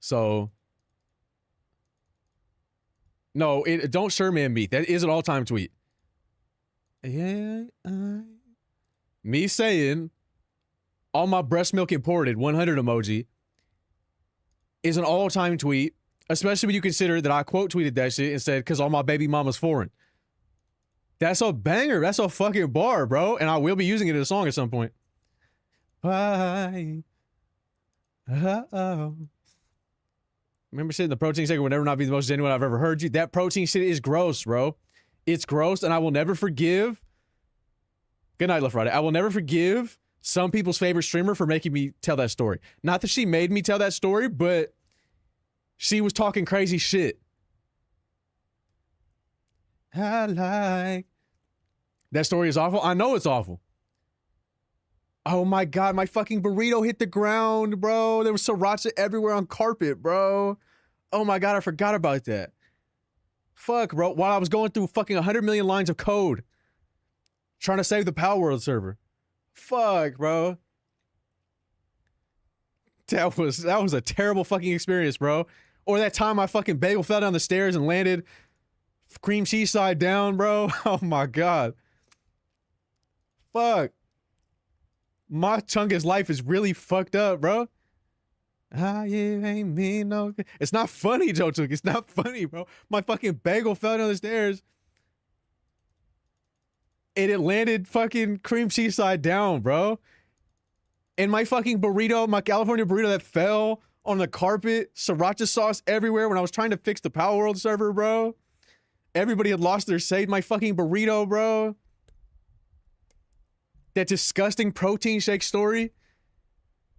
So, no, don't Sherman me. That is an all-time tweet. Yeah, me saying all my breast milk imported 100 emoji is an all-time tweet, especially when you consider that I quote tweeted that shit and said, because all my baby mama's foreign. That's a banger. That's a fucking bar, bro. And I will be using it in a song at some point. Bye. Uh-oh. Remember saying the protein shake would never not be the most genuine I've ever heard you? That protein shit is gross, bro. It's gross, and I will never forgive. Good night, Left Friday. I will never forgive some people's favorite streamer for making me tell that story. Not that she made me tell that story, but she was talking crazy shit. I like. That story is awful. I know it's awful. Oh my God, my fucking burrito hit the ground, bro. There was sriracha everywhere on carpet, bro. Oh my God, I forgot about that. Fuck, bro. While I was going through fucking 100 million lines of code trying to save the Power World server. Fuck, bro. That was a terrible fucking experience, bro. Or that time my fucking bagel fell down the stairs and landed cream cheese side down, bro. Oh my God. Fuck. My Chungus life is really fucked up, bro. Ah, yeah, ain't me no. It's not funny, Joe Chunk. It's not funny, bro. My fucking bagel fell down the stairs. And it landed fucking cream cheese side down, bro. And my fucking burrito, my California burrito that fell on the carpet, sriracha sauce everywhere when I was trying to fix the Power World server, bro. Everybody had lost their save. My fucking burrito, bro. That disgusting protein shake story.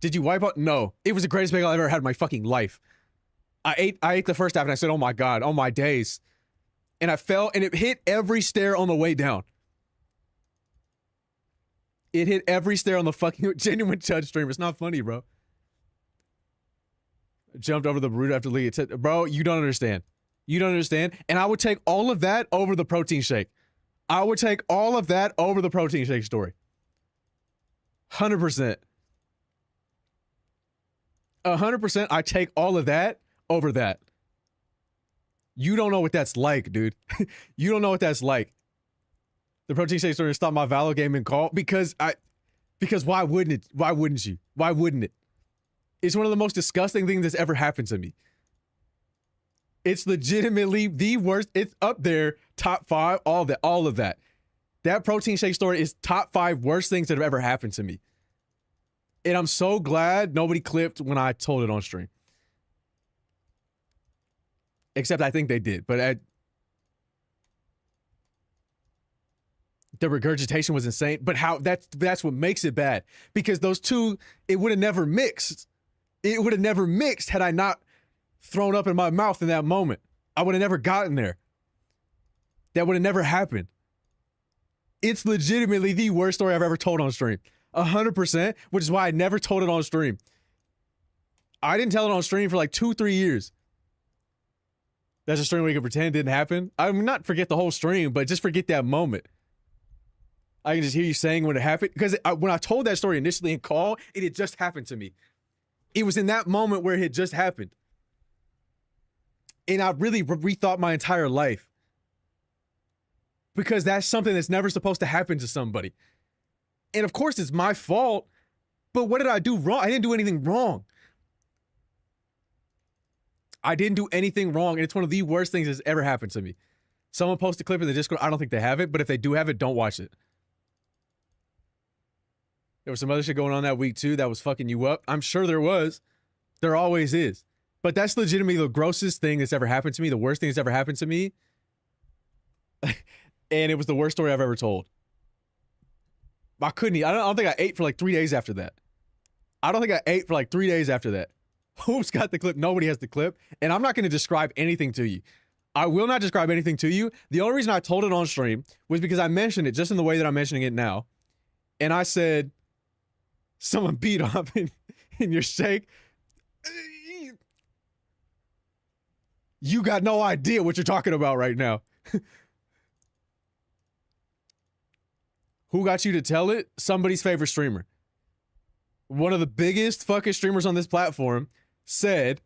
Did you wipe out? No. It was the greatest bagel I've ever had in my fucking life. I ate the first half and I said, oh my God, oh my days. And I fell and it hit every stair on the way down. It hit every stair on the fucking genuine Chud stream. It's not funny, bro. Jumped over the burrito after league. Bro, you don't understand. You don't understand. And I would take all of that over the protein shake. I would take all of that over the protein shake story. 100%. 100%. I take all of that over that. You don't know what that's like, dude. You don't know what that's like. The protein shake story stopped my Valo gaming call because why wouldn't it? Why wouldn't you? Why wouldn't it? It's one of the most disgusting things that's ever happened to me. It's legitimately the worst. It's up there, top 5, all of that. That protein shake story is top 5 worst things that have ever happened to me. And I'm so glad nobody clipped when I told it on stream. Except I think they did, but the regurgitation was insane. But how that's what makes it bad, because those two, it would have never mixed. It would have never mixed had I not thrown up in my mouth in that moment. I would have never gotten there. That would have never happened. It's legitimately the worst story I've ever told on stream. 100%, which is why I never told it on stream. I didn't tell it on stream for like 2-3 years. That's a stream where you can pretend it didn't happen. I mean, not forget the whole stream, but just forget that moment. I can just hear you saying when it happened. Because when I told that story initially in call, it had just happened to me. It was in that moment where it had just happened. And I really rethought my entire life. Because that's something that's never supposed to happen to somebody. And of course, it's my fault. But what did I do wrong? I didn't do anything wrong. I didn't do anything wrong. And it's one of the worst things that's ever happened to me. Someone posted a clip in the Discord. I don't think they have it. But if they do have it, don't watch it. There was some other shit going on that week too that was fucking you up. I'm sure there was. There always is. But that's legitimately the grossest thing that's ever happened to me. The worst thing that's ever happened to me. And it was the worst story I've ever told. I couldn't eat. I don't think I ate for like 3 days after that. I don't think I ate for like 3 days after that. Who's got the clip? Nobody has the clip. And I'm not going to describe anything to you. I will not describe anything to you. The only reason I told it on stream was because I mentioned it just in the way that I'm mentioning it now. And I said, someone beat up in your shake. You got no idea what you're talking about right now. Who got you to tell it? Somebody's favorite streamer. One of the biggest fucking streamers on this platform said,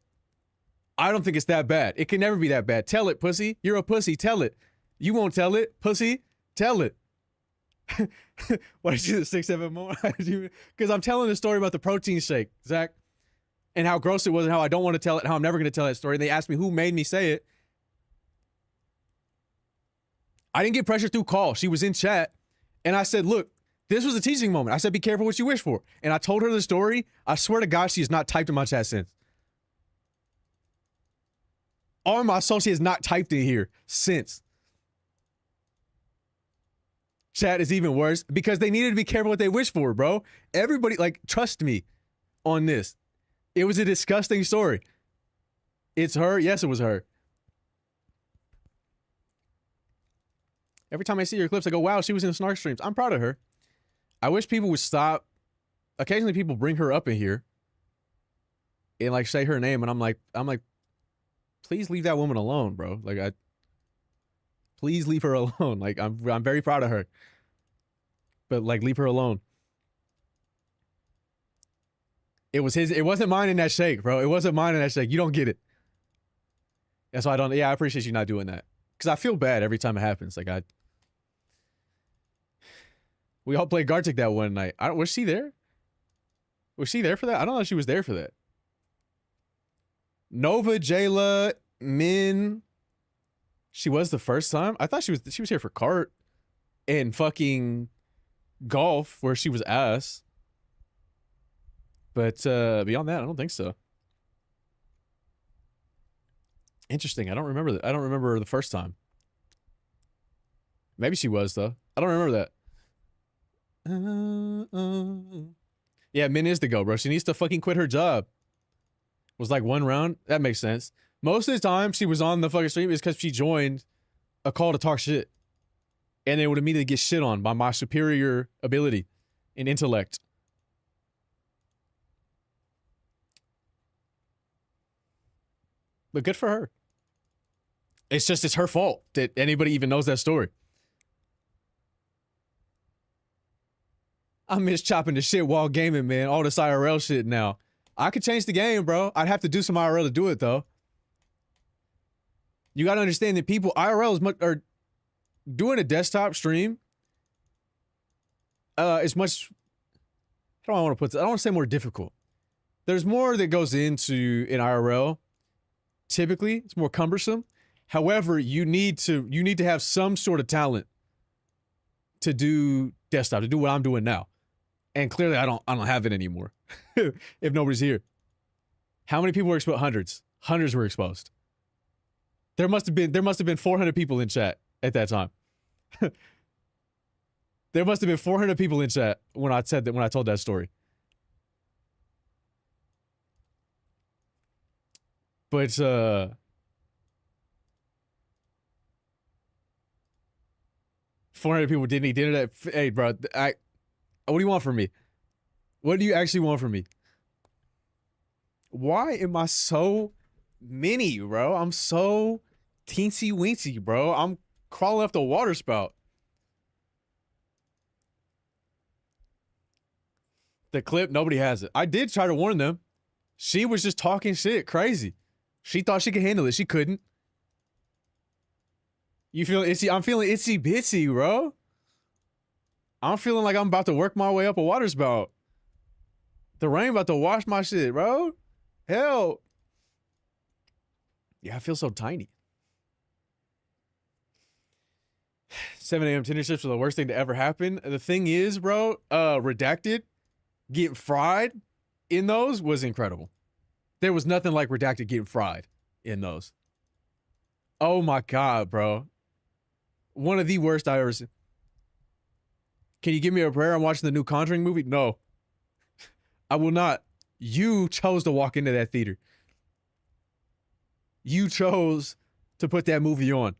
I don't think it's that bad. It can never be that bad. Tell it, pussy. You're a pussy. Tell it. You won't tell it, pussy. Tell it. Why did you do the 6-7 more? Because I'm telling the story about the protein shake, Zach, and how gross it was and how I don't want to tell it, how I'm never going to tell that story. And they asked me who made me say it. I didn't get pressure through call. She was in chat. And I said, look, this was a teaching moment. I said, be careful what you wish for. And I told her the story. I swear to God, she has not typed in my chat since. All my associates not typed in here since. Chat is even worse because they needed to be careful what they wish for, bro. Everybody, like, trust me on this. It was a disgusting story. It's her. Yes, it was her. Every time I see her clips, I go, wow, she was in the Snark streams. I'm proud of her. I wish people would stop. Occasionally people bring her up in here and like say her name. And I'm like, please leave that woman alone, bro. Like please leave her alone. Like I'm very proud of her, but like, leave her alone. It wasn't mine in that shake, bro. It wasn't mine in that shake. You don't get it. That's why I appreciate you not doing that. Cause I feel bad every time it happens. Like we all played Gartic that one night. Was she there? Was she there for that? I don't know if she was there for that. Nova, Jayla, Min. She was the first time. I thought she was here for kart and fucking golf where she was ass. But beyond that, I don't think so. Interesting. I don't remember that. I don't remember the first time. Maybe she was though. I don't remember that. Yeah, Min is the go, bro. She needs to fucking quit her job. Was like one round. That makes sense. Most of the time she was on the fucking stream is because she joined a call to talk shit. And they would immediately get shit on by my superior ability and intellect. But good for her. It's her fault that anybody even knows that story. I miss chopping the shit while gaming, man. All this IRL shit now. I could change the game, bro. I'd have to do some IRL to do it, though. You gotta understand that people, IRL is much, or doing a desktop stream As much. How do I want to put this? I don't want to say more difficult. There's more that goes into an IRL. Typically, it's more cumbersome. However, you need to have some sort of talent to do desktop, to do what I'm doing now. And clearly I don't have it anymore. If nobody's here. How many people were exposed? Hundreds. Hundreds were exposed. There must have been 400 people in chat at that time. There must have been 400 people in chat when I told that story. But 400 people didn't eat dinner. Hey, bro, what do you want from me? What do you actually want from me? Why am I so mini, bro? I'm so teensy weensy, bro. I'm crawling up the water spout. The clip, nobody has it. I did try to warn them. She was just talking shit, crazy. She thought she could handle it. She couldn't. You feel itchy? I'm feeling itsy bitsy, bro. I'm feeling like I'm about to work my way up a water spout. The rain about to wash my shit, bro. Hell. Yeah, I feel so tiny. 7 a.m. Tinder ships are the worst thing to ever happen. The thing is, bro, Redacted, getting fried in those was incredible. There was nothing like Redacted getting fried in those. Oh my God, bro. One of the worst I ever seen. Can you give me a prayer? I'm watching the new Conjuring movie. No. I will not. You chose to walk into that theater. You chose to put that movie on.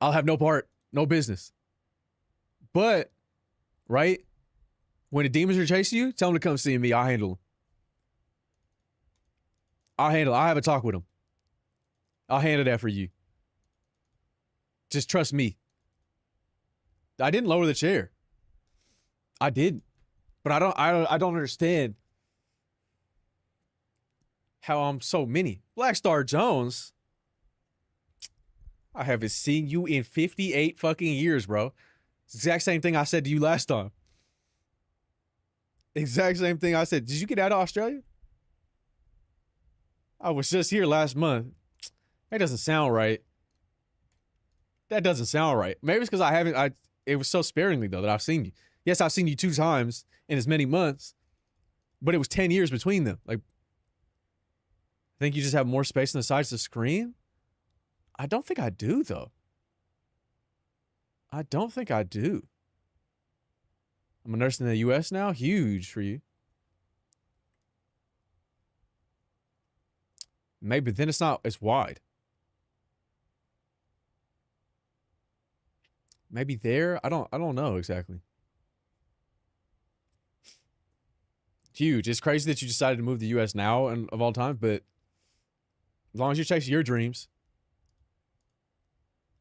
I'll have no part, no business. But, right? When the demons are chasing you, tell them to come see me. I'll handle them. I'll have a talk with them. I'll handle that for you. Just trust me. I didn't lower the chair. I didn't. But I don't understand how I'm so mini. Black Star Jones, I haven't seen you in 58 fucking years, bro. Exact same thing I said to you last time. Exact same thing I said. Did you get out of Australia? I was just here last month. That doesn't sound right. That doesn't sound right. Maybe it's because it was so sparingly, though, that I've seen you. Yes, I've seen you 2 times in as many months, but it was 10 years between them. Like, I think you just have more space on the sides to scream? I don't think I do, though. I don't think I do. I'm a nurse in the U.S. now. Huge for you. Maybe then it's wide. Maybe there. I don't know exactly. Huge. It's crazy that you decided to move to the U.S. now and of all time, but as long as you're chasing your dreams.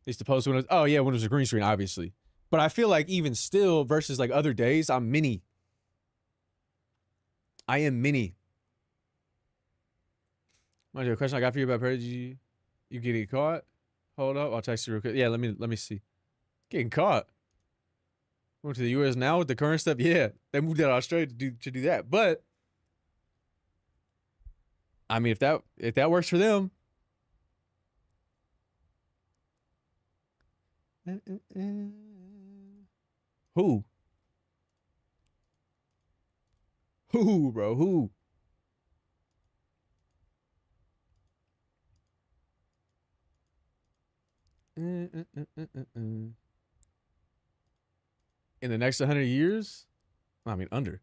It's supposed to when it was a green screen, obviously. But I feel like even still versus like other days, I'm mini. I am mini. Mind you, a question I got for you about prayer. You getting caught? Hold up, I'll text you real quick. Yeah, let me see. Getting caught. Went to the U.S. now with the current stuff. Yeah, they moved out of Australia to do that. But I mean, if that works for them. Who? Who, bro? Who? In the next 100 years? I mean, under.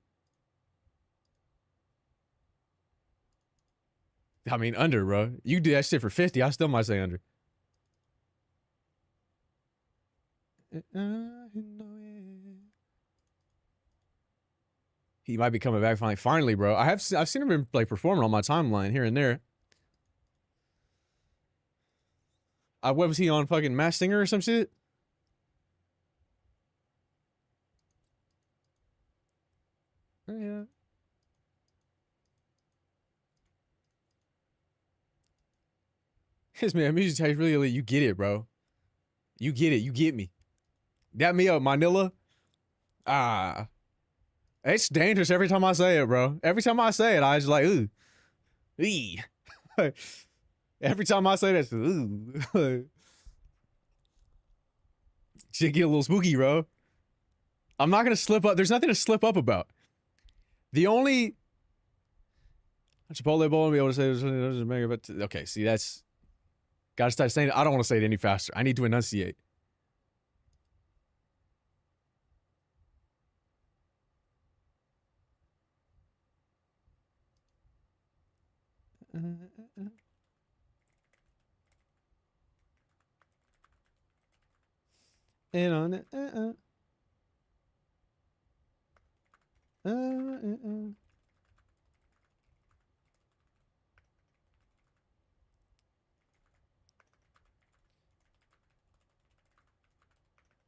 I mean, under, bro. You do that shit for 50, I still might say under. He might be coming back finally. Finally, bro. I've seen him like performing on my timeline here and there. What was he on, fucking Masked Singer or some shit? Yeah. His man, music taste really elite. You get it, bro. You get it. You get me. Got me up, Manila. Ah. It's dangerous every time I say it, bro. Every time I say it, I just like, ooh. Eee. Every time I say that, ooh. Shit get a little spooky, bro. I'm not gonna slip up. There's nothing to slip up about. The only Chipotle bowl and be able to say there's but okay, see that's gotta start saying it. I don't want to say it any faster. I need to enunciate. And on it.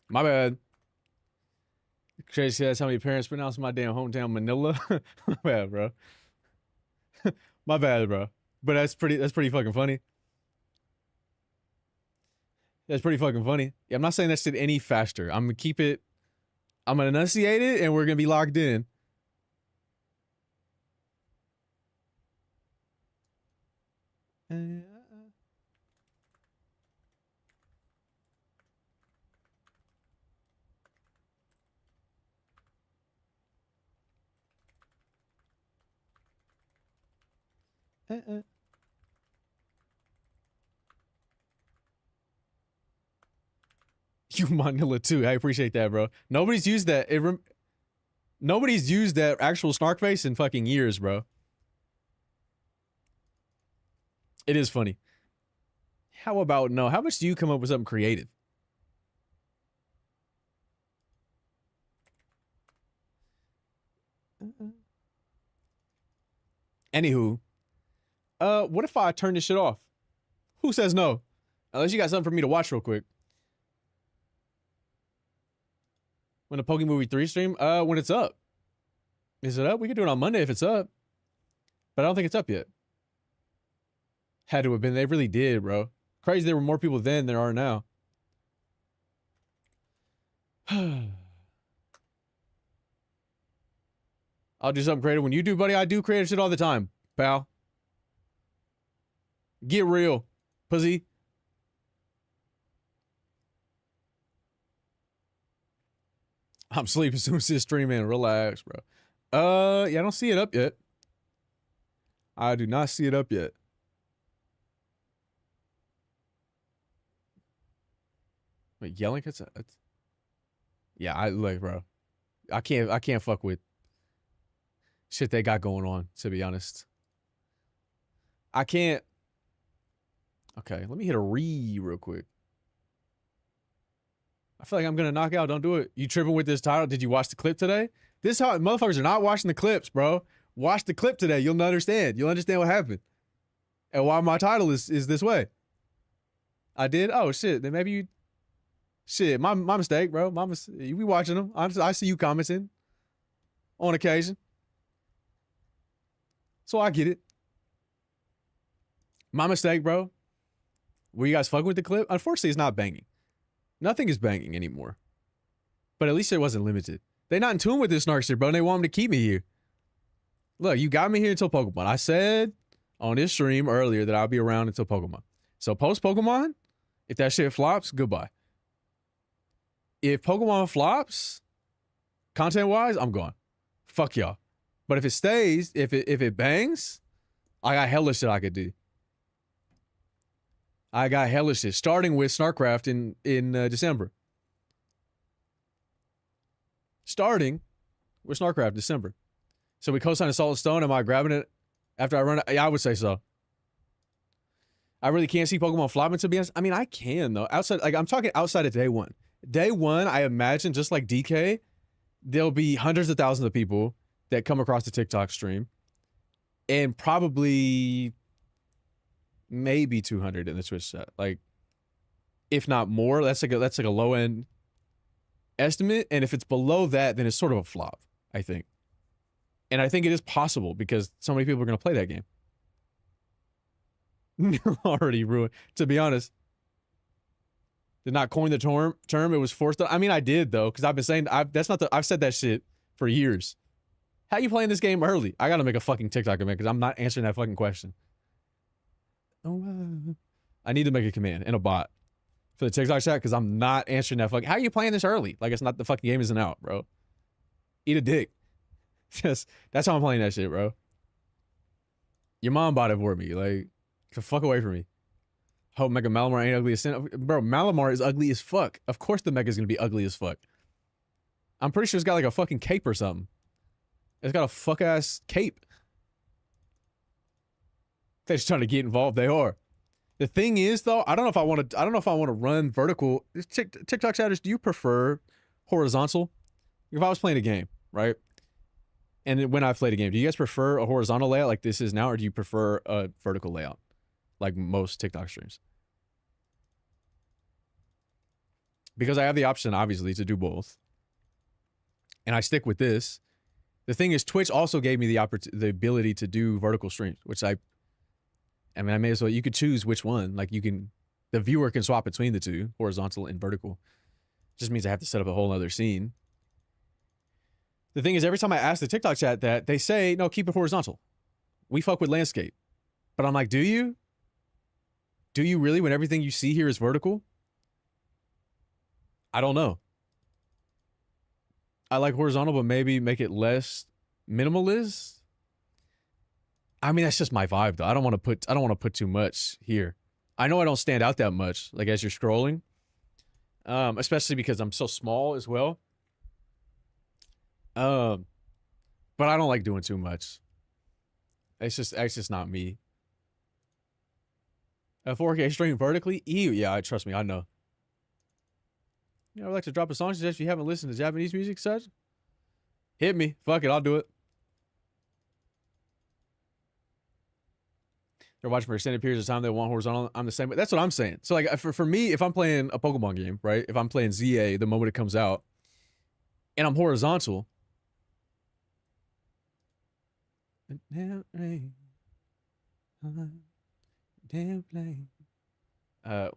My bad. Crazy that's how many parents pronounce my damn hometown Manila. My bad, bro. My bad, bro. But that's pretty fucking funny. That's pretty fucking funny. Yeah, I'm not saying that shit any faster. I'm gonna keep it. I'm gonna enunciate it, and we're gonna be locked in. You Manila too. I appreciate that, bro. Nobody's used that. Nobody's used that actual snark face in fucking years, bro. It is funny. How about no? How much do you come up with something creative? Anywho, what if I turn this shit off? Who says no? Unless you got something for me to watch real quick. When the Pokemovie 3 stream? When it's up. Is it up? We can do it on Monday if it's up. But I don't think it's up yet. Had to have been. They really did, bro. Crazy there were more people then than there are now. I'll do something creative when you do, buddy. I do creative shit all the time, pal. Get real, pussy. I'm sleeping as soon as this stream in. Relax, bro. Yeah, I don't see it up yet. I do not see it up yet. Wait, yelling at yeah, I like, bro. I can't fuck with shit they got going on, to be honest. I can't. Okay, let me hit a real quick. I feel like I'm gonna knock out. Don't do it. You tripping with this title? Did you watch the clip today? This how motherfuckers are not watching the clips, bro. Watch the clip today. You'll understand. You'll understand what happened and why my title is this way. I did. Oh shit. Then maybe you. Shit, my mistake, bro. You be watching them. I see you commenting on occasion, so I get it. My mistake, bro. Were you guys fucking with the clip? Unfortunately, it's not banging. Nothing is banging anymore. But at least it wasn't limited. They not in tune with this snark shit, bro. And they want them to keep me here. Look, you got me here until Pokemon. I said on this stream earlier that I'll be around until Pokemon. So post Pokemon, if that shit flops, goodbye. If Pokemon flops, content-wise, I'm gone. Fuck y'all. But if it stays, if it bangs, I got hella shit I could do. I got hella shit, starting with Snarkcraft in December. Starting with Snarkcraft December. So we co-signed a Solid Stone. Am I grabbing it after I run it? Yeah, I would say so. I really can't see Pokemon flopping, to be honest. I mean, I can, though. Outside, like, I'm talking outside of day one. Day one, I imagine, just like DK, there'll be hundreds of thousands of people that come across the TikTok stream. And probably maybe 200 in the Twitch chat. Like, if not more, that's like a low end estimate. And if it's below that, then it's sort of a flop, I think. And I think it is possible because so many people are going to play that game. Already ruined. To be honest, Did not coin the term. It was forced. I mean, I did though, because I've been saying I've said that shit for years. How you playing this game early? I gotta make a fucking TikTok command because I'm not answering that fucking question. I need to make a command and a bot for the TikTok chat because I'm not answering that fucking. How you playing this early? Like it's not the fucking game isn't out, bro. Eat a dick. Just that's how I'm playing that shit, bro. Your mom bought it for me. Like, the fuck away from me. Hope Mega Malamar ain't ugly as sin. Bro, Malamar is ugly as fuck. Of course the Mega's gonna be ugly as fuck. I'm pretty sure it's got like a fucking cape or something. It's got a fuck ass cape. They're just trying to get involved. They are. The thing is, though, I don't know if I want to run vertical. TikTok chatters, do you prefer horizontal? If I was playing a game, right? And when I've played a game, do you guys prefer a horizontal layout like this is now, or do you prefer a vertical layout like most TikTok streams? Because I have the option, obviously, to do both. And I stick with this. The thing is, Twitch also gave me the ability to do vertical streams, which I mean, I may as well, you could choose which one. Like the viewer can swap between the two, horizontal and vertical. Just means I have to set up a whole other scene. The thing is, every time I ask the TikTok chat that, they say, no, keep it horizontal. We fuck with landscape. But I'm like, do you? Do you really when everything you see here is vertical? I don't know. I like horizontal, but maybe make it less minimalist. I mean, that's just my vibe, though. I don't want to put too much here. I know I don't stand out that much, like as you're scrolling, especially because I'm so small as well. But I don't like doing too much. It's just not me. A 4K stream vertically? Ew, yeah, trust me, I know. You know, I'd like to drop a song suggestion if you haven't listened to Japanese music, such. Hit me. Fuck it, I'll do it. They're watching for extended periods of time. They want horizontal. I'm the same. But that's what I'm saying. So like for me, if I'm playing a Pokemon game, right? If I'm playing ZA the moment it comes out, and I'm horizontal. One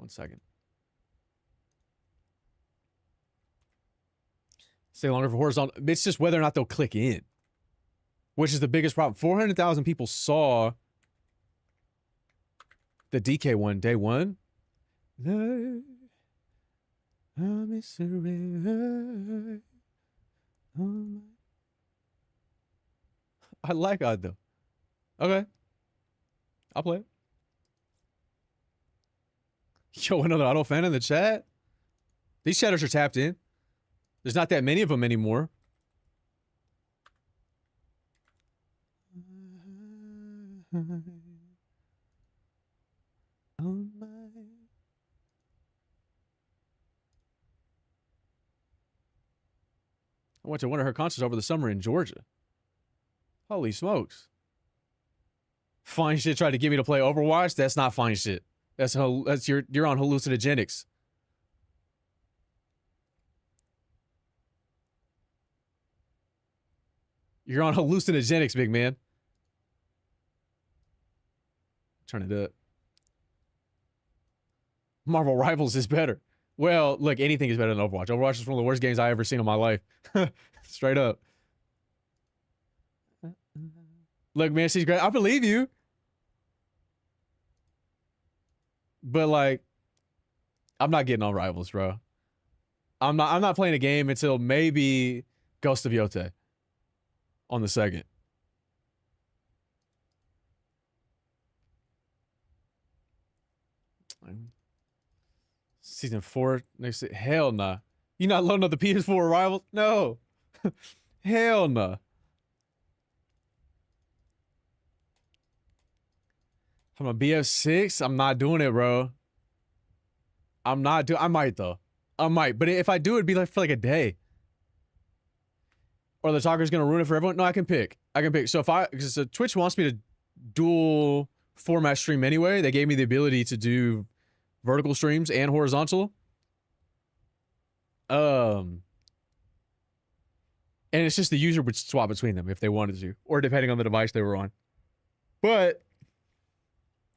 second. Stay longer for horizontal. It's just whether or not they'll click in, which is the biggest problem. 400,000 people saw the DK one day one. I like that though. Okay, I'll play it. Yo, another auto fan in the chat. These chatters are tapped in. There's not that many of them anymore. I went to one of her concerts over the summer in Georgia. Holy smokes. Fine shit tried to get me to play Overwatch. That's not fine shit. That's you're on hallucinogenics. You're on hallucinogenics, big man. Turn it up. Marvel Rivals is better. Well, look, anything is better than Overwatch. Overwatch is one of the worst games I ever seen in my life. Straight up. Look, man, she's great. I believe you. But like, I'm not getting on Rivals, bro. I'm not playing a game until maybe Ghost of Yote on the second. Season 4 next to, hell nah. You not loading up the PS4 Rivals? No. Hell nah. From a BF6, I'm not doing it, bro. I might though. I might, but if I do, it'd be like for like a day. Or the talker's gonna ruin it for everyone. No, I can pick. So because Twitch wants me to dual format stream anyway. They gave me the ability to do vertical streams and horizontal. And it's just the user would swap between them if they wanted to, or depending on the device they were on.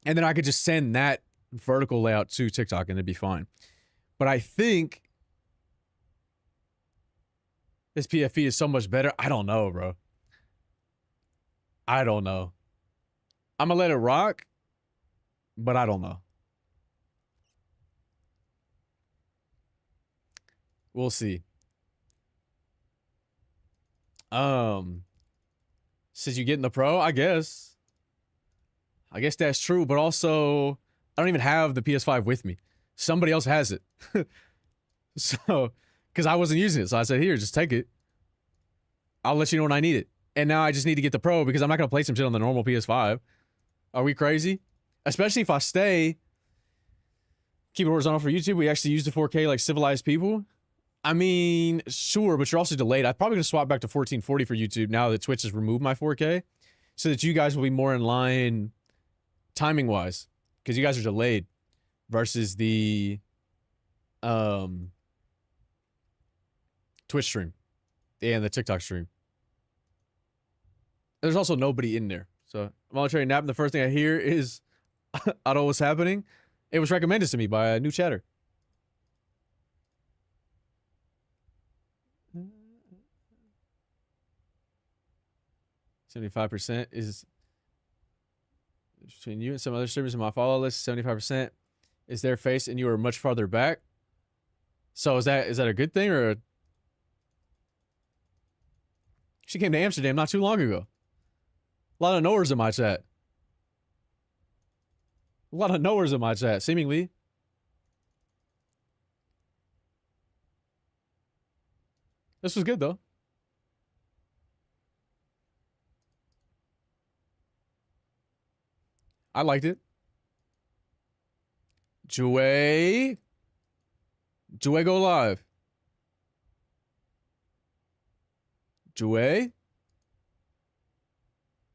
And then I could just send that vertical layout to TikTok and it'd be fine. But I think this PFP is so much better. I don't know, bro. I don't know. I'm gonna let it rock, but I don't know. We'll see. Since you get in the pro, I guess that's true, but also I don't even have the PS5 with me. Somebody else has it. So, because I wasn't using it, so I said, here, just take it. I'll let you know when I need it. And now I just need to get the pro because I'm not going to play some shit on the normal PS5. Are we crazy? Especially if I stay, keep it horizontal for YouTube, we actually use the 4K like civilized people. I mean, sure, but you're also delayed. I'm probably going to swap back to 1440 for YouTube now that Twitch has removed my 4K so that you guys will be more in line timing-wise because you guys are delayed versus the Twitch stream and the TikTok stream. There's also nobody in there. So I'm on a nap, and the first thing I hear is, I don't know what's happening. It was recommended to me by a new chatter. %75% is between you and some other streamers in my follow list. 75% is their face, and you are much farther back. So is that a good thing or? She came to Amsterdam not too long ago. A lot of knowers in my chat. A lot of knowers in my chat, seemingly. This was good though. I liked it. Jouet go live. Jouet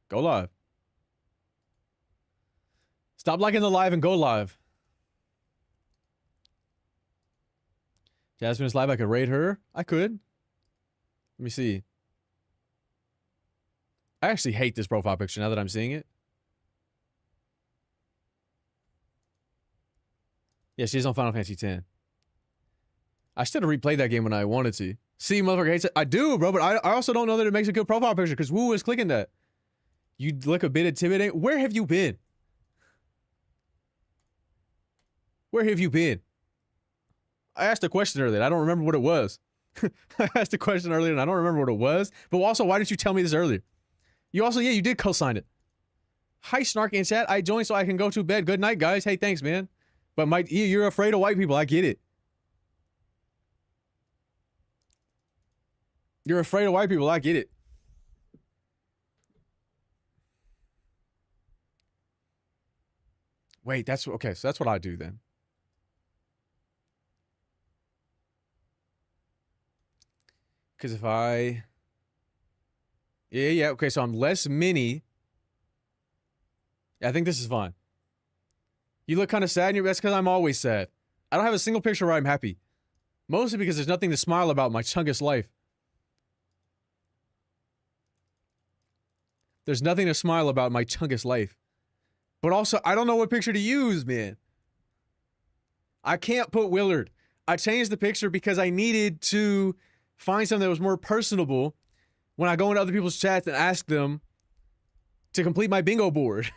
go live. Stop liking the live and go live. Jasmine's live. I could raid her. I could. Let me see. I actually hate this profile picture now that I'm seeing it. Yeah, she's on Final Fantasy X. I should have replayed that game when I wanted to. See, motherfucker hates it. I do, bro, but I also don't know that it makes a good profile picture because Woo is clicking that. You look a bit intimidating. Where have you been? Where have you been? I asked a question earlier. I don't remember what it was. I asked a question earlier and I don't remember what it was. But also, why didn't you tell me this earlier? You also, yeah, you did co-sign it. Hi, Snark in chat. I joined so I can go to bed. Good night, guys. Hey, thanks, man. But Mike, you're afraid of white people. I get it. You're afraid of white people. I get it. Wait, that's okay. So that's what I do then. Because if I... Yeah. Okay, so I'm less mini. Yeah, I think this is fine. You look kind of sad, and that's because I'm always sad. I don't have a single picture where I'm happy. Mostly because there's nothing to smile about in my chungus life. There's nothing to smile about in my chungus life. But also, I don't know what picture to use, man. I can't put Willard. I changed the picture because I needed to find something that was more personable when I go into other people's chats and ask them to complete my bingo board.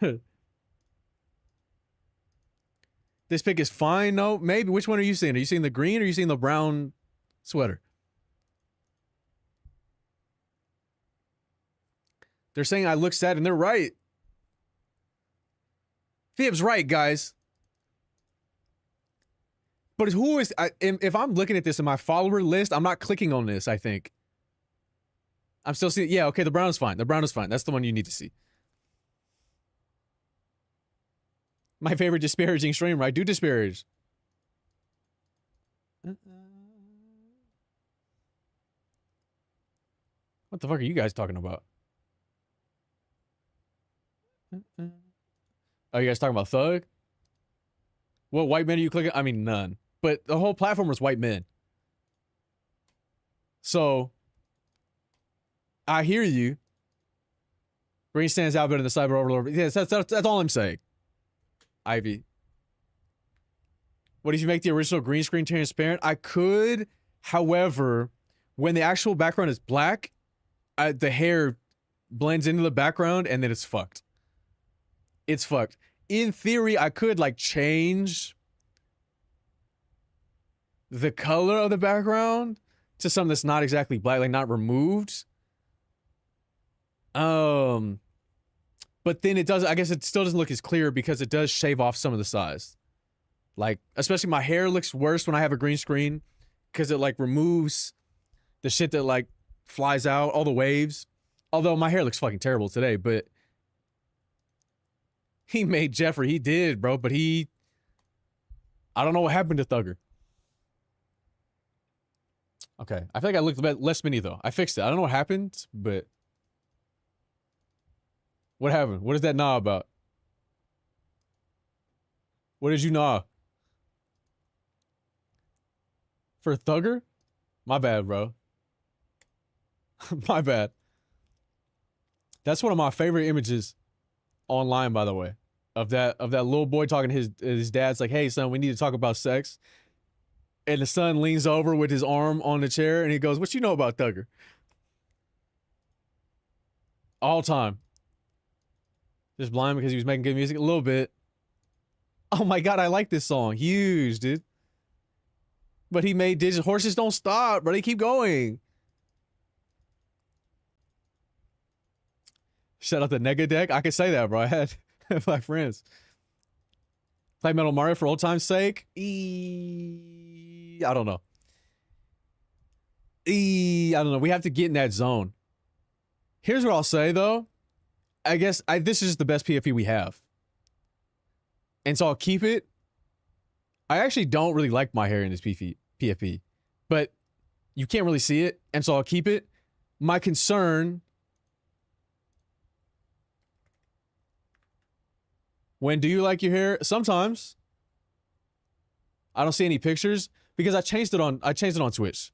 This pic is fine, no? Maybe. Which one are you seeing? Are you seeing the green or are you seeing the brown sweater? They're saying I look sad, and they're right. Fib's right, guys. But who is... if I'm looking at this in my follower list, I'm not clicking on this, I think. I'm still seeing... Yeah, okay, the brown is fine. The brown is fine. That's the one you need to see. My favorite disparaging streamer. I do disparage. What the fuck are you guys talking about? Oh, you guys talking about Thug? What white men are you clicking? I mean, none. But the whole platform was white men. So, I hear you. Green stands out better than the cyber overlord. Yes, that's all I'm saying. Ivy. What if you make the original green screen transparent? I could, however, when the actual background is black, the hair blends into the background and then it's fucked. It's fucked. In theory, I could like change the color of the background to something that's not exactly black, like not removed. But then it does, I guess it still doesn't look as clear because it does shave off some of the size. Like, especially my hair looks worse when I have a green screen because it like removes the shit that like flies out, all the waves. Although my hair looks fucking terrible today, but he made Jeffrey. He did, bro, but I don't know what happened to Thugger. Okay, I feel like I looked less mini though. I fixed it. I don't know what happened, but what happened? What is that gnaw about? What did you gnaw? For Thugger? My bad, bro. My bad. That's one of my favorite images online, by the way. Of that little boy talking to his dad's like, hey son, we need to talk about sex. And the son leans over with his arm on the chair and he goes, what you know about Thugger? All time. Just blind because he was making good music? A little bit. Oh my god, I like this song. Huge, dude. But he made digital. Horses don't stop, bro. They keep going. Shout out to Nega Deck. I could say that, bro. I had my friends. Play Metal Mario for old time's sake? I don't know. I don't know. We have to get in that zone. Here's what I'll say, though. I guess this is just the best PFP we have. And so I'll keep it. I actually don't really like my hair in this PFP. But you can't really see it. And so I'll keep it. My concern... When do you like your hair? Sometimes. I don't see any pictures because I changed it on Twitch.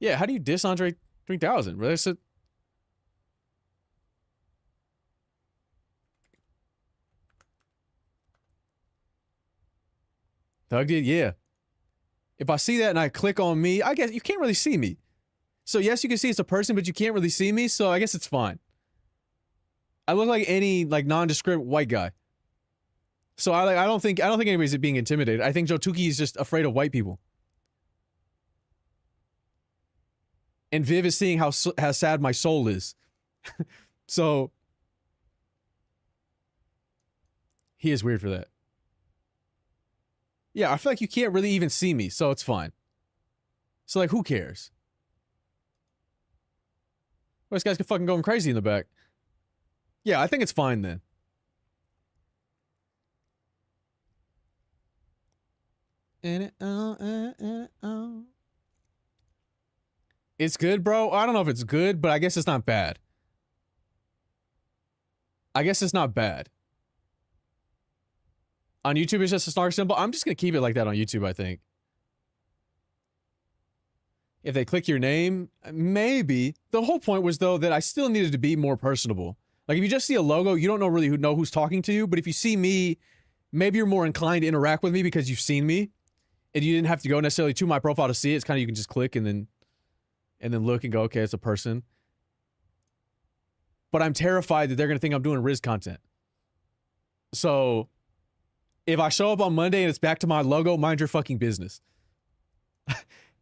Yeah, how do you diss Andre 3000, bro? That's it. Thug did, yeah. If I see that and I click on me, I guess you can't really see me. So yes, you can see it's a person, but you can't really see me, so I guess it's fine. I look like any like nondescript white guy. So I don't think anybody's being intimidated. I think Jotuki is just afraid of white people. And Viv is seeing how sad my soul is. So he is weird for that. Yeah, I feel like you can't really even see me, so it's fine. So like, who cares? Well, this guy's fucking going crazy in the back. Yeah, I think it's fine then. It's good, bro. I don't know if it's good, but I guess it's not bad. I guess it's not bad. On YouTube, it's just a Snark symbol. I'm just going to keep it like that on YouTube, I think. If they click your name, maybe. The whole point was, though, that I still needed to be more personable. Like, if you just see a logo, you don't really know who's talking to you. But if you see me, maybe you're more inclined to interact with me because you've seen me. And you didn't have to go necessarily to my profile to see it. It's kind of, you can just click and then look and go, okay, it's a person. But I'm terrified that they're going to think I'm doing Riz content. So, if I show up on Monday and it's back to my logo, mind your fucking business.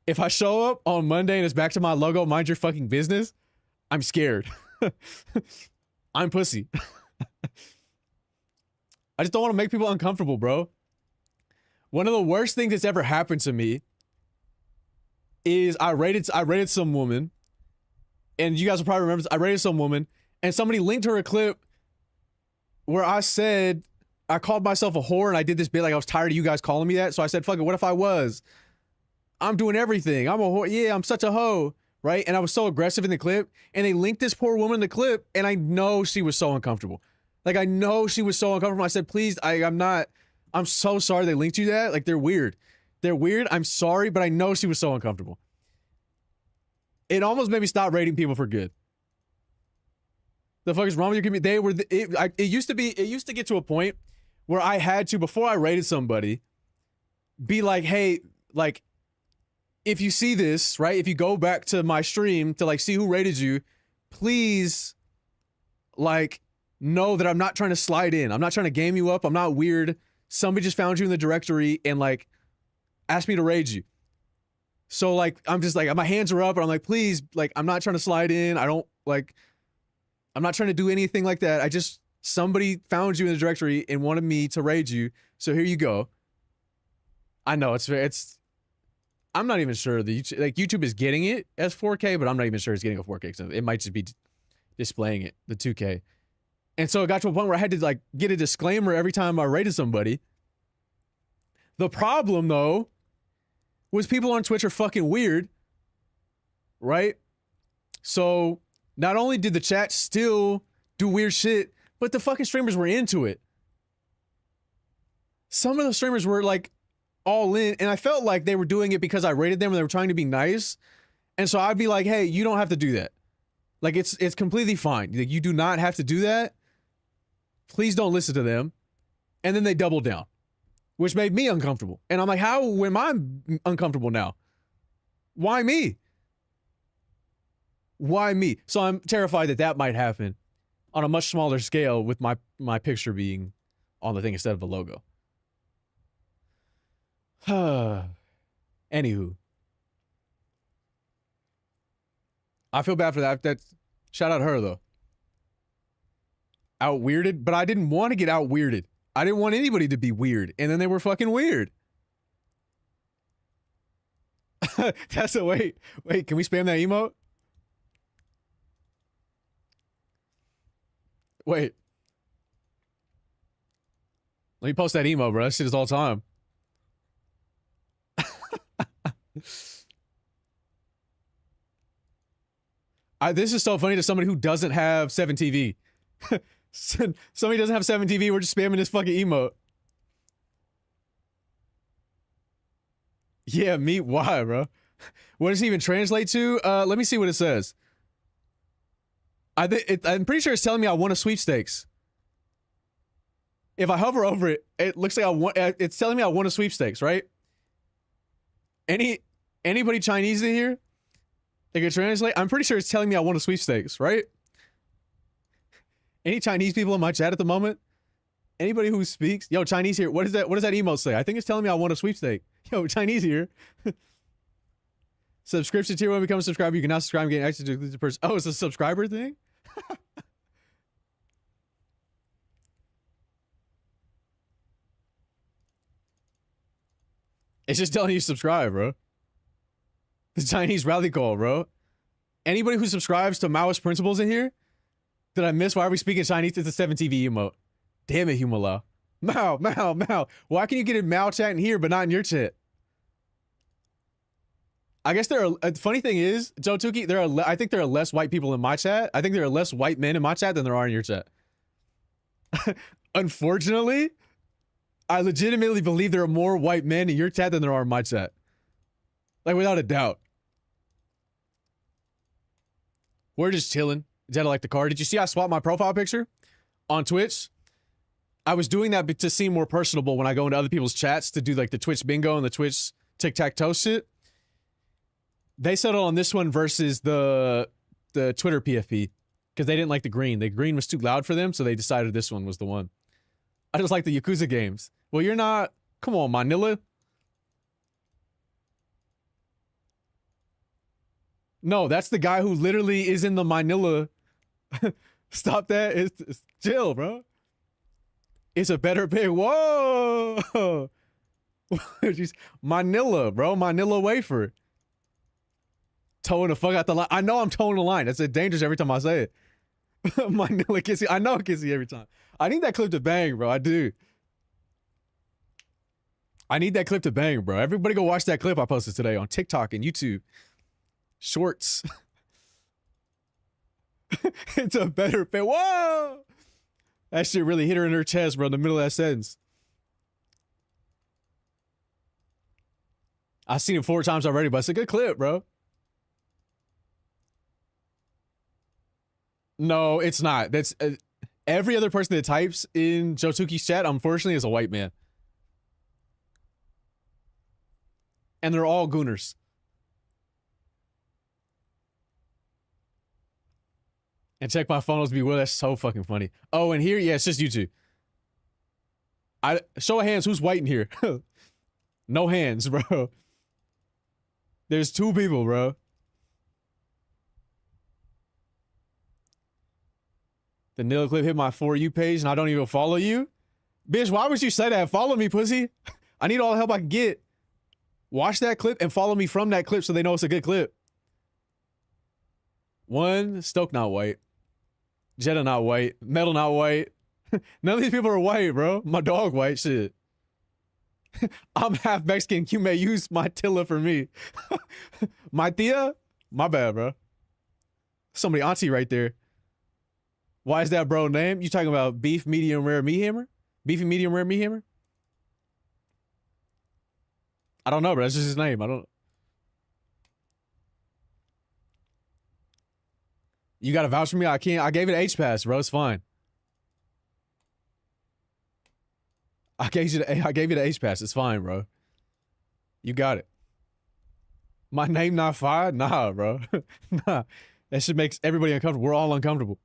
If I show up on Monday and it's back to my logo, mind your fucking business, I'm scared. I'm pussy. I just don't want to make people uncomfortable, bro. One of the worst things that's ever happened to me is I rated some woman, and you guys will probably remember this. I rated some woman, and somebody linked her a clip where I said I called myself a whore, and I did this bit like I was tired of you guys calling me that. So I said, fuck it, what if I was? I'm doing everything. I'm a whore. Yeah, I'm such a hoe. Right? And I was so aggressive in the clip, and they linked this poor woman in the clip, and I know she was so uncomfortable. Like, I know she was so uncomfortable. I said, please, I'm so sorry they linked you that. Like, they're weird. They're weird. I'm sorry, but I know she was so uncomfortable. It almost made me stop rating people for good. The fuck is wrong with your community? It used to get to a point where I had to, before I rated somebody, be like, hey, like, if you see this, right, if you go back to my stream to like see who rated you, please, like, know that I'm not trying to slide in. I'm not trying to game you up. I'm not weird. Somebody just found you in the directory and like asked me to raid you. So like, I'm just like, my hands are up and I'm like, please, like, I'm not trying to slide in. I don't like, I'm not trying to do anything like that. I just, somebody found you in the directory and wanted me to raid you. So here you go. I know it's, I'm not even sure the YouTube, like YouTube is getting it as 4K, but I'm not even sure it's getting a 4K. So it might just be displaying it, the 2K. And so it got to a point where I had to like get a disclaimer every time I rated somebody. The problem though, was people on Twitch are fucking weird, right? So not only did the chat still do weird shit, but the fucking streamers were into it. Some of the streamers were like all in, and I felt like they were doing it because I rated them and they were trying to be nice. And so I'd be like, hey, you don't have to do that. Like, it's completely fine. Like, you do not have to do that. Please don't listen to them. And then they doubled down, which made me uncomfortable. And I'm like, how am I uncomfortable now? Why me? Why me? So I'm terrified that that might happen on a much smaller scale with my picture being on the thing instead of a logo. Anywho. I feel bad for that. That's, shout out her though. Out weirded, but I didn't want to get out weirded. I didn't want anybody to be weird, and then they were fucking weird. That's a wait, can we spam that emote? Wait. Let me post that emote, bro. That shit is all time. This is so funny to somebody who doesn't have 7 TV. Somebody doesn't have 7 TV, we're just spamming this fucking emote. Yeah, me, why, bro? What does it even translate to? Let me see what it says. I'm pretty sure it's telling me I won a sweepstakes. If I hover over it, it looks like I won. It's telling me I won a sweepstakes, right? Anybody Chinese in here? They can translate. I'm pretty sure it's telling me I won a sweepstakes, right? Any Chinese people in my chat at the moment? Anybody who speaks? Yo, Chinese here. What is that? What does that emote say? I think it's telling me I won a sweepstake. Yo, Chinese here. Subscription tier, when you become a subscriber, you can now subscribe and get access to the person. Oh, it's a subscriber thing? It's just telling you subscribe, bro. The Chinese rally call, bro. Anybody who subscribes to Maoist principles in here? Did I miss? Why are we speaking Chinese? It's a 7 TV emote. Damn it, Humala. Mao. Why can you get in Mao chat in here, but not in your chat? I guess there are, funny thing is, Joe Tuki, I think there are less white people in my chat. I think there are less white men in my chat than there are in your chat. Unfortunately, I legitimately believe there are more white men in your chat than there are in my chat. Like, without a doubt. We're just chilling. Instead of like the car. Did you see I swapped my profile picture on Twitch? I was doing that to seem more personable when I go into other people's chats to do like the Twitch bingo and the Twitch tic-tac-toe shit. They settled on this one versus the Twitter PFP because they didn't like the green. The green was too loud for them, so they decided this one was the one. I just like the Yakuza games. Well, you're not... Come on, Manila. No, that's the guy who literally is in the Manila. Stop that. It's chill, bro. It's a better pick. Whoa. Manila, bro. Manila wafer. Towing the fuck out the line. I know I'm towing the line. That's dangerous every time I say it. Manila Kissy. I know Kissy every time. I need that clip to bang, bro. I do. I need that clip to bang, bro. Everybody go watch that clip I posted today on TikTok and YouTube. Shorts. It's a better fit. Whoa! That shit really hit her in her chest, bro, in the middle of that sentence. I've seen it 4 times already, but it's a good clip, bro. No, it's not. That's Every other person that types in Jotuki's chat, unfortunately, is a white man. And they're all gooners. And check my photos be well. That's so fucking funny. Oh, and here, yeah, it's just you two. Show of hands, who's white in here? No hands, bro. There's 2 people, bro. The nil clip hit my For You page and I don't even follow you? Bitch, why would you say that? Follow me, pussy. I need all the help I can get. Watch that clip and follow me from that clip so they know it's a good clip. 1, Stoke not white. Jetta not white. Metal not white. None of these people are white, bro. My dog white, shit. I'm half Mexican. You may use my Tilla for me. My tia? My bad, bro. Somebody auntie right there. Why is that bro name? You talking about beef, medium rare, meat hammer? Beefy, medium rare, meat hammer? I don't know, bro. That's just his name. I don't. You gotta vouch for me? I can't. I gave it H pass, bro. It's fine. I gave you the H pass. It's fine, bro. You got it. My name not fire? Nah, bro. Nah. That shit makes everybody uncomfortable. We're all uncomfortable.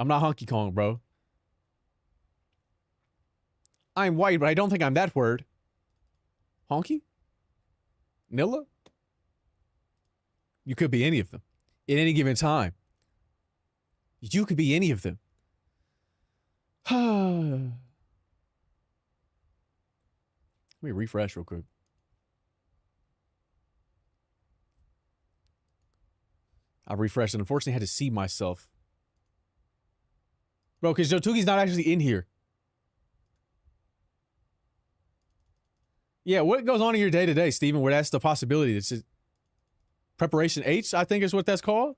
I'm not Honky Kong, bro. I'm white, but I don't think I'm that word. Honky? Nilla? You could be any of them. At any given time. You could be any of them. Let me refresh real quick. I refreshed and unfortunately had to see myself. Bro, because Jotuki's not actually in here. Yeah, what goes on in your day-to-day, Steven, where that's the possibility? It's just Preparation H, I think is what that's called.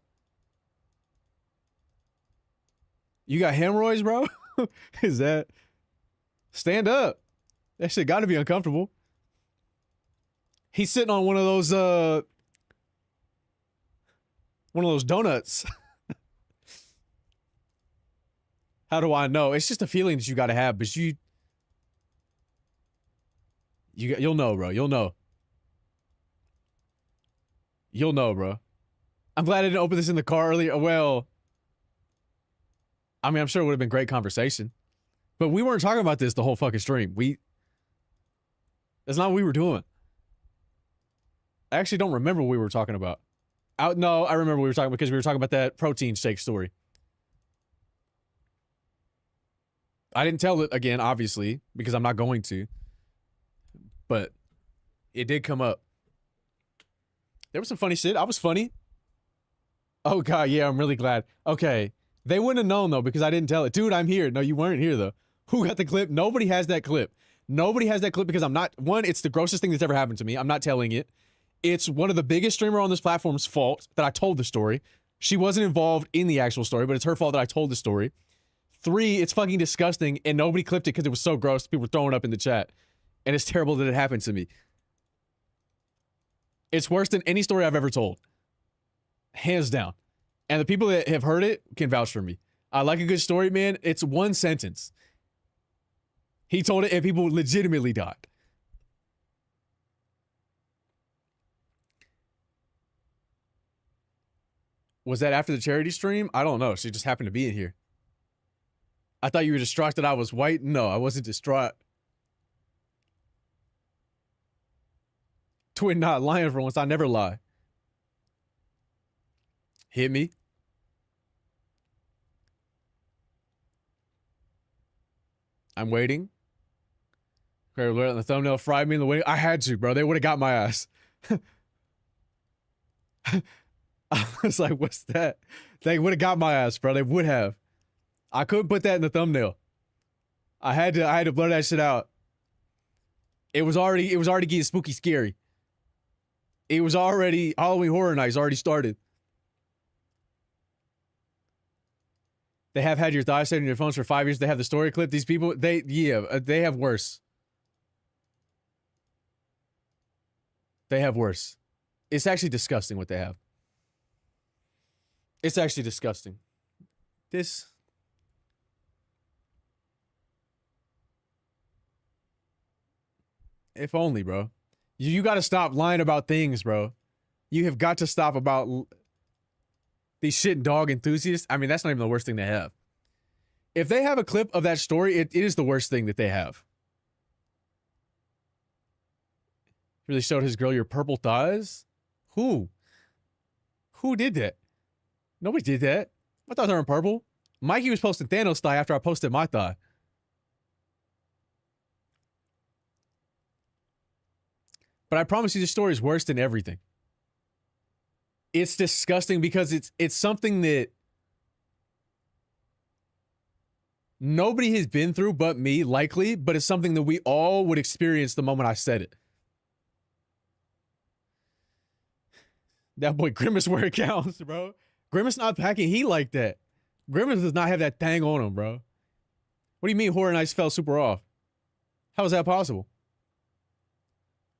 You got hemorrhoids, bro? Is that... Stand up. That shit gotta be uncomfortable. He's sitting on one of those donuts. How do I know? It's just a feeling that you gotta have, but you'll know, bro. You'll know. You'll know, bro. I'm glad I didn't open this in the car earlier. Well, I mean, I'm sure it would have been great conversation. But we weren't talking about this the whole fucking stream. That's not what we were doing. I actually don't remember what we were talking about. No, I remember what we were talking about because we were talking about that protein shake story. I didn't tell it again, obviously, because I'm not going to. But it did come up. There was some funny shit. I was funny. Oh, God, yeah, I'm really glad. Okay. They wouldn't have known, though, because I didn't tell it. Dude, I'm here. No, you weren't here, though. Who got the clip? Nobody has that clip. Nobody has that clip because I'm not... One, it's the grossest thing that's ever happened to me. I'm not telling it. It's one of the biggest streamer on this platform's fault that I told the story. She wasn't involved in the actual story, but it's her fault that I told the story. 3, it's fucking disgusting, and nobody clipped it because it was so gross. People were throwing it up in the chat. And it's terrible that it happened to me. It's worse than any story I've ever told. Hands down. And the people that have heard it can vouch for me. I like a good story, man. It's one sentence. He told it and people legitimately died. Was that after the charity stream? I don't know. She just happened to be in here. I thought you were distraught that I was white. No, I wasn't distraught. Twin not lying for once. I never lie. Hit me. I'm waiting. Okay, alert on the thumbnail. Fried me in the waiting. I had to, bro. They would have got my ass. I was like, what's that? They would have got my ass, bro. They would have. I couldn't put that in the thumbnail. I had to blur that shit out. It was already getting spooky scary. It was already Halloween Horror Nights already started. They have had your thighs saved in your phones for 5 years. They have the story clip. These people, they have worse. They have worse. It's actually disgusting what they have. It's actually disgusting. This If only, bro. You got to stop lying about things, bro. You have got to stop about these shit dog enthusiasts. I mean, that's not even the worst thing they have. If they have a clip of that story, it is the worst thing that they have. Really showed his girl your purple thighs? Who? Who did that? Nobody did that. My thighs aren't purple. Mikey was posting Thanos' thigh after I posted my thigh. But I promise you this story is worse than everything. It's disgusting because it's something that nobody has been through but me, likely, but it's something that we all would experience the moment I said it. That boy Grimace where it counts, bro. Grimace not packing heat like that. Grimace does not have that thing on him, bro. What do you mean Horror Nights fell super off? How is that possible?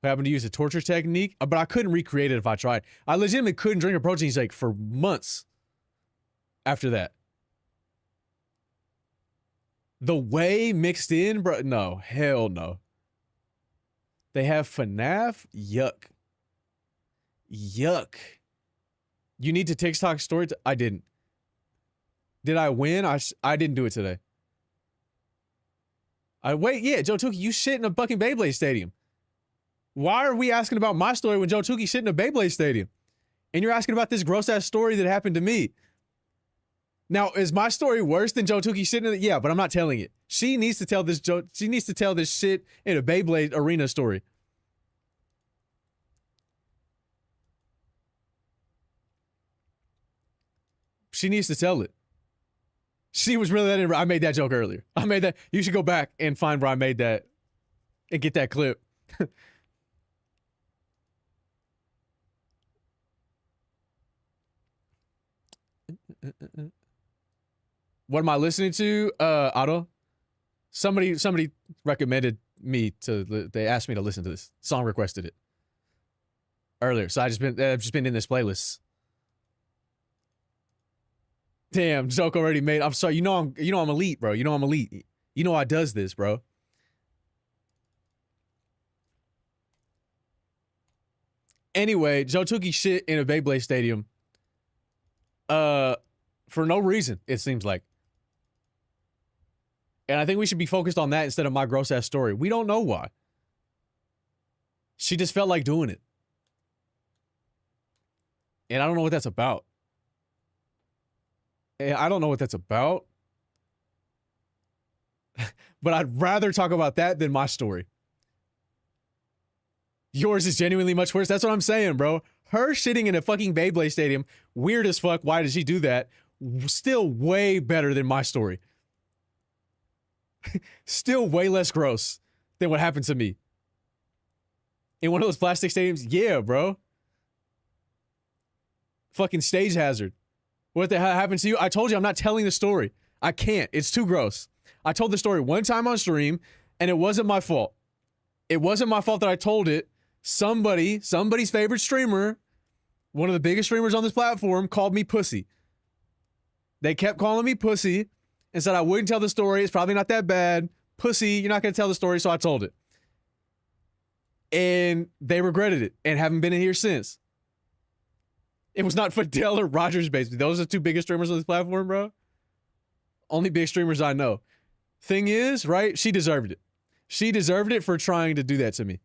I happened to use a torture technique, but I couldn't recreate it if I tried. I legitimately couldn't drink a protein shake for months after that. The whey mixed in, bro. No, hell no. They have FNAF? Yuck. Yuck. You need to TikTok story? I didn't. Did I win? I didn't do it today. Wait, yeah, Joe Tukey, you shit in a fucking Beyblade stadium. Why are we asking about my story when Joe Tukey shit in a Beyblade stadium? And you're asking about this gross-ass story that happened to me. Now, is my story worse than Joe Tukey shitting in it? Yeah, but I'm not telling it. She needs to tell this she needs to tell this shit in a Beyblade arena story. She needs to tell it. She was really letting I made that joke earlier. I made that. You should go back and find where I made that and get that clip. What am I listening to? Otto. Somebody recommended me to. They asked me to listen to this song. Requested it earlier, so I've just been in this playlist. Damn, joke already made. I'm sorry. You know I'm elite, bro. You know I'm elite. You know I does this, bro. Anyway, Joe Tukey shit in a Beyblade stadium. For no reason, it seems like. And I think we should be focused on that instead of my gross ass story. We don't know why. She just felt like doing it. And I don't know what that's about. I don't know what that's about. But I'd rather talk about that than my story. Yours is genuinely much worse. That's what I'm saying, bro. Her shitting in a fucking Beyblade stadium, weird as fuck. Why did she do that? Still way better than my story. Still way less gross than what happened to me. In one of those plastic stadiums? Yeah, bro. Fucking stage hazard. What the hell happened to you? I told you I'm not telling the story. I can't. It's too gross. I told the story one time on stream, and it wasn't my fault. It wasn't my fault that I told it. Somebody's favorite streamer, one of the biggest streamers on this platform, called me pussy. They kept calling me pussy and said I wouldn't tell the story. It's probably not that bad. Pussy, you're not going to tell the story, so I told it. And they regretted it and haven't been in here since. It was not Fidel or Rogers, basically. Those are the two biggest streamers on this platform, bro. Only big streamers I know. Thing is, right, she deserved it. She deserved it for trying to do that to me.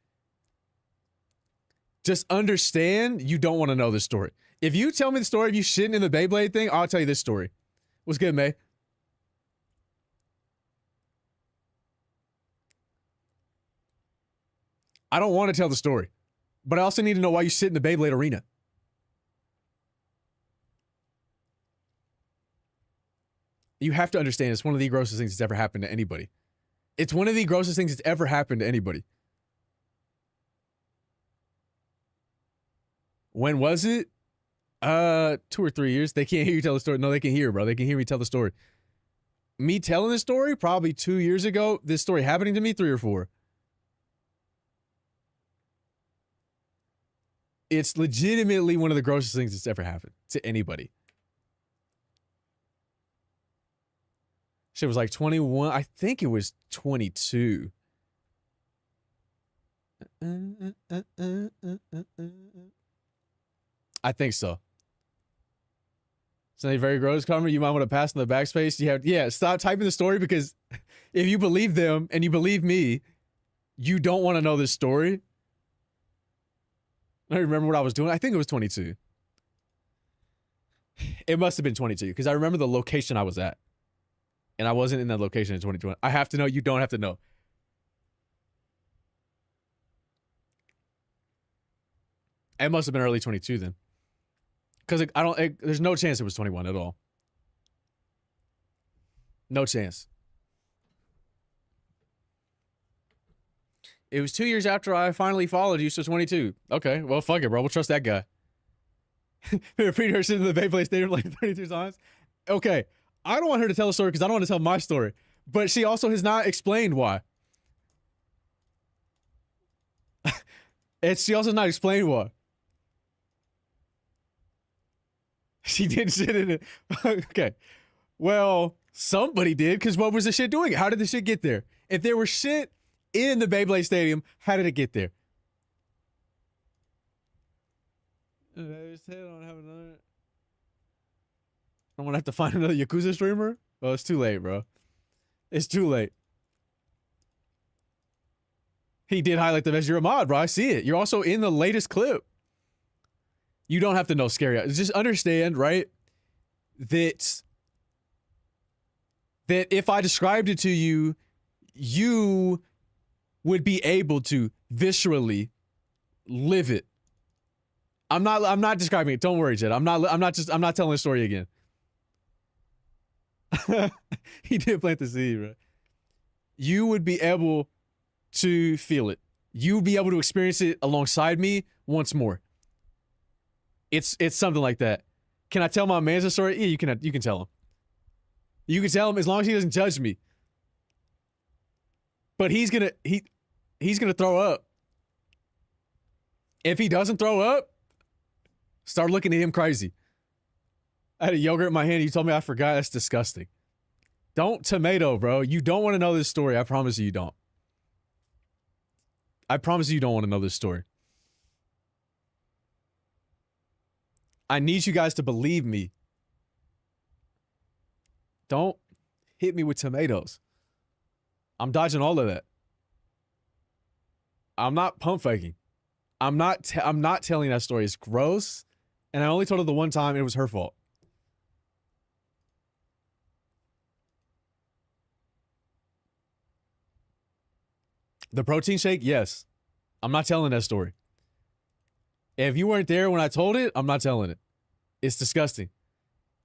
Just understand you don't want to know this story. If you tell me the story of you shitting in the Beyblade thing, I'll tell you this story. What's good, May? I don't want to tell the story, but I also need to know why you sit in the Beyblade arena. You have to understand it's one of the grossest things that's ever happened to anybody. It's one of the grossest things that's ever happened to anybody. When was it? 2 or 3 years. They can't hear you tell the story. No, they can hear, bro. They can hear me tell the story. Me telling the story, probably 2 years ago. This story happening to me, 3 or 4. It's legitimately one of the grossest things that's ever happened to anybody. Shit was like 21. I think it was 22. I think so. Something very gross, Carmen. You might want to pass in the backspace. Yeah, stop typing the story because if you believe them and you believe me, you don't want to know this story. I remember what I was doing. I think it was 22. It must have been 22 because I remember the location I was at. And I wasn't in that location in 2020. I have to know. You don't have to know. It must have been early 22 then. Because there's no chance it was 21 at all. No chance. It was 2 years after I finally followed you, so 22. Okay, well, fuck it, bro. We'll trust that guy. Repeat her sitting in the Beyblade Stadium like 32 times. Okay, I don't want her to tell a story because I don't want to tell my story. But she also has not explained why. And she also has not explained why. She didn't sit in it. Okay. Well, somebody did, because what was the shit doing? How did the shit get there? If there was shit in the Beyblade Stadium, how did it get there? I don't want to have to find another Yakuza streamer? Oh, it's too late, bro. It's too late. He did highlight the best. You're a mod, bro. I see it. You're also in the latest clip. You don't have to know scary. Just understand, right? That if I described it to you, you would be able to viscerally live it. I'm not describing it. Don't worry, Jed. I'm not telling the story again. He did plant the seed, right? You would be able to feel it. You would be able to experience it alongside me once more. It's something like that. Can I tell my man's a story? Yeah, you can tell him. You can tell him as long as he doesn't judge me. But he's gonna throw up. If he doesn't throw up, start looking at him crazy. I had a yogurt in my hand. You told me I forgot. That's disgusting. Don't tomato, bro. You don't want to know this story. I promise you don't. I promise you don't want to know this story. I need you guys to believe me. Don't hit me with tomatoes. I'm dodging all of that. I'm not pump faking. I'm not telling that story. It's gross. And I only told her the one time and it was her fault. The protein shake, yes. I'm not telling that story. If you weren't there when I told it, I'm not telling it. It's disgusting.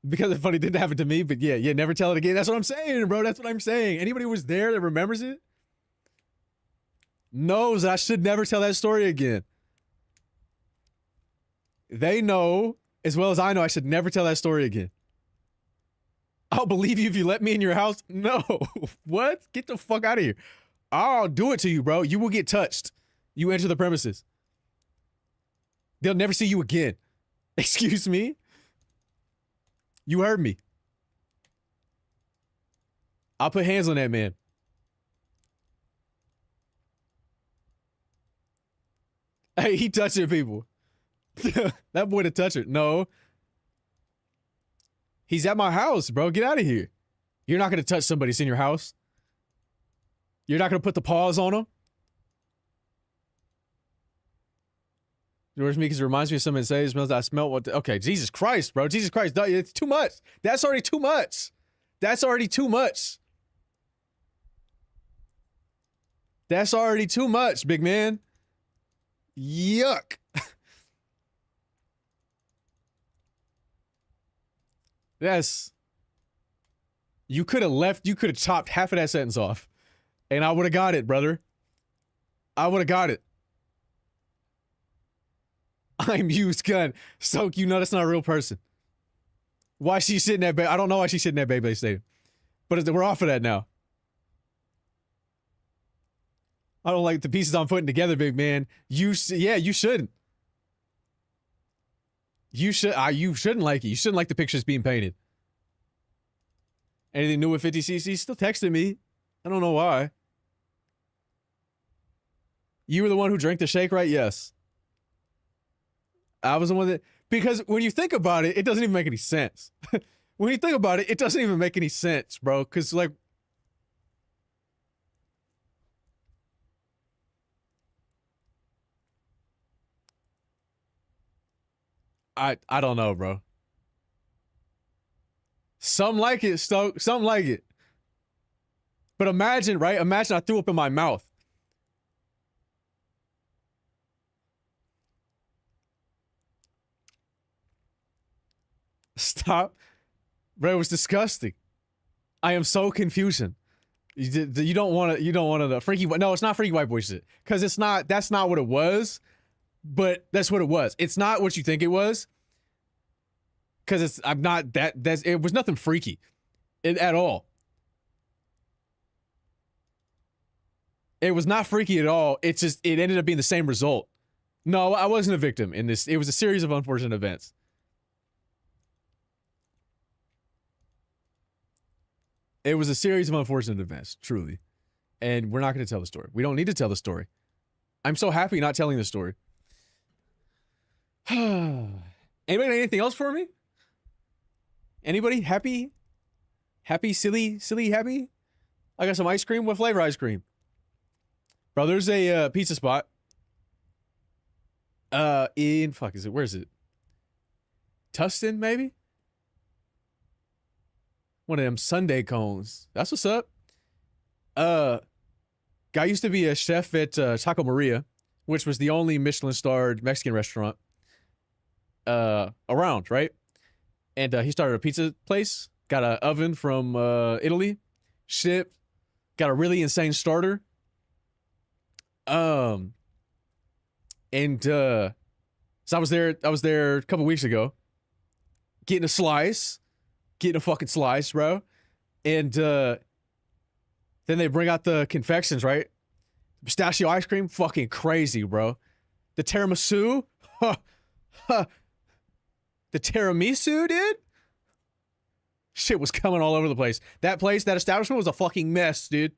Because it's funny, it didn't happen to me, but yeah, never tell it again. That's what I'm saying, bro. That's what I'm saying. Anybody who was there that remembers it knows that I should never tell that story again. They know, as well as I know, I should never tell that story again. I'll believe you if you let me in your house. No. What? Get the fuck out of here. I'll do it to you, bro. You will get touched. You enter the premises. They'll never see you again. Excuse me? You heard me. I'll put hands on that man. Hey, he touching people. That boy to touch her. No. He's at my house, bro. Get out of here. You're not going to touch somebody that's in your house. You're not going to put the paws on him. George Meekins reminds me of something that says, smells I smell what okay, Jesus Christ, bro. Jesus Christ. It's too much. That's already too much. That's already too much. That's already too much, big man. Yuck. Yes. You could have chopped half of that sentence off. And I would have got it, brother. I would have got it. I'm used gun. Soak, you know that's not a real person. Why she sitting at I don't know why she's sitting at Beyblade Stadium. But we're off of that now. I don't like the pieces I'm putting together, big man. You shouldn't. You shouldn't like it. You shouldn't like the pictures being painted. Anything new with 50cc? Still texting me. I don't know why. You were the one who drank the shake, right? Yes. I was the one that, because when you think about it, it doesn't even make any sense. When you think about it, it doesn't even make any sense, bro. Because, like, I don't know, bro. Some like it, Stoke. Some like it. But imagine, right? Imagine I threw up in my mouth. Stop. Bro, it was disgusting. I am so confusing. You don't want to. You don't want to. Freaky. No, it's not freaky white boy shit. Because it's not. That's not what it was. But that's what it was. It's not what you think it was. Because it's. I'm not that. That's. It was nothing freaky, at all. It was not freaky at all. It's just. It ended up being the same result. No, I wasn't a victim in this. It was a series of unfortunate events. It was a series of unfortunate events, truly. And we're not going to tell the story. We don't need to tell the story. I'm so happy not telling the story. Anybody got anything else for me? Anybody? Happy? Happy? Silly? Silly happy? I got some ice cream. What flavor ice cream? Bro, there's a pizza spot. In, fuck is it? Where is it? Tustin, maybe? One of them Sunday cones. That's what's up. Guy used to be a chef at Taco Maria, which was the only Michelin-starred Mexican restaurant around, right? And he started a pizza place. Got an oven from Italy. Shipped. Got a really insane starter. And so I was there a couple weeks ago. Getting a slice. Getting a fucking slice, bro. And then they bring out the confections, right? Pistachio ice cream, fucking crazy, bro. The tiramisu, the tiramisu, dude. Shit was coming all over the place. That establishment was a fucking mess, dude.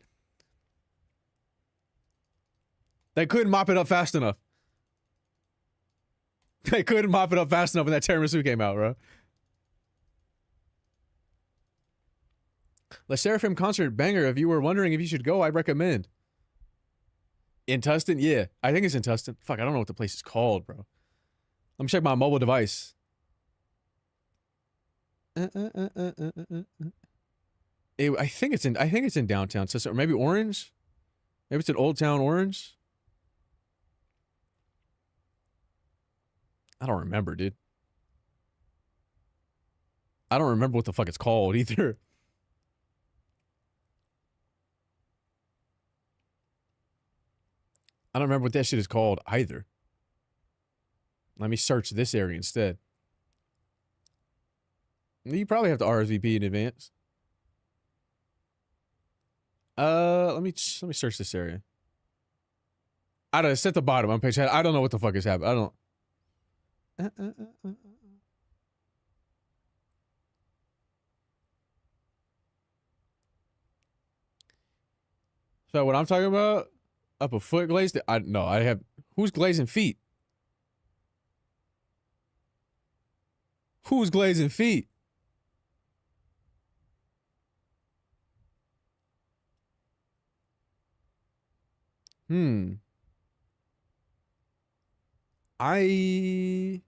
They couldn't mop it up fast enough. They couldn't mop it up fast enough when that tiramisu came out, bro. The Seraphim concert banger. If you were wondering if you should go, I'd recommend. In Tustin? Yeah, I think it's in Tustin. Fuck, I don't know what the place is called, bro. Let me check my mobile device. I think it's in downtown. So maybe Orange? Maybe it's in Old Town Orange? I don't remember, dude. I don't remember what the fuck it's called either. I don't remember what that shit is called either. Let me search this area instead. You probably have to RSVP in advance. Let me search this area. It's at the bottom on page. I don't know what the fuck is happening. I don't. So what I'm talking about? Up a foot glazed? I have. Who's glazing feet? Who's glazing feet? I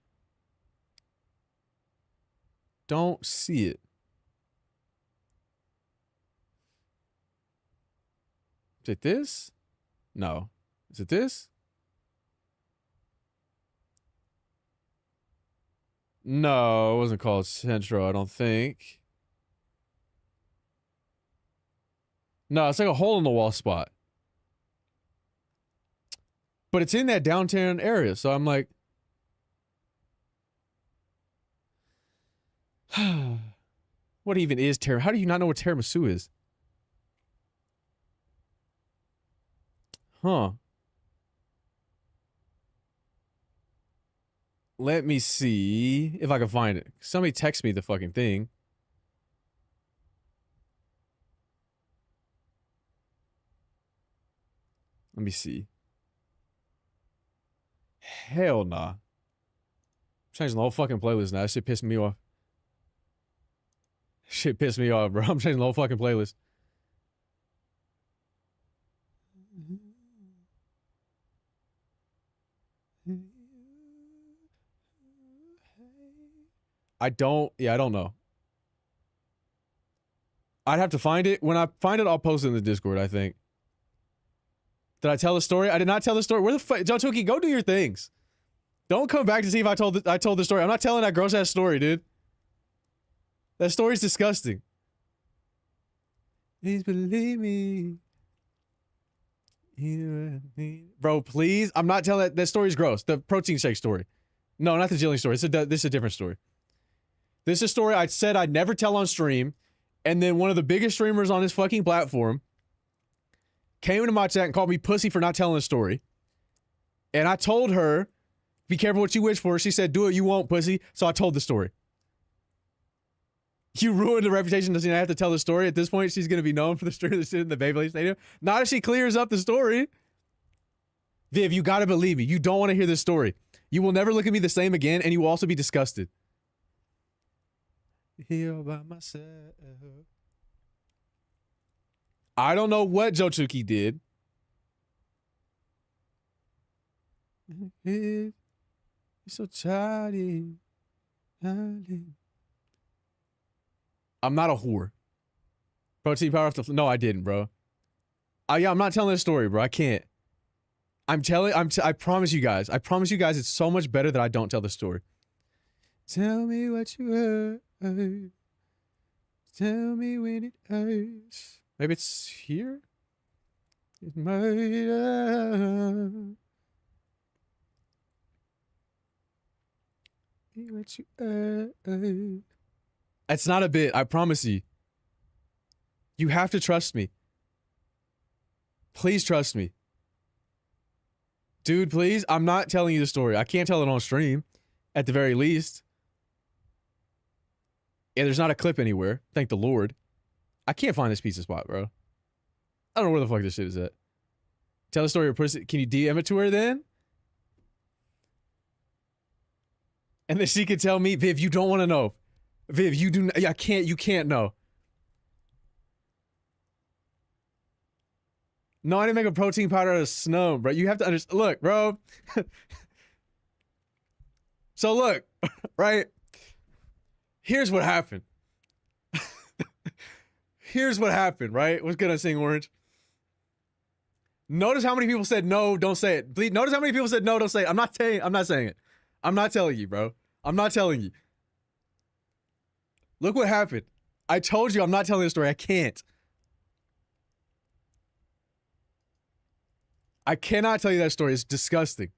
don't see it. Is it this? No. Is it this? No, it wasn't called Centro, I don't think. No, it's like a hole in the wall spot. But it's in that downtown area, so I'm like, what even is tiramisu? How do you not know what tiramisu is? Huh. Let me see if I can find it. Somebody text me the fucking thing. Let me see. Hell nah. I'm changing the whole fucking playlist now. That shit pissed me off. Shit pissed me off, bro. I'm changing the whole fucking playlist. I don't know. I'd have to find it. When I find it, I'll post it in the Discord, I think. Did I tell the story? I did not tell the story. Where the fuck? Jotuki, go do your things. Don't come back to see if I told the story. I'm not telling that gross ass story, dude. That story's disgusting. Please believe me. Bro, please. I'm not telling that story's gross. The protein shake story. No, not the Jillian story. This is a different story. This is a story I said I'd never tell on stream. And then one of the biggest streamers on this fucking platform came into my chat and called me pussy for not telling the story. And I told her, be careful what you wish for. She said, do what you want, pussy. So I told the story. You ruined the reputation. Doesn't have to tell the story. At this point, she's going to be known for the story that shit in the Beyblade Stadium. Not if she clears up the story. Viv, you got to believe me. You don't want to hear this story. You will never look at me the same again, and you will also be disgusted. Here by myself. I don't know what Jochuki did. You're so tired. I'm not a whore. Protein power off the... No, I didn't, bro. Yeah, I'm not telling this story, bro. I can't. I promise you guys. I promise you guys it's so much better that I don't tell the story. Tell me what you heard. Tell me when it hurts. Maybe it's here? It's murder. What you heard. It's not a bit. I promise you. You have to trust me. Please trust me. Dude, please. I'm not telling you the story. I can't tell it on stream. At the very least. Yeah, there's not a clip anywhere. Thank the Lord. I can't find this pizza spot, bro. I don't know where the fuck this shit is at. Tell the story of person. Can you DM it to her then? And then she could tell me, Viv, you don't want to know. Viv, you do. I can't. You can't know. No, I didn't make a protein powder out of snow, bro. You have to understand. Look, bro. So look, right? Here's what happened. Here's what happened, right? What's good on Sing Orange? Notice how many people said no, don't say it. Please, notice how many people said no, don't say it. I'm not saying it. I'm not telling you, bro. I'm not telling you. Look what happened. I told you I'm not telling the story. I can't. I cannot tell you that story. It's disgusting.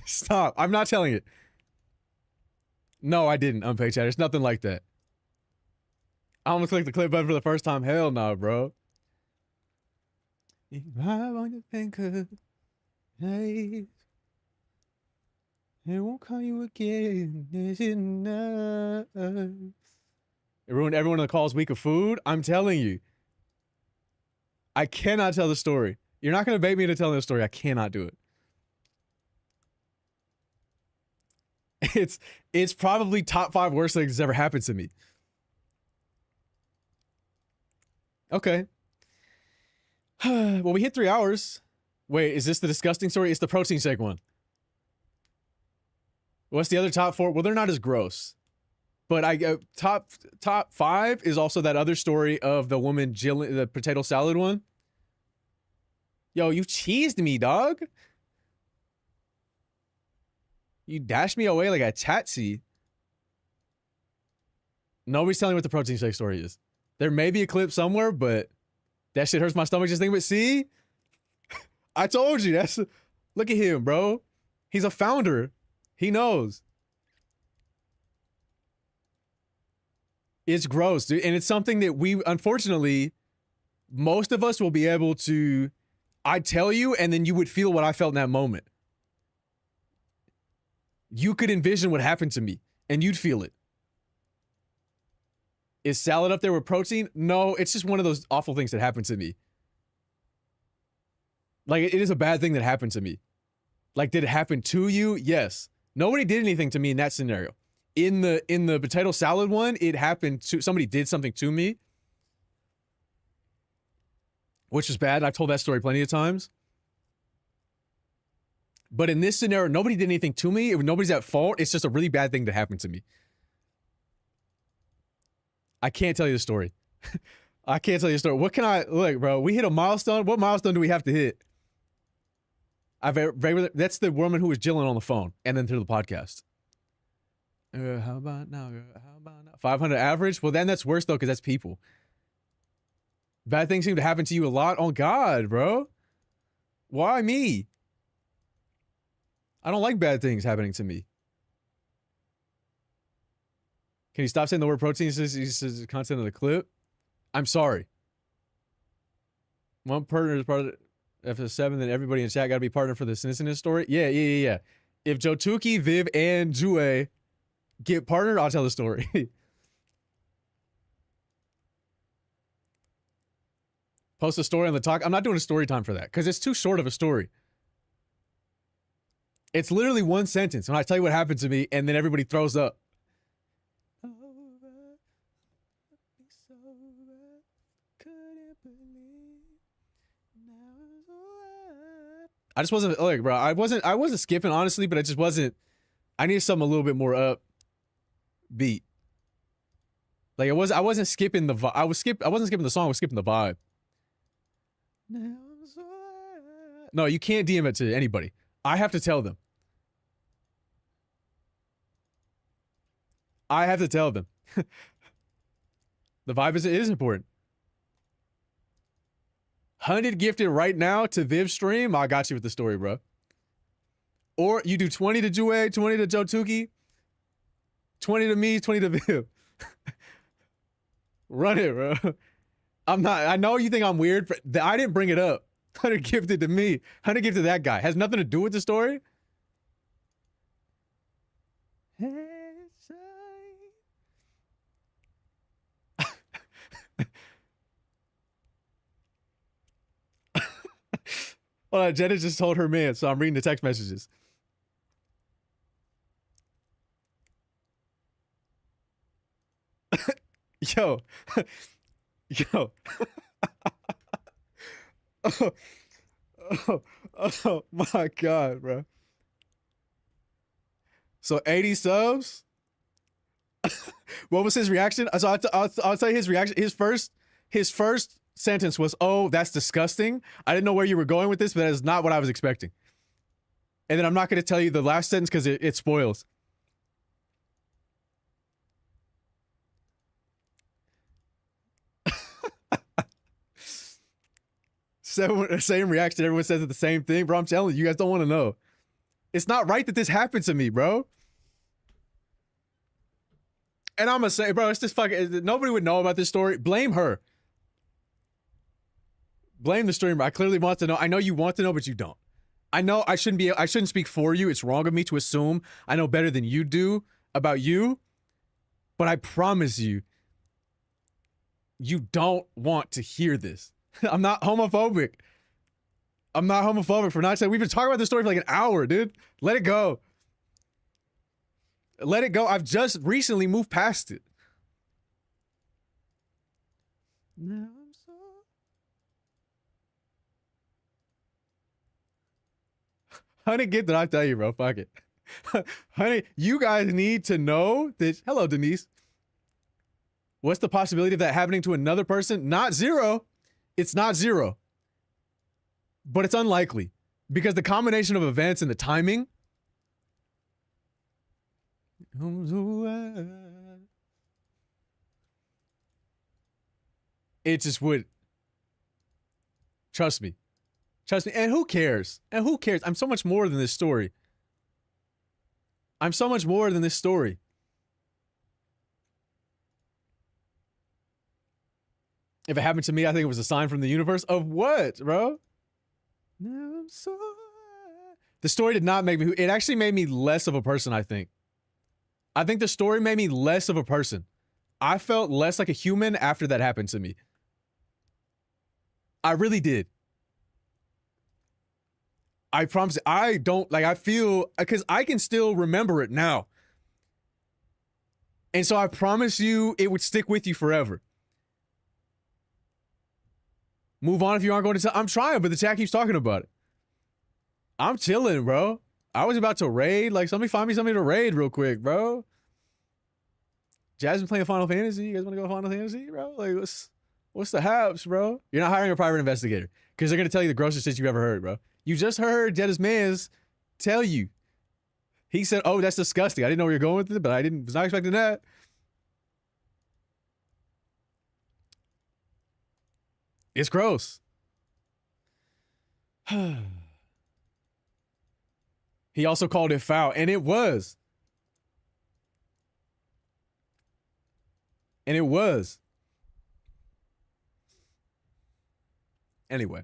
Stop. I'm not telling it. No, I didn't, unpaid chat. It's nothing like that. I almost clicked the clip button for the first time. Hell no, bro. If I want to think of days, it won't call you again. Is it enough? It ruined everyone in the call's week of food. I'm telling you. I cannot tell the story. You're not going to bait me into telling the story. I cannot do it. It's probably top 5 worst things that's ever happened to me. Okay. Well, we hit 3 hours. Wait, is this the disgusting story? It's the protein shake one. What's the other top 4? Well, they're not as gross. But I top 5 is also that other story of the woman Jill, the potato salad one. Yo, you cheesed me, dog. You dashed me away like a tatsy. Nobody's telling me what the protein shake story is. There may be a clip somewhere, but that shit hurts my stomach just thinking. But see, I told you. Look at him, bro. He's a founder. He knows. It's gross, dude, and it's something that we, unfortunately, most of us will be able to. I'd tell you, and then you would feel what I felt in that moment. You could envision what happened to me, and you'd feel it. Is salad up there with protein? No, it's just one of those awful things that happened to me. Like, it is a bad thing that happened to me. Like, did it happen to you? Yes. Nobody did anything to me in that scenario. In the potato salad one, it happened to somebody did something to me, which was bad. I've told that story plenty of times. But in this scenario, nobody did anything to me. Nobody's at fault. It's just a really bad thing that happened to me. I can't tell you the story. I can't tell you the story. What can I look, bro? We hit a milestone. What milestone do we have to hit? That's the woman who was jilling on the phone and then through the podcast. How about now? How about now? 500 average? Well, then that's worse though, because that's people. Bad things seem to happen to you a lot. Oh God, bro. Why me? I don't like bad things happening to me. Can you stop saying the word protein? He says the content of the clip. I'm sorry. One partner is part of F7, then everybody in chat got to be partner for this incident story. Yeah. If Jotuki, Viv, and Jue get partnered, I'll tell the story. Post a story on the talk. I'm not doing a story time for that because it's too short of a story. It's literally one sentence when I tell you what happened to me and then everybody throws up. I just wasn't like, bro. I wasn't skipping honestly, but I just wasn't. I needed something a little bit more upbeat. Like I wasn't skipping the vibe. I wasn't skipping the song. I was skipping the vibe. No, you can't DM it to anybody. I have to tell them. I have to tell them. The vibe is important. 100 gifted right now to Viv stream. I got you with the story, bro. Or you do 20 to Jue, 20 to Jotuki, 20 to me, 20 to Viv. Run it, bro. I'm not. I know you think I'm weird, but I didn't bring it up. 100 gifted to me. 100 gifted to that guy. Has nothing to do with the story. Well, Jenna just told her man, so I'm reading the text messages. Yo. Oh my God, bro. So 80 subs. What was his reaction? So I'll tell you his reaction. His first sentence was, "Oh, that's disgusting. I didn't know where you were going with this, but that is not what I was expecting." And then I'm not going to tell you the last sentence because it spoils. Same reaction. Everyone says it the same thing, bro. I'm telling you, you guys don't want to know. It's not right that this happened to me, bro. And I'm gonna say, bro, it's just fucking. Nobody would know about this story. Blame her. Blame the streamer. I clearly want to know. I know you want to know, but you don't. I know I shouldn't speak for you. It's wrong of me to assume I know better than you do about you. But I promise you, you don't want to hear this. I'm not homophobic. I'm not homophobic for not saying. We've been talking about this story for like an hour, dude. Let it go. Let it go. I've just recently moved past it. Now I'm so... Honey, get that I tell you, bro. Fuck it. Honey, you guys need to know that. Hello, Denise. What's the possibility of that happening to another person? Not zero. It's not zero. But it's unlikely because the combination of events and the timing. It just would. Trust me. Trust me. And who cares? And who cares? I'm so much more than this story. I'm so much more than this story. If it happened to me, I think it was a sign from the universe. Of what, bro? Now I'm so... The story did not make me... It actually made me less of a person, I think. I think the story made me less of a person. I felt less like a human after that happened to me. I really did. I promise. I don't like. I feel because I can still remember it now, and so I promise you, it would stick with you forever. Move on if you aren't going to. I'm trying, but the chat keeps talking about it. I'm chilling, bro. I was about to raid. Like, somebody find me something to raid real quick, bro. Jasmine playing Final Fantasy. You guys want to go Final Fantasy, bro? Like, what's the haps, bro? You're not hiring a private investigator because they're gonna tell you the grossest shit you ever heard, bro. You just heard Jetta's mans tell you. He said, "Oh, that's disgusting. I didn't know where you're going with it, but was not expecting that." It's gross. He also called it foul, and it was. And it was. Anyway.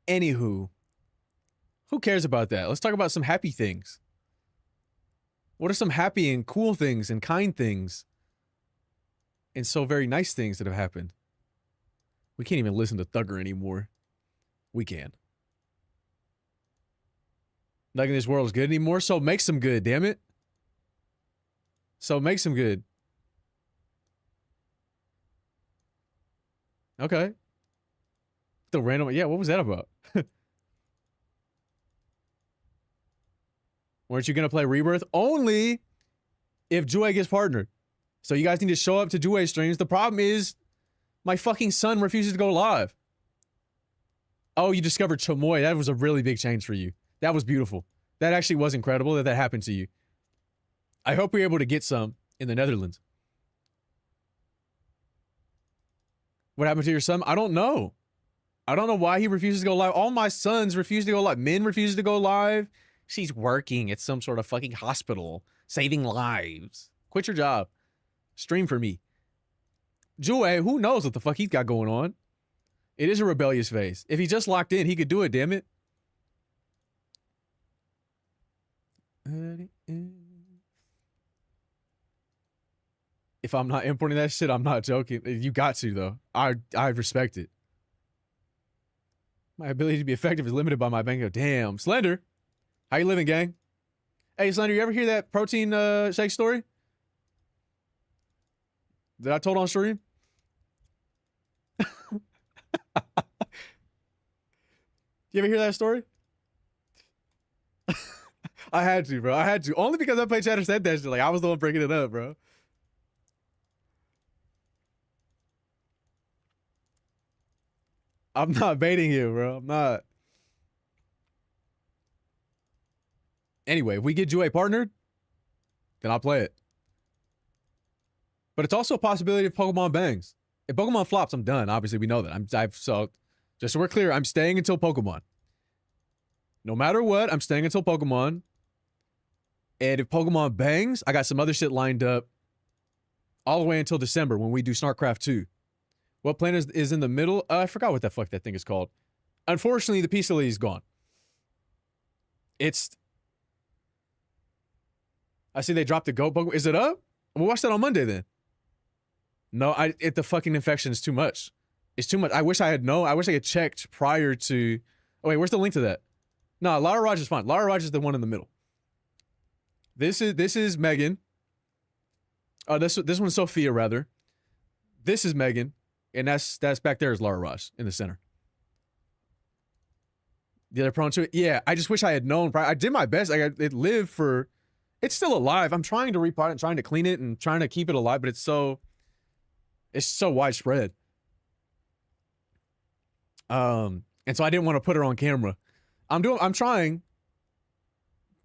Anywho. Who cares about that? Let's talk about some happy things. What are some happy and cool things and kind things and so very nice things that have happened? We can't even listen to Thugger anymore. We can. Nothing in this world is good anymore, so make some good, damn it. So make some good. Okay. The random, yeah, what was that about? Weren't you going to play Rebirth? Only if Jue gets partnered. So you guys need to show up to Jue streams. The problem is my fucking son refuses to go live. Oh, you discovered Chamoy. That was a really big change for you. That was beautiful. That actually was incredible that happened to you. I hope you're able to get some in the Netherlands. What happened to your son? I don't know. I don't know why he refuses to go live. All my sons refuse to go live. Min refuses to go live. She's working at some sort of fucking hospital, saving lives. Quit your job. Stream for me. Jue, who knows what the fuck he's got going on? It is a rebellious phase. If he just locked in, he could do it, damn it. If I'm not importing that shit, I'm not joking. You got to, though. I respect it. My ability to be effective is limited by my bank account. Damn. Slender. How you living, gang? Hey, Slender, you ever hear that protein shake story that I told on stream? You ever hear that story? I had to, bro. I had to. Only because I played Chatter said that shit. Like, I was the one breaking it up, bro. I'm not baiting you, bro. I'm not. Anyway, if we get Jue partnered, then I'll play it. But it's also a possibility if Pokemon bangs. If Pokemon flops, I'm done. Obviously, we know that. So, just so we're clear, I'm staying until Pokemon. No matter what, I'm staying until Pokemon. And if Pokemon bangs, I got some other shit lined up all the way until December when we do SnarkCraft 2. What planet is in the middle? I forgot what the fuck that thing is called. Unfortunately, the Peace Lily is gone. I see they dropped the goat Pokemon. Is it up? We'll watch that on Monday then. No, the fucking infection is too much. It's too much. I wish I had known. I wish I had checked prior to. Oh wait, where's the link to that? No, Lara Raj is fine. Lara Raj is the one in the middle. This is Megan. Oh, this one's Sophia rather. This is Megan, and that's back there is Lara Raj in the center. The other prone to it. Yeah, I just wish I had known. I did my best. It lived for. It's still alive. I'm trying to repot it, trying to clean it, and trying to keep it alive, but it's so widespread. And so I didn't want to put her on camera. I'm trying,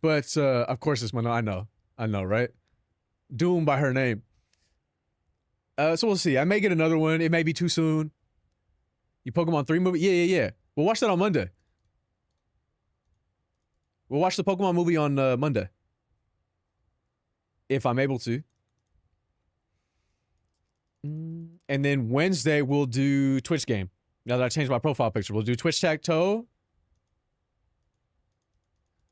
but of course this one. I know, right? Doom by her name. So we'll see. I may get another one. It may be too soon. You Pokemon 3 movie? Yeah. We'll watch that on Monday. We'll watch the Pokemon movie on Monday. If I'm able to. And then Wednesday, we'll do Twitch game. Now that I changed my profile picture, we'll do Twitch Tag-Toe.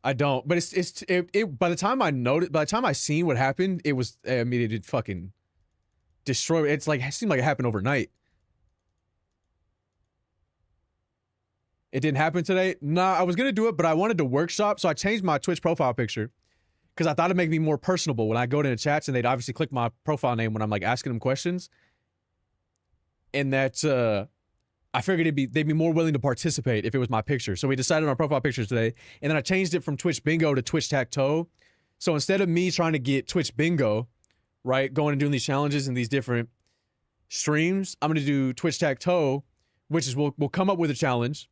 I don't, but it by the time I noticed, by the time I seen what happened, it was, I mean, it fucking destroyed. It's like, it seemed like it happened overnight. It didn't happen today. Nah, I was gonna do it, but I wanted to workshop, so I changed my Twitch profile picture because I thought it'd make me more personable when I go into chats and they'd obviously click my profile name when I'm like asking them questions. And that I figured they'd be more willing to participate if it was my picture. So we decided on our profile pictures today, and then I changed it from Twitch Bingo to Twitch Tacto. So instead of me trying to get Twitch Bingo, right, going and doing these challenges in these different streams, I'm gonna do Twitch Tacto, which is we'll come up with a challenge.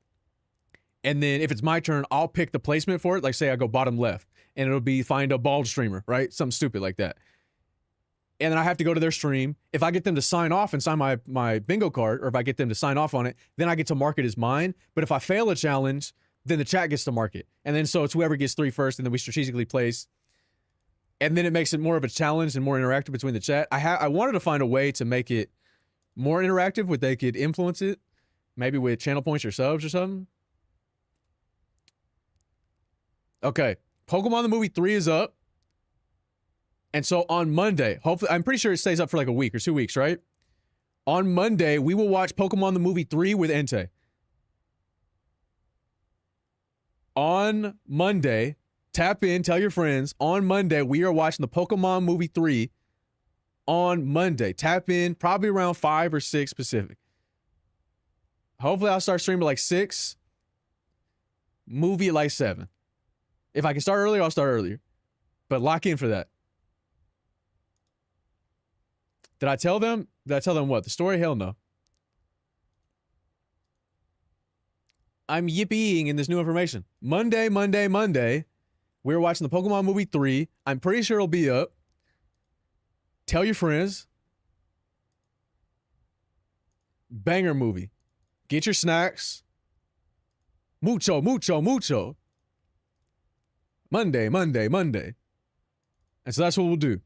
And then if it's my turn, I'll pick the placement for it. Like say I go bottom left and it'll be find a bald streamer, right? Something stupid like that. And then I have to go to their stream. If I get them to sign off and sign my bingo card, or if I get them to sign off on it, then I get to mark it as mine. But if I fail a challenge, then the chat gets to mark it. And then so it's whoever gets 3 first, and then we strategically place. And then it makes it more of a challenge and more interactive between the chat. I wanted to find a way to make it more interactive where they could influence it, maybe with channel points or subs or something. Okay, Pokemon the Movie 3 is up. And so on Monday, hopefully, I'm pretty sure it stays up for like a week or 2 weeks, right? On Monday, we will watch Pokemon the Movie 3 with Entei. On Monday, tap in, tell your friends. On Monday, we are watching the Pokemon Movie 3 on Monday. Tap in, probably around 5 or 6 Pacific. Hopefully, I'll start streaming like 6. Movie at like 7. If I can start earlier, I'll start earlier. But lock in for that. Did I tell them? Did I tell them what? The story? Hell no. I'm yippee-ing in this new information. Monday. We're watching the Pokemon Movie 3. I'm pretty sure it'll be up. Tell your friends. Banger movie. Get your snacks. Mucho. Monday. And so that's what we'll do.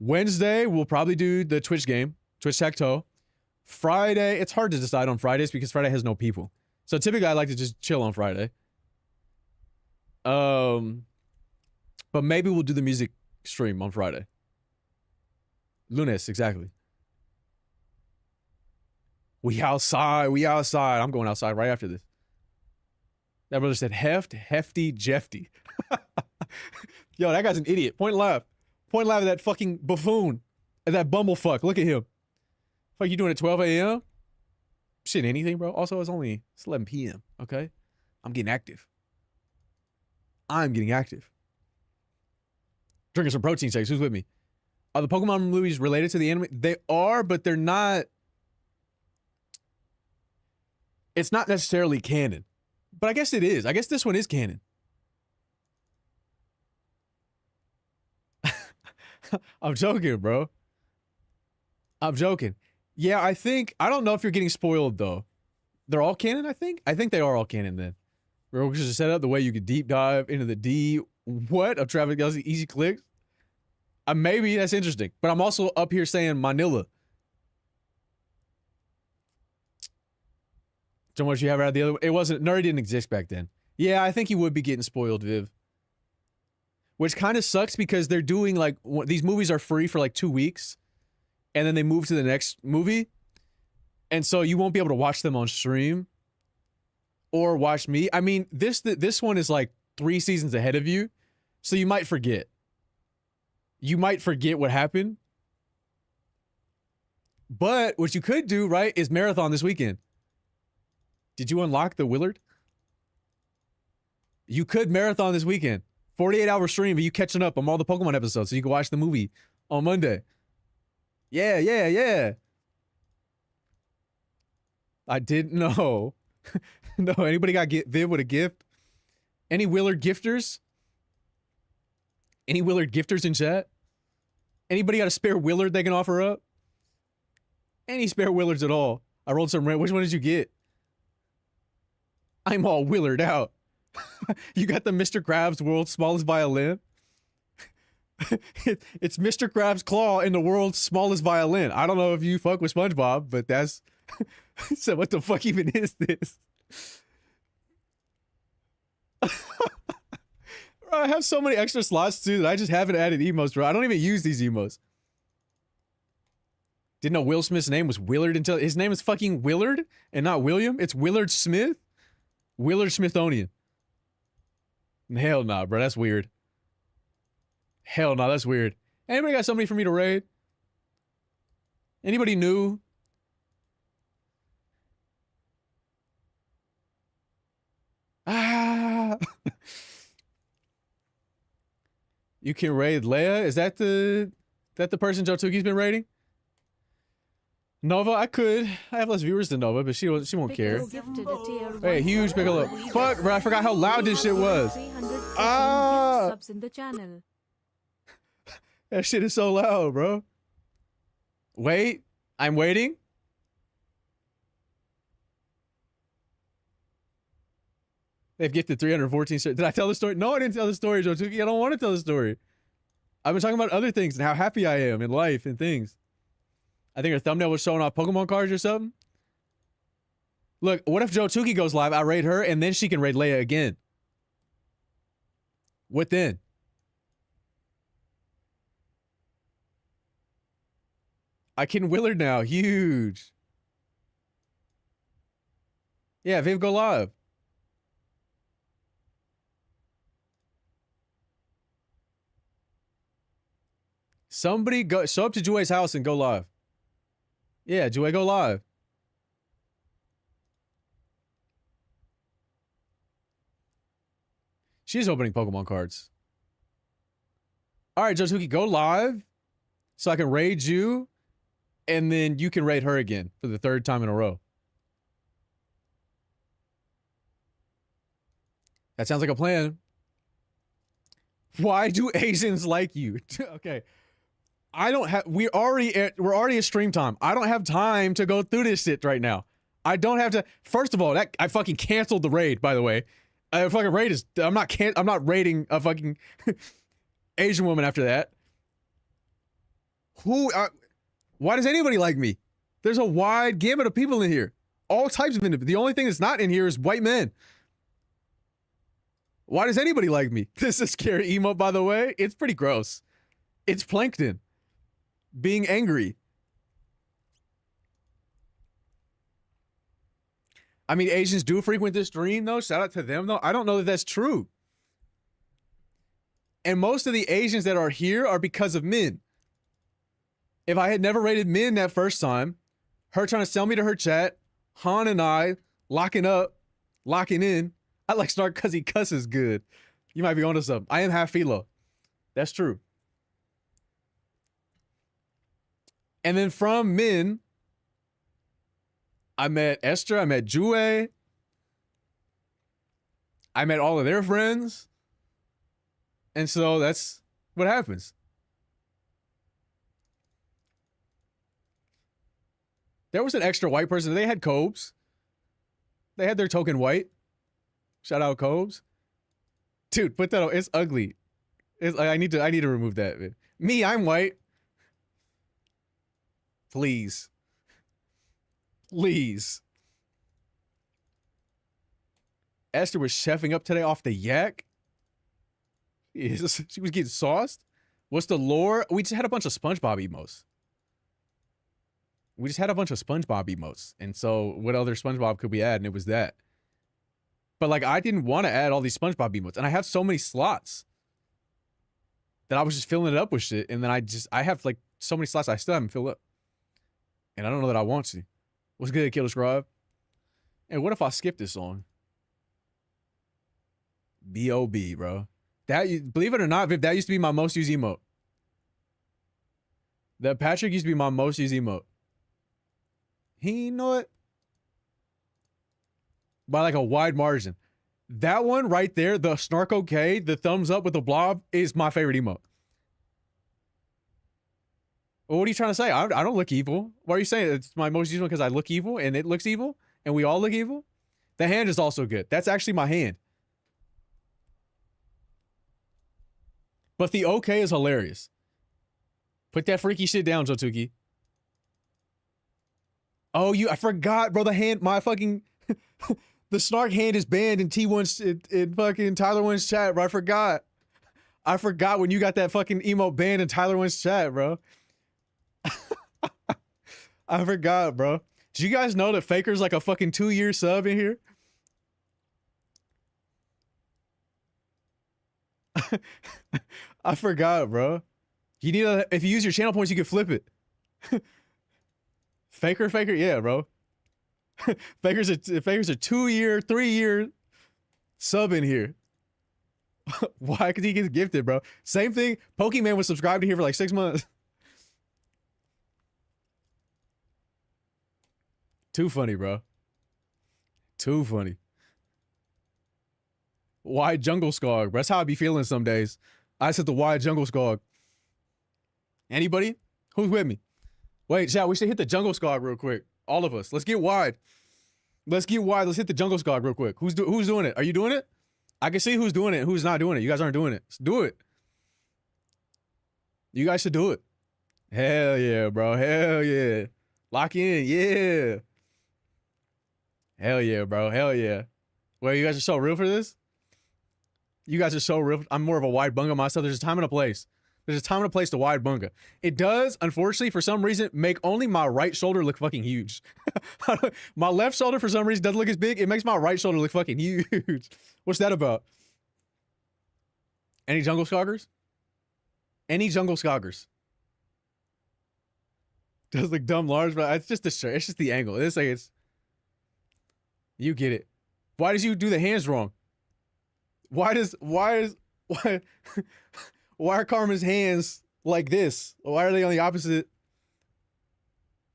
Wednesday, we'll probably do the Twitch game, Twitch Tacto. Friday, it's hard to decide on Fridays because Friday has no people. So typically I like to just chill on Friday. But maybe we'll do the music stream on Friday. Lunes, exactly. We outside. I'm going outside right after this. That brother said hefty, Jefty. Yo, that guy's an idiot. Point left at that fucking buffoon. At that bumblefuck. Look at him. Fuck you doing at 12 a.m.? Shit, anything, bro. Also, it's 11 p.m., okay? I'm getting active. Drinking some protein shakes. Who's with me? Are the Pokemon movies related to the anime? They are, but they're not. It's not necessarily canon. But I guess it is. I guess this one is canon. I'm joking, bro. I'm joking. Yeah, I don't know if you're getting spoiled, though. They're all canon, I think? I think they are all canon, then. We're just set up the way you could deep dive into the of Travis Kelce, easy clicks. Maybe that's interesting. But I'm also up here saying Manila. So much you have out the other way. It wasn't, Nerd didn't exist back then. Yeah, I think you would be getting spoiled, Viv. Which kind of sucks because they're doing like, these movies are free for like 2 weeks. And then they move to the next movie. And so you won't be able to watch them on stream. Or watch me. I mean, this one is like 3 seasons ahead of you. So you might forget. You might forget what happened. But what you could do, right, is marathon this weekend. Did you unlock the Willard? You could marathon this weekend. 48-hour stream of you catching up on all the Pokemon episodes so you can watch the movie on Monday. Yeah. I didn't know. No, anybody got Viv with a gift? Any Willard gifters? Any Willard gifters in chat? Anybody got a spare Willard they can offer up? Any spare Willards at all? I rolled some red. Which one did you get? I'm all Willard out. You got the Mr. Krabs world's smallest violin? It's Mr. Krabs' claw in the world's smallest violin. I don't know if you fuck with SpongeBob, but that's... So what the fuck even is this? I have so many extra slots too that I just haven't added emotes, bro. I don't even use these emotes. Didn't know Will Smith's name was Willard until... His name is fucking Willard and not William. It's Willard Smith. Willard Smithsonian. Hell nah, bro. That's weird. Hell nah, that's weird. Anybody got somebody for me to raid? Anybody new? Ah. You can raid Leia? Is that the person Jotuki's been raiding? Nova, I could. I have less viewers than Nova, but she won't care. Hey, huge Piccolo. Fuck, bro, I forgot how loud this shit was. Ah! Subs in the channel. That shit is so loud, bro. Wait, I'm waiting. They've gifted 314. Did I tell the story? No, I didn't tell the story, Jotuki. I don't want to tell the story. I've been talking about other things and how happy I am in life and things. I think her thumbnail was showing off Pokemon cards or something. Look, what if Jotuki goes live, I raid her, and then she can raid Leia again? What then? I can Willard now. Huge. Yeah, Viv, go live. Somebody go show up to Jue's house and go live. Yeah, Jue, go live. She's opening Pokemon cards. All right, Jotuki, go live so I can raid you, and then you can raid her again for the 3rd time in a row. That sounds like a plan. Why do Asians like you? Okay. I don't have, we're already at stream time. I don't have time to go through this shit right now. I don't have to. First of all, I fucking canceled the raid, by the way. Fucking raid is, I'm not raiding a fucking Asian woman after that. Why does anybody like me? There's a wide gamut of people in here. All types of individuals. The only thing that's not in here is white men. Why does anybody like me? This is scary emote, by the way. It's pretty gross. It's plankton being angry. I mean, Asians do frequent this stream, though. Shout out to them, though. I don't know that that's true. And most of the Asians that are here are because of Min. If I had never rated Min that first time, her trying to sell me to her chat, Han and I locking up, locking in. I like Snark because he cusses good. You might be onto something. I am half philo. That's true. And then from Min, I met Esther, I met Jue, I met all of their friends. And so that's what happens. There was an extra white person. They had Cobes. They had their token white. Shout out Cobes. Dude, put that on. It's ugly. It's, I need to remove that. Man. Me, I'm white. Please. Please. Esther was chefing up today off the yak. She was getting sauced. What's the lore? We just had a bunch of SpongeBob emotes. We just had a bunch of SpongeBob emotes. And so what other SpongeBob could we add? And it was that. But like, I didn't want to add all these SpongeBob emotes. And I have so many slots that I was just filling it up with shit. And then I have like so many slots I still haven't filled up. And I don't know that I want to. What's good, Killer Scribe? And what if I skip this song? B.O.B., bro. That, believe it or not, Viv, that used to be my most used emote. That Patrick used to be my most used emote. He know it. By like a wide margin. That one right there, the Snark okay, the thumbs up with the blob, is my favorite emote. Well, what are you trying to say? I don't look evil. Why are you saying it's my most used one because I look evil and it looks evil and we all look evil? The hand is also good. That's actually my hand. But the okay is hilarious. Put that freaky shit down, Jotuki. Oh, I forgot, bro. The hand, my fucking, the Snark hand is banned in T1's, in fucking Tyler One's chat, bro. I forgot when you got that fucking emote banned in Tyler One's chat, bro. I forgot, bro. Did you guys know that Faker's like a fucking 2-year sub in here? I forgot, bro. You need a, if you use your channel points, you can flip it. Faker, yeah, bro. Faker's a 2-year, 3-year sub in here. Why? Because he gets gifted, bro. Same thing. Pokemon was subscribed to here for like 6 months. Too funny, bro. Too funny. Wide jungle skog, bro. That's how I be feeling some days. I said the wide jungle skog. Anybody? Who's with me? Wait, chat, we should hit the jungle skog real quick. All of us. Let's get wide. Let's get wide. Let's hit the jungle skog real quick. Who's doing it? Are you doing it? I can see who's doing it and who's not doing it. You guys aren't doing it. Let's do it. You guys should do it. Hell yeah, bro. Hell yeah. Lock in. Yeah. Hell yeah, bro. Hell yeah. Well, you guys are so real for this? You guys are so real. I'm more of a wide bunga myself. There's a time and a place. There's a time and a place to wide bunga. It does, unfortunately, for some reason, make only my right shoulder look fucking huge. My left shoulder, for some reason, doesn't look as big. It makes my right shoulder look fucking huge. What's that about? Any jungle skoggers? Any jungle skoggers? Does look dumb large, but it's just the shirt. It's just the angle. It's like it's. You get it. Why does you do the hands wrong? Why are Karma's hands like this? Why are they on the opposite?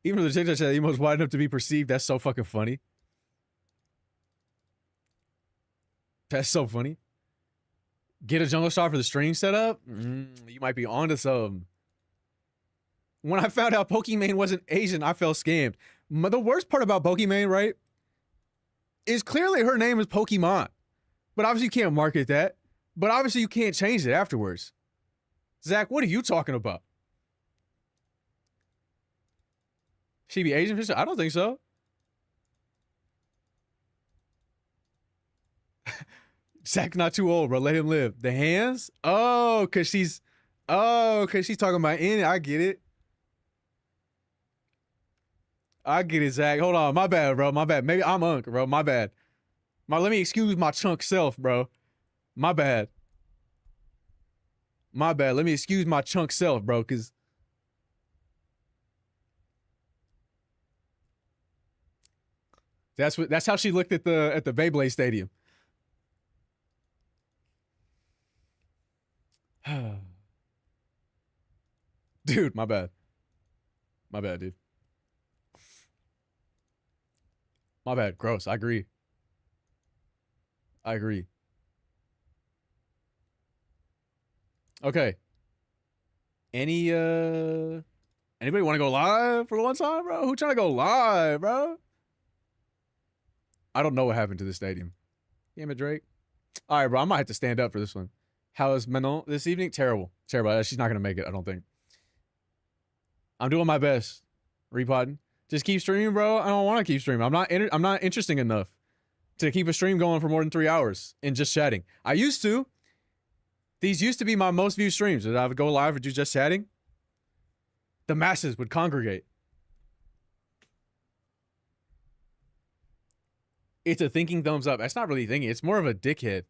Even though the TikTok chat emo's wide enough to be perceived, that's so fucking funny. That's so funny. Get a jungle shot for the stream setup? You might be onto something. When I found out Pokimane wasn't Asian, I felt scammed. The worst part about Pokimane, right, is clearly her name is Pokemon. But obviously you can't market that. But obviously you can't change it afterwards. Zach, what are you talking about? She be Asian? I don't think so. Zach not too old, bro. Let him live. The hands? Oh, cause she's talking about in it. I get it. I get it, Zach. Hold on. My bad, bro. My bad. Maybe I'm Unk, bro. My bad. Let me excuse my chunk self, bro. My bad. My bad. Let me excuse my chunk self, bro, because that's how she looked at the Beyblade Stadium. Dude, my bad. My bad, dude. My bad. Gross. I agree. I agree. Okay. Anybody want to go live for one time, bro? Who trying to go live, bro? I don't know what happened to this stadium. Damn it, Drake. All right, bro. I might have to stand up for this one. How is Manon this evening? Terrible. Terrible. She's not gonna make it, I don't think. I'm doing my best. Repotting. Just keep streaming, bro. I don't want to keep streaming. I'm not interesting enough to keep a stream going for more than 3 hours and just chatting. I used to. These used to be my most viewed streams. That I would go live and do just chatting. The masses would congregate. It's a thinking thumbs up. That's not really thinking. It's more of a dickhead.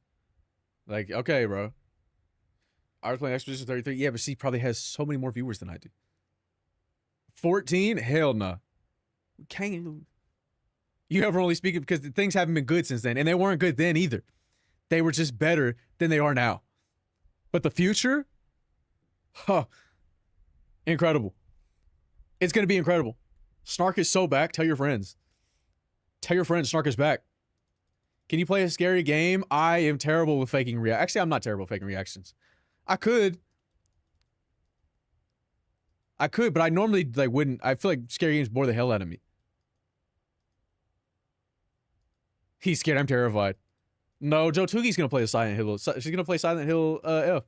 Like, okay, bro. I was playing Expedition 33. Yeah, but she probably has so many more viewers than I do. 14? Hell no. Nah. We can't lose. You ever only speak it because things haven't been good since then. And they weren't good then either. They were just better than they are now. But the future? Huh. Incredible. It's going to be incredible. Snark is so back. Tell your friends. Tell your friends Snark is back. Can you play a scary game? I am terrible with faking reactions. Actually, I'm not terrible with faking reactions. I could, but I normally like wouldn't. I feel like scary games bore the hell out of me. He's scared. I'm terrified. No, Joe Tugi's gonna play the Silent Hill. She's gonna play Silent Hill F.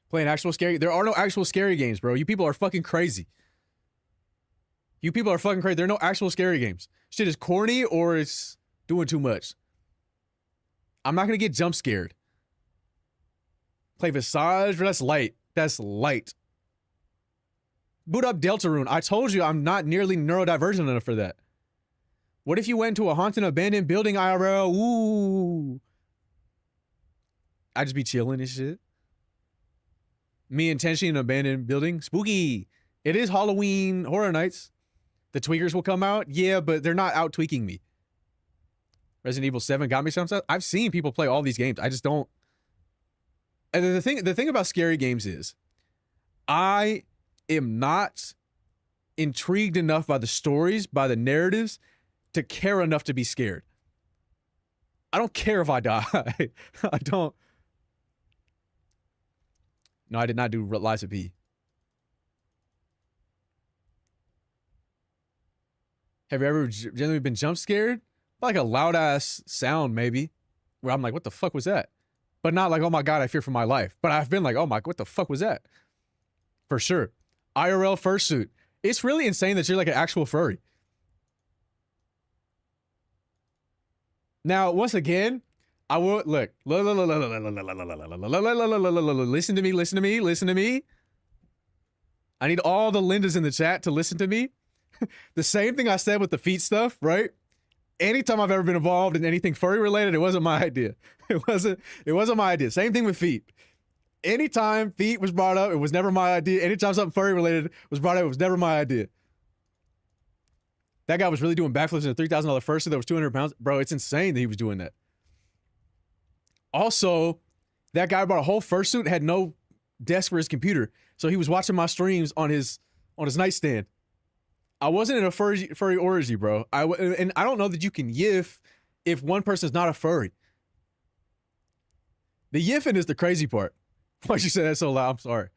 Playing actual scary. There are no actual scary games, bro. You people are fucking crazy. You people are fucking crazy. There are no actual scary games. Shit is corny or it's doing too much. I'm not gonna get jump scared. Play Visage, that's light. That's light. Boot up Deltarune. I told you I'm not nearly neurodivergent enough for that. What if you went to a haunted abandoned building IRL? Ooh. I just be chilling and shit. Me intentionally in an abandoned building. Spooky. It is Halloween Horror Nights. The tweakers will come out. Yeah, but they're not out tweaking me. Resident Evil 7 got me some stuff. I've seen people play all these games. I just don't. And the thing about scary games is I am not intrigued enough by the stories, by the narratives, to care enough to be scared. I don't care if I die. I don't. No, I did not do Liza P. Have you ever genuinely been jump scared? Like a loud ass sound, maybe, where I'm like, what the fuck was that? But not like, oh my God, I fear for my life. But I've been like, oh my, what the fuck was that? For sure. IRL fursuit. It's really insane that you're like an actual furry. Now, once again, I will look. Listen to me. Listen to me. Listen to me. I need all the Lindas in the chat to listen to me. The same thing I said with the feet stuff, right? Anytime I've ever been involved in anything furry related, it wasn't my idea. It wasn't my idea. Same thing with feet. Anytime feet was brought up, it was never my idea. Anytime something furry related was brought up, it was never my idea. That guy was really doing backflips in a $3,000 fursuit that was 200 pounds. Bro, it's insane that he was doing that. Also, that guy bought a whole fursuit, had no desk for his computer. So he was watching my streams on his nightstand. I wasn't in a furry orgy, bro. And I don't know that you can yiff if one person's not a furry. The yiffing is the crazy part. Why'd you say that so loud? I'm sorry.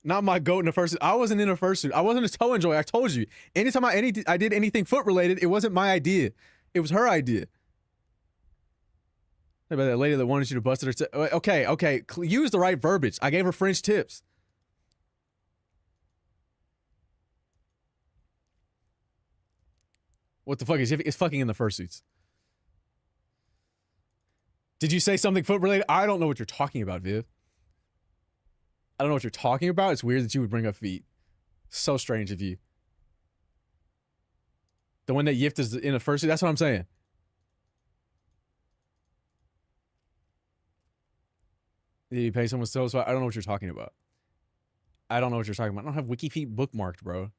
Not my goat in a fursuit. I wasn't in a fursuit. I wasn't a toe enjoyer. I told you. Anytime I did anything foot related, it wasn't my idea. It was her idea. About that lady that wanted you to bust it. Okay. Use the right verbiage. I gave her French tips. What the fuck is it's fucking in the fursuits? Did you say something foot related? I don't know what you're talking about, Viv. I don't know what you're talking about. It's weird that you would bring up feet. So strange of you. The one that yiffed is in a fursuit. That's what I'm saying. Did you pay someone so? I don't know what you're talking about. I don't know what you're talking about. I don't have wiki feet bookmarked, bro.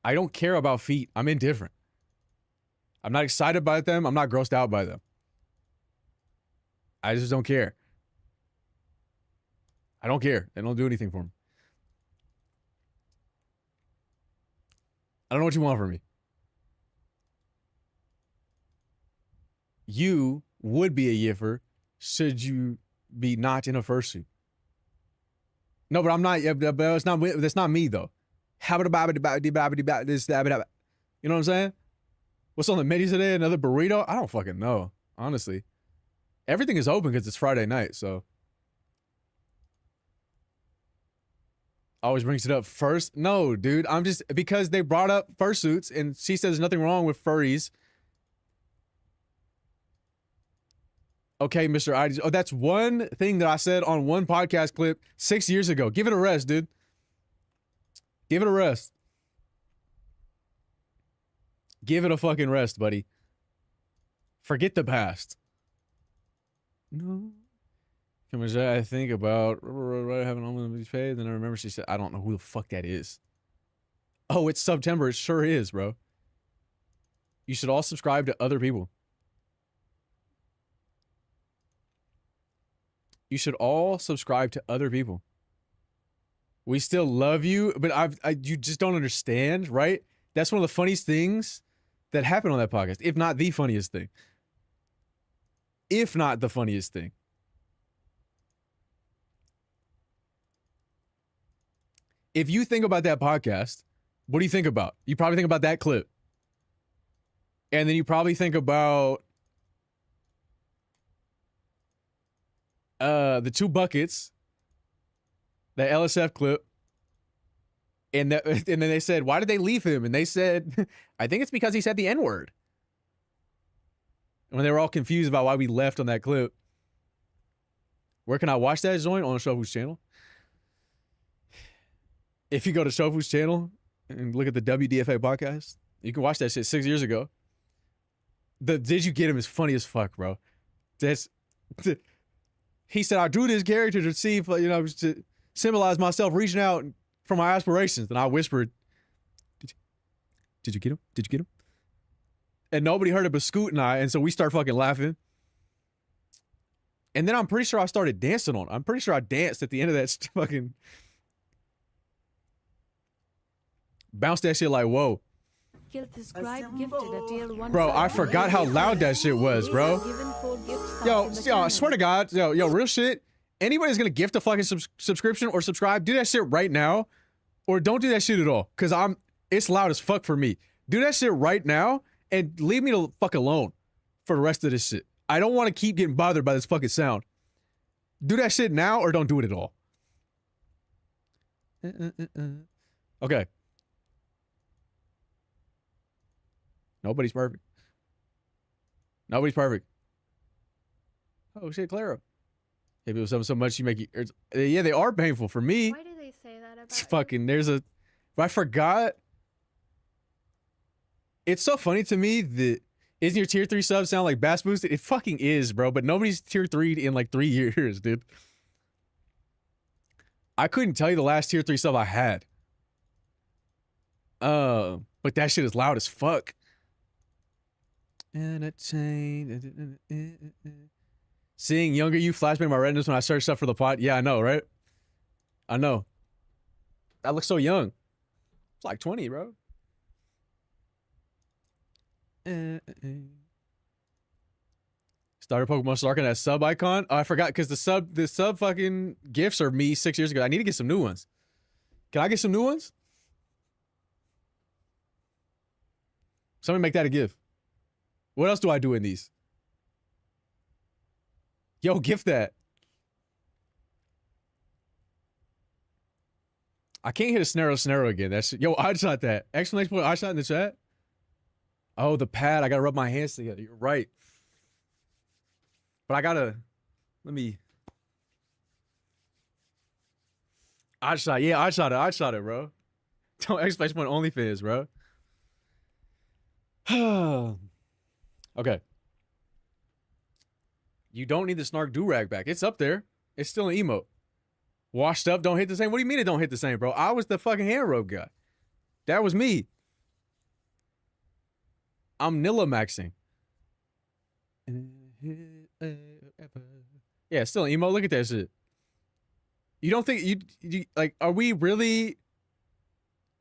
I don't care about feet. I'm indifferent. I'm not excited by them. I'm not grossed out by them. I just don't care. I don't care. They don't do anything for me. I don't know what you want from me. You would be a yiffer should you be not in a fursuit. No, but I'm not. But it's not. That's not me though. You know what I'm saying? What's on the menu today? Another burrito? I don't fucking know. Honestly, everything is open because it's Friday night. So always brings it up first. No, dude. I'm just because they brought up fursuits and she says there's nothing wrong with furries. Okay, Mr. ID. Oh, that's one thing that I said on one podcast clip 6 years ago. Give it a rest, dude. Give it a rest. Give it a fucking rest, buddy. Forget the past. No. I think about having only paid, then I remember she said, I don't know who the fuck that is. Oh, it's September. It sure is, bro. You should all subscribe to other people. You should all subscribe to other people. We still love you, but you just don't understand, right? That's one of the funniest things that happened on that podcast, if not the funniest thing. If not the funniest thing. If you think about that podcast, what do you think about? You probably think about that clip. And then you probably think about the 2 buckets, the LSF clip, and then they said, why did they leave him? And they said, I think it's because he said the N-word. And when they were all confused about why we left on that clip. Where can I watch that joint? On Shofu's channel. If you go to Shofu's channel and look at the WDFA podcast, you can watch that shit 6 years ago. The Did You Get Him is funny as fuck, bro. he said, I drew this character to see if, you know, to symbolize myself reaching out for my aspirations. And I whispered, did you get him? Did you get him? And nobody heard it but Scoot and I. And so we start fucking laughing. And then I'm pretty sure I started dancing on it. I'm pretty sure I danced at the end of that fucking... Bounced that shit like, whoa. Bro, I forgot how loud that shit was, bro. Yo, I swear to God, yo, real shit. Anybody's gonna gift a fucking subscription or subscribe, do that shit right now. Or don't do that shit at all. Cause it's loud as fuck for me. Do that shit right now and leave me the fuck alone for the rest of this shit. I don't want to keep getting bothered by this fucking sound. Do that shit now or don't do it at all. Okay. Nobody's perfect. Nobody's perfect. Oh shit, Clara. If it was so much you make you... Yeah, they are painful for me. Why do they say that about it's fucking... There's a... I forgot. It's so funny to me that... Isn't your tier 3 sub sound like bass boosted? It fucking is, bro. But nobody's tier 3'd in like 3 years, dude. I couldn't tell you the last tier 3 sub I had. But that shit is loud as fuck. And a chain. Seeing younger you flashbang my retinas when I searched up for the pod. Yeah, I know, right? I know. I look so young. It's like 20, bro. Started Pokemon Snark on that sub icon. Oh, I forgot because the sub fucking gifts are me 6 years ago. I need to get some new ones. Can I get some new ones? Somebody make that a gift. What else do I do in these? Yo, gift that. I can't hit a snarrow again. That's yo, I shot that. Exclamation point, I shot in the chat. Oh, the pad. I gotta rub my hands together. You're right. But I gotta let me. I shot it, bro. Don't exclamation point OnlyFans, bro. Okay. You don't need the Snark do-rag back. It's up there. It's still an emote. Washed up, don't hit the same. What do you mean it don't hit the same, bro? I was the fucking hand rope guy. That was me. I'm Nilla maxing. Yeah, it's still an emote. Look at that shit. You don't think you like? Are we really?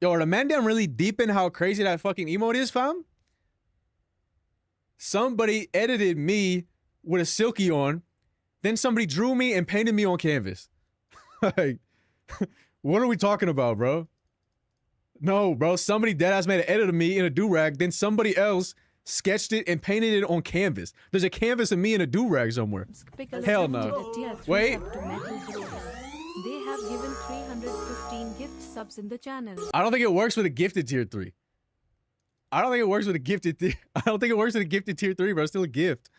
Yo, are the man down really deep in how crazy that fucking emote is, fam? Somebody edited me with a silky on, then somebody drew me and painted me on canvas. Like, what are we talking about, bro? No, bro. Somebody deadass made an edit of me in a do-rag, then somebody else sketched it and painted it on canvas. There's a canvas of me in a do-rag somewhere. Hell no. Wait. They have given 315 gift subs in the channel. I don't think it works with a gifted tier 3. I don't think it works with a gifted tier 3, bro. It's still a gift.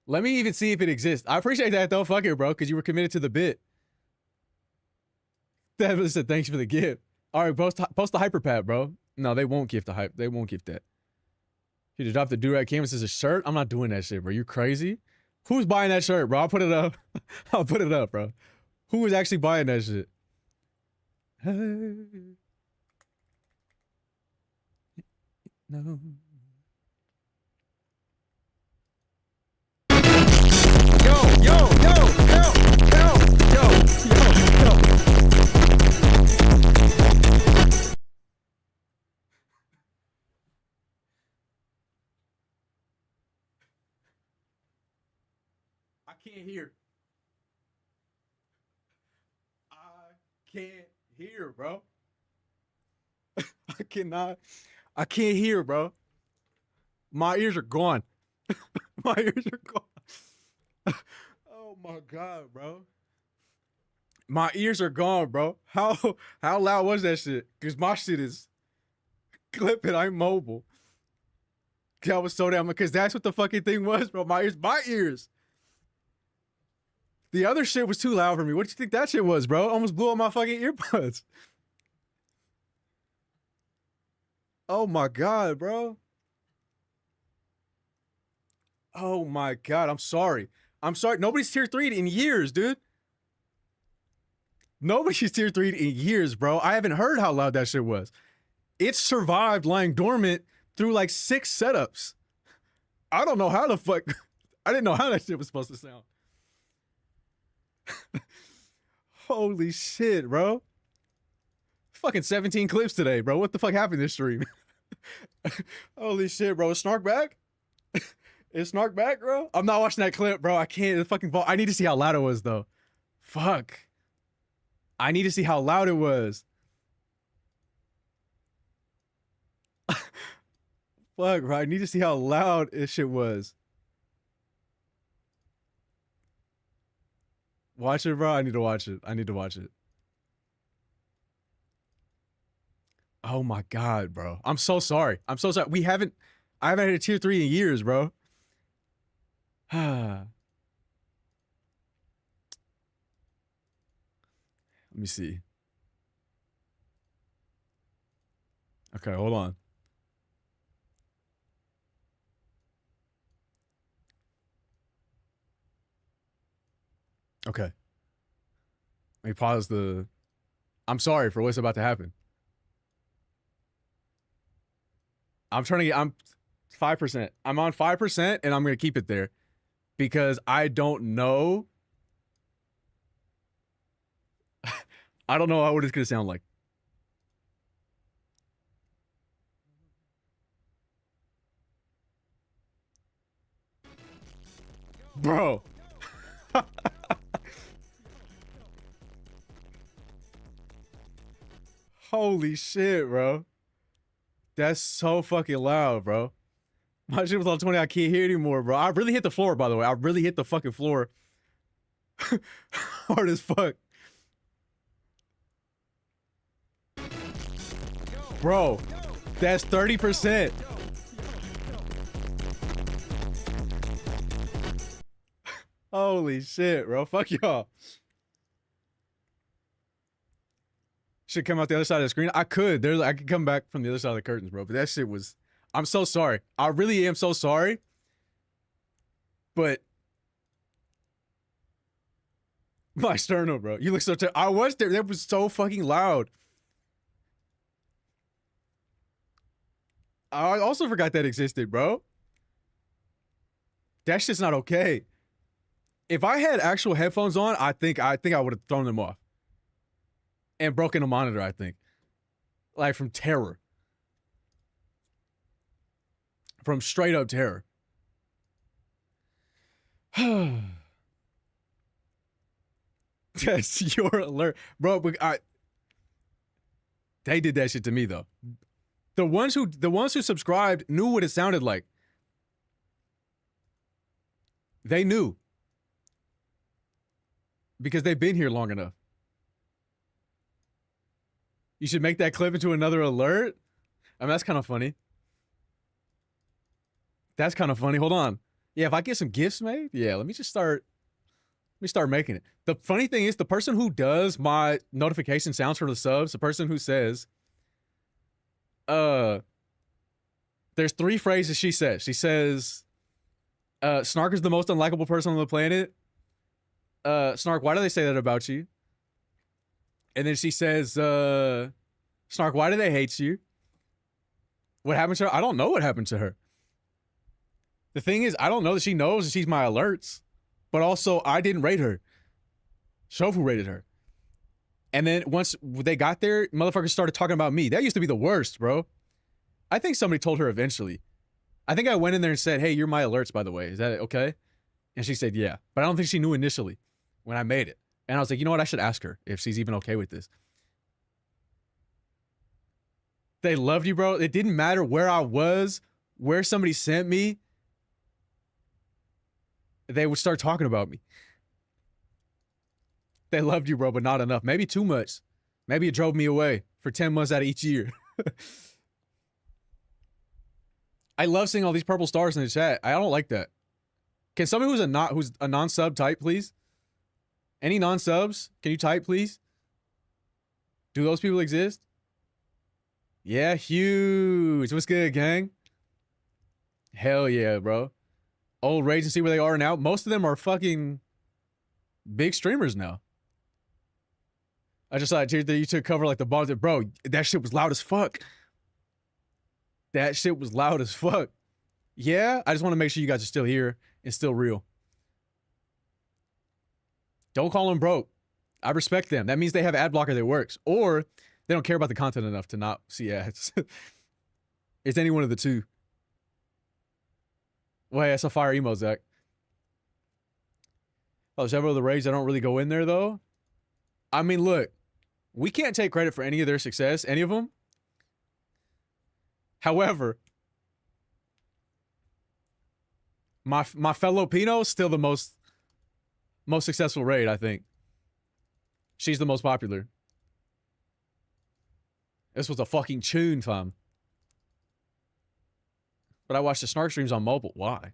Let me even see if it exists. I appreciate that though. Fuck it, bro, because you were committed to the bit. That was said thanks for the gift. All right, post the hyper pad, bro. No, they won't gift the hype. They won't gift that. You just drop the do-rag canvas as a shirt. I'm not doing that shit, bro. You crazy? Who's buying that shirt, bro? I'll put it up. I'll put it up, bro. Who is actually buying that shit? No. I can't hear. I can't hear, bro. I can't hear, bro. My ears are gone. My ears are gone. Oh my God, bro. My ears are gone, bro. How loud was that shit? Cause my shit is clipping. I'm mobile. I was so damn, because that's what the fucking thing was, bro. My ears. The other shit was too loud for me. What do you think that shit was, bro? Almost blew out my fucking earbuds. Oh my God, bro. Oh my god, I'm sorry. I'm sorry. Nobody's tier 3'd in years, dude. Nobody's tier 3'd in years, bro. I haven't heard how loud that shit was. It survived lying dormant through like 6 setups. I don't know how the fuck. I didn't know how that shit was supposed to sound. Holy shit, bro. Fucking 17 clips today, bro. What the fuck happened this stream? Holy shit, bro. Is Snark back? Is Snark back, bro? I'm not watching that clip, bro. I can't. The fucking ball. I need to see how loud it was, though. Fuck. I need to see how loud it was. Fuck, bro. I need to see how loud this shit was. Watch it, bro. I need to watch it. I need to watch it. Oh my god, bro. I'm so sorry. I'm so sorry. I haven't had a tier 3 in years, bro. Let me see. Okay, hold on. Okay. Let me pause the... I'm sorry for what's about to happen. I'm 5%. I'm on 5% and I'm going to keep it there because I don't know. I don't know what it's going to sound like. Bro. Holy shit, bro. That's so fucking loud, bro. My shit was on 20. I can't hear anymore, bro. I really hit the floor, by the way. I really hit the fucking floor. Hard as fuck. Bro, that's 30%. Holy shit, bro. Fuck y'all. Should come out the other side of the screen. I could. I could come back from the other side of the curtains, bro. But that shit was... I'm so sorry. I really am so sorry. But... My sternum, bro. You look so... I was there. That was so fucking loud. I also forgot that existed, bro. That shit's not okay. If I had actual headphones on, I think I would have thrown them off. And broken a monitor, I think. Like, from terror. From straight up terror. That's your alert. Bro, but they did that shit to me, though. The ones who subscribed knew what it sounded like. They knew. Because they've been here long enough. You should make that clip into another alert? I mean, that's kind of funny. That's kind of funny. Hold on. Yeah, if I get some gifts made, yeah, let me start making it. The funny thing is, the person who does my notification sounds for the subs, the person who says, there's 3 phrases she says. She says, Snark is the most unlikable person on the planet. Snark, why do they say that about you? And then she says, Snark, why do they hate you? What happened to her? I don't know what happened to her. The thing is, I don't know that she knows that she's my alerts. But also, I didn't rate her. Shofu rated her. And then once they got there, motherfuckers started talking about me. That used to be the worst, bro. I think somebody told her eventually. I think I went in there and said, hey, you're my alerts, by the way. Is that okay? And she said, yeah. But I don't think she knew initially when I made it. And I was like, you know what? I should ask her if she's even okay with this. They loved you, bro. It didn't matter where I was, where somebody sent me. They would start talking about me. They loved you, bro, but not enough. Maybe too much. Maybe it drove me away for 10 months out of each year. I love seeing all these purple stars in the chat. I don't like that. Can somebody who's a non-sub type, please? Any non-subs? Can you type, please? Do those people exist? Yeah, huge. What's good, gang? Hell yeah, bro. old raids and see where they are now. Most of them are fucking big streamers now. I just thought tier 3 you took cover like the bombs. Bro, that shit was loud as fuck. That shit was loud as fuck. Yeah, I just want to make sure you guys are still here and still real. Don't call them broke. I respect them. That means they have ad blocker that works. Or they don't care about the content enough to not see ads. It's any one of the two. Well, hey, that's a fire emo, Zach. Oh, several of the raids, I don't really go in there, though. I mean, look. We can't take credit for any of their success. Any of them. However, my fellow Pino is still the most successful raid, I think. She's the most popular. This was a fucking tune, fam. But I watched the Snark streams on mobile. Why?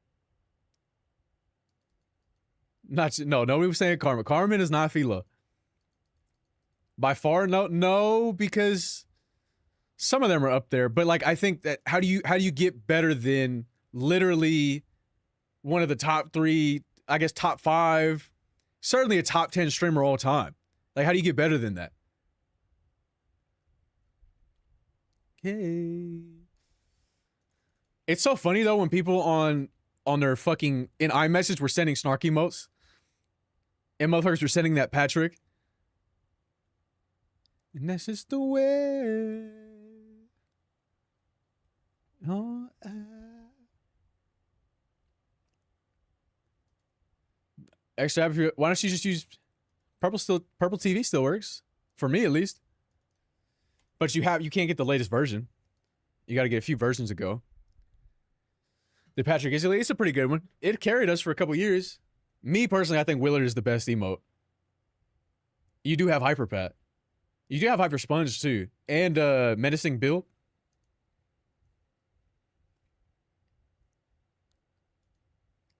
Nobody was saying Carmen. Carmen is not Philo. By far, no, because some of them are up there. But like, I think that how do you get better than literally one of the top 3, I guess top 5, certainly a top 10 streamer all time? Like, how do you get better than that? Okay. It's so funny though when people on their fucking in iMessage were sending snark emotes, and motherfuckers were sending that Patrick. And that's just the way. Oh, Actually, why don't you just use Purple TV still works. For me at least. But you can't get the latest version. You gotta get a few versions ago. The Patrick Isley, it's a pretty good one. It carried us for a couple years. Me personally, I think Willard is the best emote. You do have Hyper Pat. You do have Hyper Sponge too. And Menacing Bill.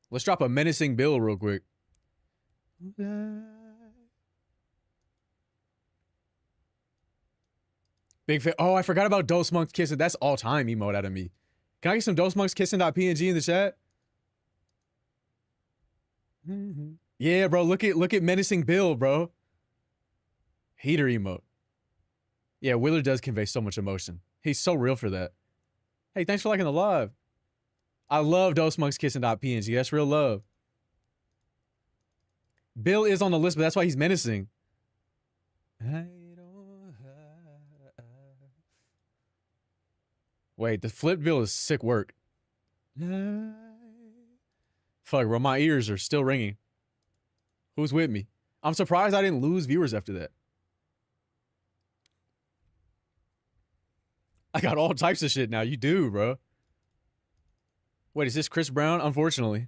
Let's drop a Menacing Bill real quick. Big fan. Oh, I forgot about Dose Monks Kissing. That's all time emote out of me. Can I get some Dose Monks Kissing.png in the chat? Yeah, bro. Look at Menacing Bill, bro. Heater emote. Yeah, Willard does convey so much emotion. He's so real for that. Hey, thanks for liking the live. I love Dose Monks Kissing.png. That's real love. Bill is on the list, but that's why he's menacing. Wait, the flip bill is sick work. Fuck, bro, my ears are still ringing. Who's with me? I'm surprised I didn't lose viewers after that. I got all types of shit now. You do, bro. Wait, is this Chris Brown? Unfortunately.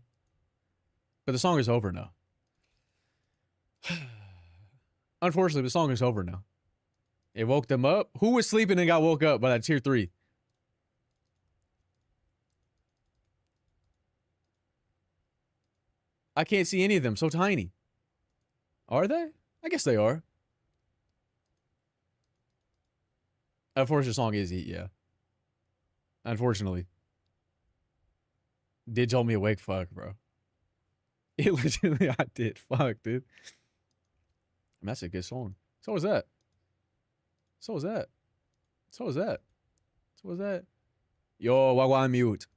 But the song is over now. Unfortunately, the song is over now. It woke them up. Who was sleeping and got woke up by that tier 3? I can't see any of them. So tiny. Are they? I guess they are. Unfortunately, the song is Eat, yeah. Unfortunately. Did hold me awake? Fuck, bro. It legitimately, I did. Fuck, dude. That's a good song. So was that. So was that. So was that. So was that. Yo, Wagwan mute.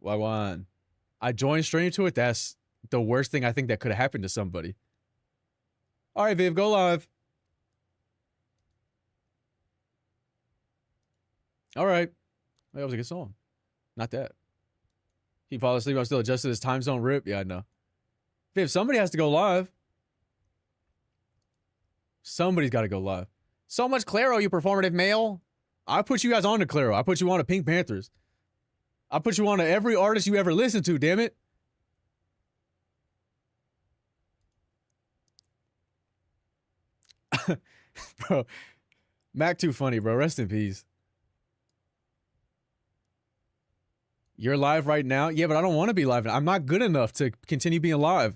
Wagwan. I joined stream to it. That's the worst thing I think that could have happened to somebody. All right, Viv, go live. All right. That was a good song. Not that. He fall asleep. I'm still adjusted his time zone. Rip. Yeah, I know. Viv, somebody has to go live. Somebody's got to go live. So much Claro, you performative male. I put you guys on to Claro. I put you on to Pink Panthers. I put you on to every artist you ever listened to, damn it. Bro, Mac too funny, bro. Rest in peace. You're live right now? Yeah, but I don't want to be live. I'm not good enough to continue being live.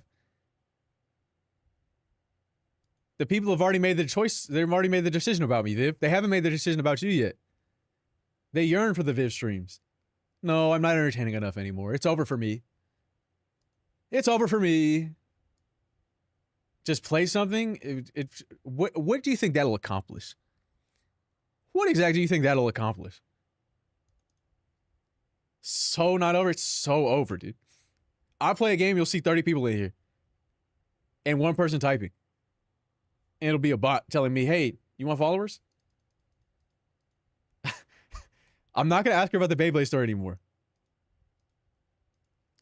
The people have already made the choice. They've already made the decision about me, Viv. They haven't made the decision about you yet. They yearn for the Viv streams. No, I'm not entertaining enough anymore. It's over for me. It's over for me. Just play something. What do you think that'll accomplish? What exactly do you think that'll accomplish? So not over. It's so over, dude. I play a game, you'll see 30 people in here. And one person typing. And it'll be a bot telling me, hey, you want followers? I'm not going to ask her about the Beyblade story anymore.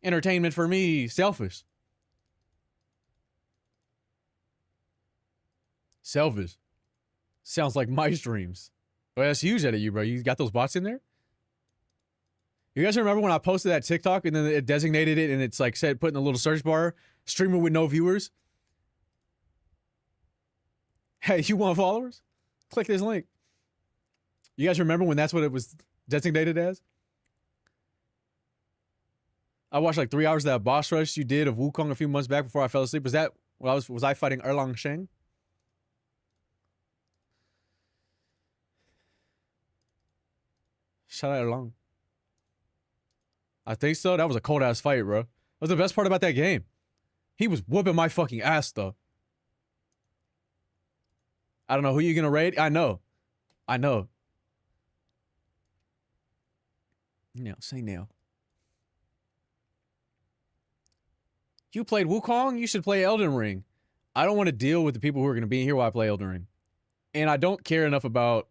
Entertainment for me, selfish. Selfish. Sounds like my streams. Well, that's huge out of you, bro. You got those bots in there? You guys remember when I posted that TikTok and then it designated it and it's like said, put in the little search bar, streamer with no viewers? Hey, you want followers? Click this link. You guys remember when that's what it was designated as? I watched like 3 hours of that boss rush you did of Wukong a few months back before I fell asleep. Was that when was I fighting Erlang Sheng? Shout out Erlang. I think so. That was a cold ass fight, bro. That was the best part about that game. He was whooping my fucking ass though. I don't know who you're gonna raid. I know. Now, say now. You played Wukong? You should play Elden Ring. I don't want to deal with the people who are going to be here while I play Elden Ring. And I don't care enough about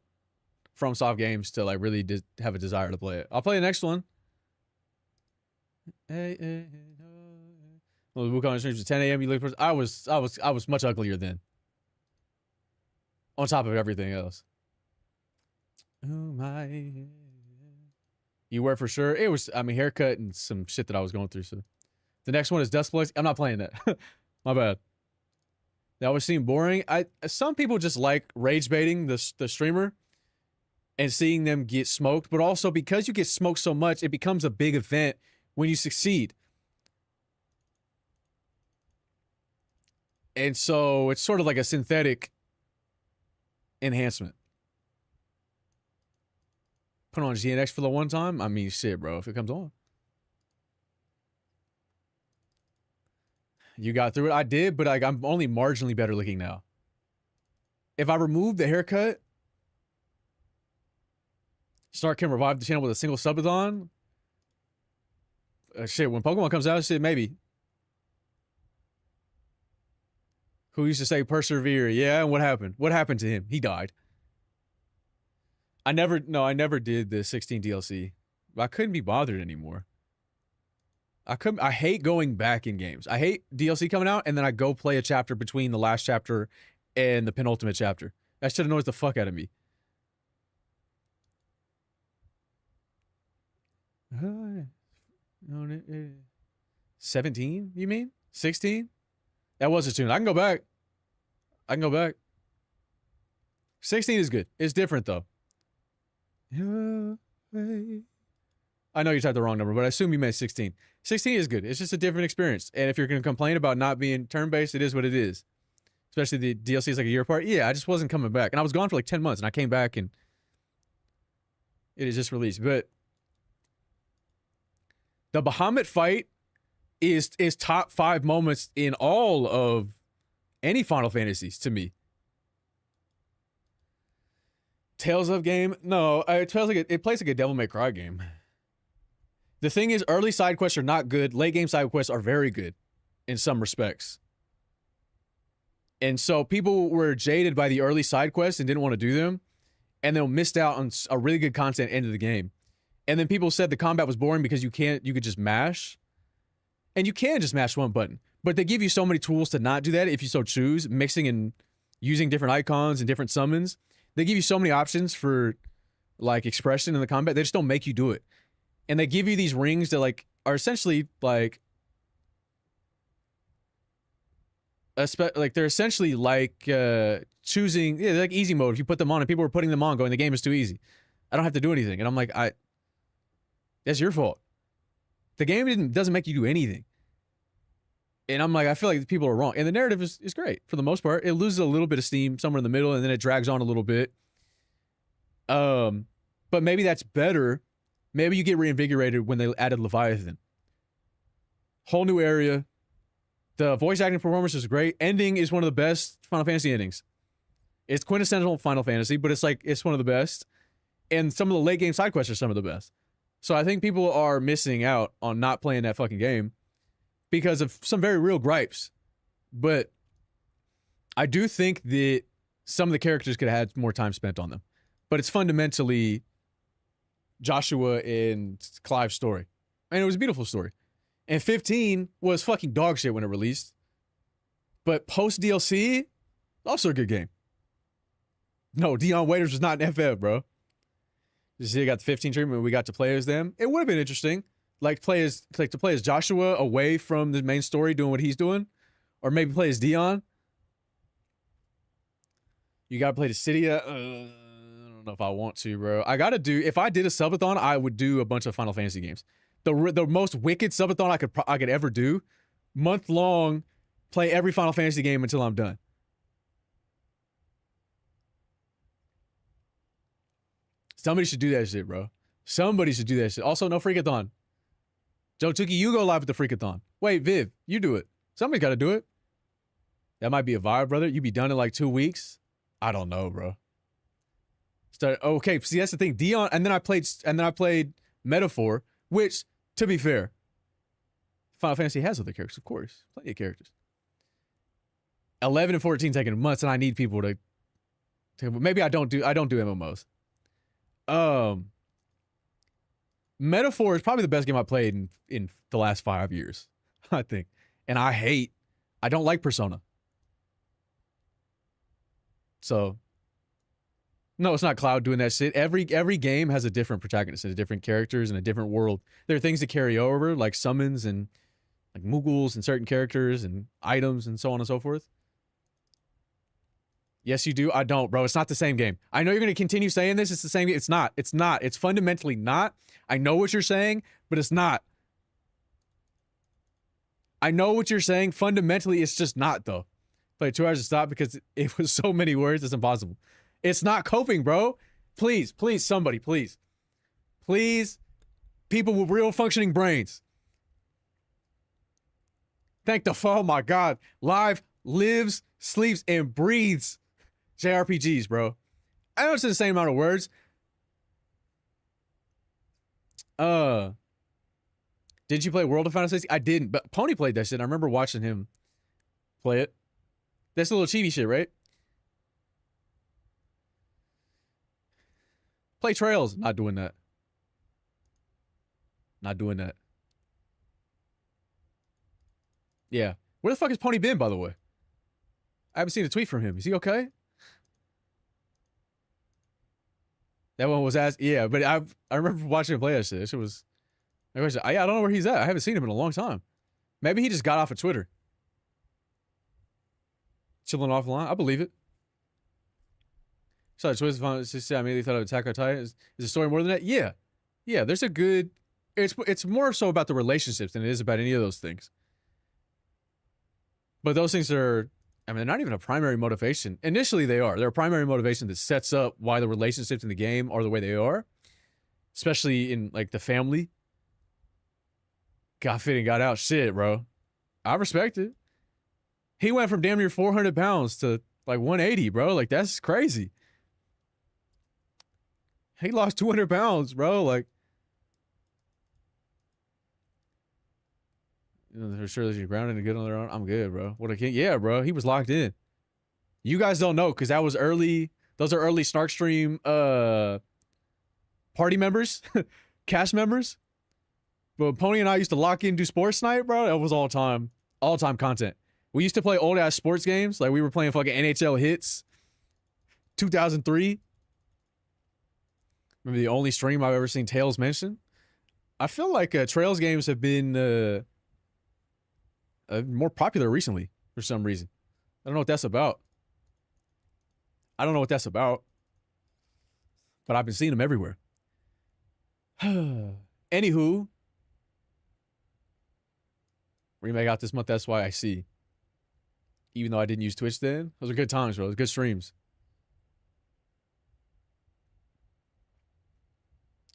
FromSoft games to like really have a desire to play it. I'll play the next one. Well, the Wukong streams at 10 a.m. You look. I was much uglier then. On top of everything else. Oh my. You were for sure. It was, I mean, haircut and some shit that I was going through. So the next one is Dust Place. I'm not playing that. My bad. That always seemed boring. Some people just like rage baiting the streamer and seeing them get smoked, but also because you get smoked so much, it becomes a big event when you succeed. And so it's sort of like a synthetic enhancement. Put on GNX for the one time. I mean, shit, bro. If it comes on, you got through it. I did, but like I'm only marginally better looking now. If I remove the haircut, Snark can revive the channel with a single subathon. Shit, when Pokemon comes out, shit, maybe. Who used to say persevere? Yeah, and what happened? What happened to him? He died. I never did the 16 DLC. I couldn't be bothered anymore. I hate going back in games. I hate DLC coming out and then I go play a chapter between the last chapter and the penultimate chapter. That shit annoys the fuck out of me. 17, you mean? 16? That was a tune. I can go back. 16 is good. It's different though. I know you typed the wrong number, but I assume you meant 16. 16 is good. It's just a different experience. And if you're going to complain about not being turn-based, it is what it is. Especially the DLC is like a year apart. Yeah, I just wasn't coming back. And I was gone for like 10 months, and I came back, and it is just released. But the Bahamut fight is top 5 moments in all of any Final Fantasies to me. Tales of game? No, it plays like a Devil May Cry game. The thing is, early side quests are not good. Late game side quests are very good in some respects. And so people were jaded by the early side quests and didn't want to do them. And they missed out on a really good content end of the game. And then people said the combat was boring because you could just mash. And you can just mash one button. But they give you so many tools to not do that if you so choose. Mixing and using different icons and different summons. They give you so many options for like expression in the combat. They just don't make you do it. And they give you these rings that like are essentially like they're essentially like choosing, yeah, they're like easy mode. If you put them on and people were putting them on going, the game is too easy. I don't have to do anything. And I'm like, that's your fault. The game doesn't make you do anything. And I'm like, I feel like people are wrong. And the narrative is great for the most part. It loses a little bit of steam somewhere in the middle, and then it drags on a little bit. But maybe that's better Maybe you get reinvigorated when they added Leviathan. Whole new area. The voice acting performance is great. Ending is one of the best Final Fantasy endings. It's quintessential Final Fantasy, but it's one of the best. And some of the late game side quests are some of the best. So I think people are missing out on not playing that fucking game because of some very real gripes. But I do think that some of the characters could have had more time spent on them. But it's fundamentally Joshua and Clive's story. And it was a beautiful story. And 15 was fucking dog shit when it released. But post DLC, also a good game. No, Dion Waiters was not an FF, bro. You see, I got the 15 treatment. We got to play as them. It would have been interesting, to play as Joshua away from the main story, doing what he's doing, or maybe play as Dion. You gotta play the Cydia. I don't know if I want to, bro. I gotta do. If I did a subathon, I would do a bunch of Final Fantasy games. The most wicked subathon I could ever do, month long, play every Final Fantasy game until I'm done. Somebody should do that shit, bro. Somebody should do that shit. Also, no Freakathon. Joe Tuki, you go live with the Freakathon. Wait, Viv, you do it. Somebody's got to do it. That might be a vibe, brother. You be done in like 2 weeks. I don't know, bro. Okay, see, that's the thing. Dion, and then I played Metaphor, which, to be fair, Final Fantasy has other characters, of course. Plenty of characters. 11 and 14 taking months, and I need people to maybe I don't do MMOs. Metaphor is probably the best game I played in the last 5 years, I think. And I don't like Persona. So, no, it's not Cloud doing that shit. Every game has a different protagonist and different characters and a different world. There are things that carry over, like summons and like Mughals and certain characters and items and so on and so forth. Yes, you do. I don't, bro. It's not the same game. I know you're going to continue saying this. It's the same game. It's not. It's not. It's fundamentally not. I know what you're saying, but it's not. I know what you're saying. Fundamentally, it's just not, though. Play 2 hours to stop because it was so many words. It's impossible. It's not coping, bro. Please, somebody, please. Please, people with real functioning brains. Oh my God. Live lives, sleeps, and breathes JRPGs, bro. I know it's the same amount of words. Did you play World of Final Fantasy? I didn't, but Pony played that shit. I remember watching him play it. That's a little chibi shit, right? Play Trails. Not doing that. Not doing that. Yeah. Where the fuck has Pony been, by the way? I haven't seen a tweet from him. Is he okay? That one was asked. Yeah, but I remember watching him play that shit. That shit was. I don't know where he's at. I haven't seen him in a long time. Maybe he just got off of Twitter. Chilling offline. I believe it. So Twitter I immediately thought of Attack on Titan. Is the story more than that? Yeah. Yeah, there's a good. It's more so about the relationships than it is about any of those things. But those things are. I mean, they're not even a primary motivation. Initially, they are. They're a primary motivation that sets up why the relationships in the game are the way they are. Especially in, like, the family. Got fit and got out. Shit, bro. I respect it. He went from damn near 400 pounds to, like, 180, bro. Like, that's crazy. He lost 200 pounds, bro. Like, they're sure that you're grounded and good on their own. I'm good, bro. What a king. Yeah, bro. He was locked in. You guys don't know because that was early. Those are early Snark stream party members, cast members. But Pony and I used to lock in, do sports night, bro. That was all time content. We used to play old ass sports games. Like we were playing fucking NHL hits. 2003. Remember the only stream I've ever seen Tails mention. I feel like Trails games have been more popular recently for some reason. I don't know what that's about. But I've been seeing them everywhere. Anywho, remake out this month. That's why I see. Even though I didn't use Twitch then, those are good times, bro. Those are good streams.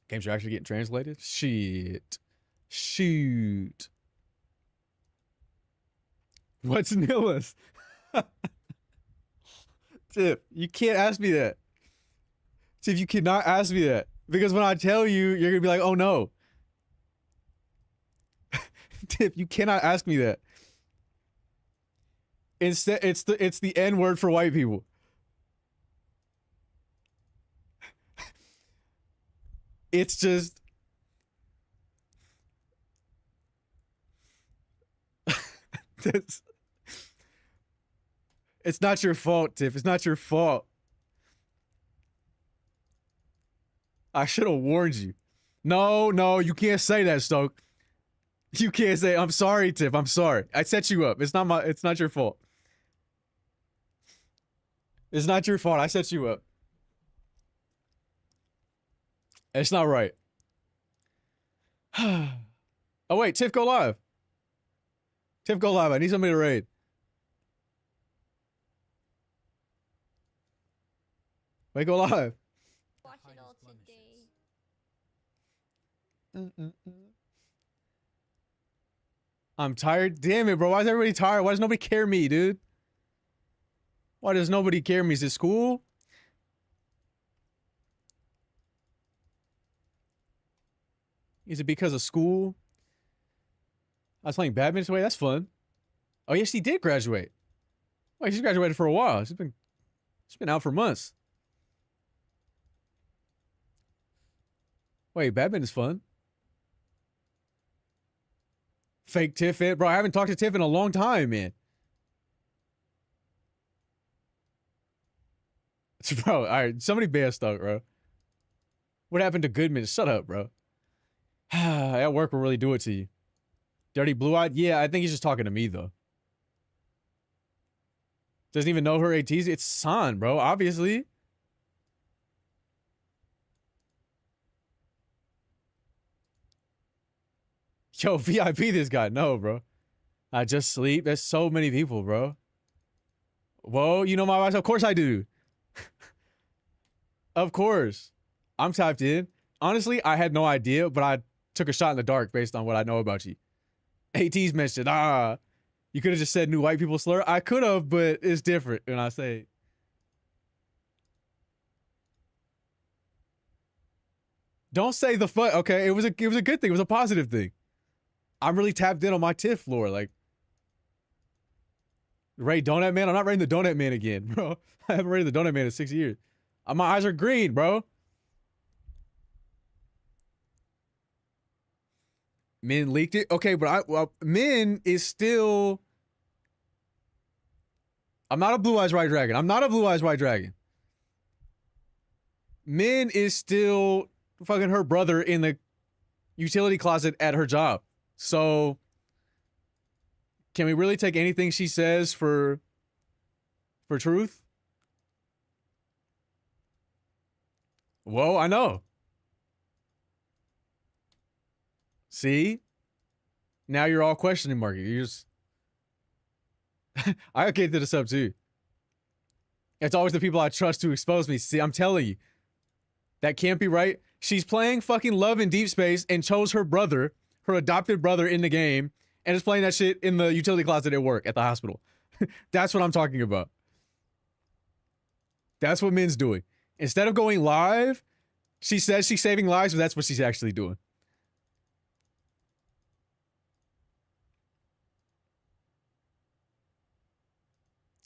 Games are actually getting translated? Shit. Shoot. What's nillas? Tip, you can't ask me that. Tip, you cannot ask me that. Because when I tell you, you're gonna be like, oh no. Tip, you cannot ask me that. Instead, it's the N word for white people. It's just it's not your fault, Tiff. It's not your fault. I should have warned you. No, you can't say that, Stoke. You can't say, I'm sorry, Tiff. I'm sorry. I set you up. It's not your fault. It's not your fault. I set you up. It's not right. Oh wait, Tiff, go live. Tiff, go live. I need somebody to raid. Wait, go live. Watch it all today. I'm tired. Damn it, bro. Why is everybody tired? Why does nobody care me, dude? Why does nobody care me? Is it school? Is it because of school? I was playing badminton. Wait, that's fun. Oh, yes, she did graduate. Wait, she's graduated for a while. She's been out for months. Wait, badminton's fun. Fake Tiff it. Bro, I haven't talked to Tiff in a long time, man. Bro, alright, somebody ban Stuck, bro. What happened to Goodman? Shut up, bro. That work will really do it to you. Dirty blue-eyed? Yeah, I think he's just talking to me, though. Doesn't even know her ATs. It's San, bro, obviously. Yo, VIP this guy. No, bro. I just sleep. There's so many people, bro. Whoa, you know my voice? Of course I do. Of course. I'm tapped in. Honestly, I had no idea, but I took a shot in the dark based on what I know about you. AT's mentioned. You could have just said new white people slur. I could have, but it's different when I say. Don't say the fuck. Okay, it was a good thing. It was a positive thing. I'm really tapped in on my Tiff floor. Like, raid Donut Man? I'm not raiding the Donut Man again, bro. I haven't raided the Donut Man in 6 years. My eyes are green, bro. Min leaked it? Okay, but Min is still... I'm not a Blue Eyes White Dragon. I'm not a Blue Eyes White Dragon. Min is still fucking her brother in the utility closet at her job. So, can we really take anything she says for truth? Whoa, I know. See? Now you're all questioning market. You're just... I okay to this up too. It's always the people I trust to expose me. See, I'm telling you. That can't be right. She's playing fucking Love in Deep Space and chose her brother, her adopted brother in the game, and is playing that shit in the utility closet at work at the hospital. That's what I'm talking about. That's what Min's doing. Instead of going live, she says she's saving lives, but that's what she's actually doing.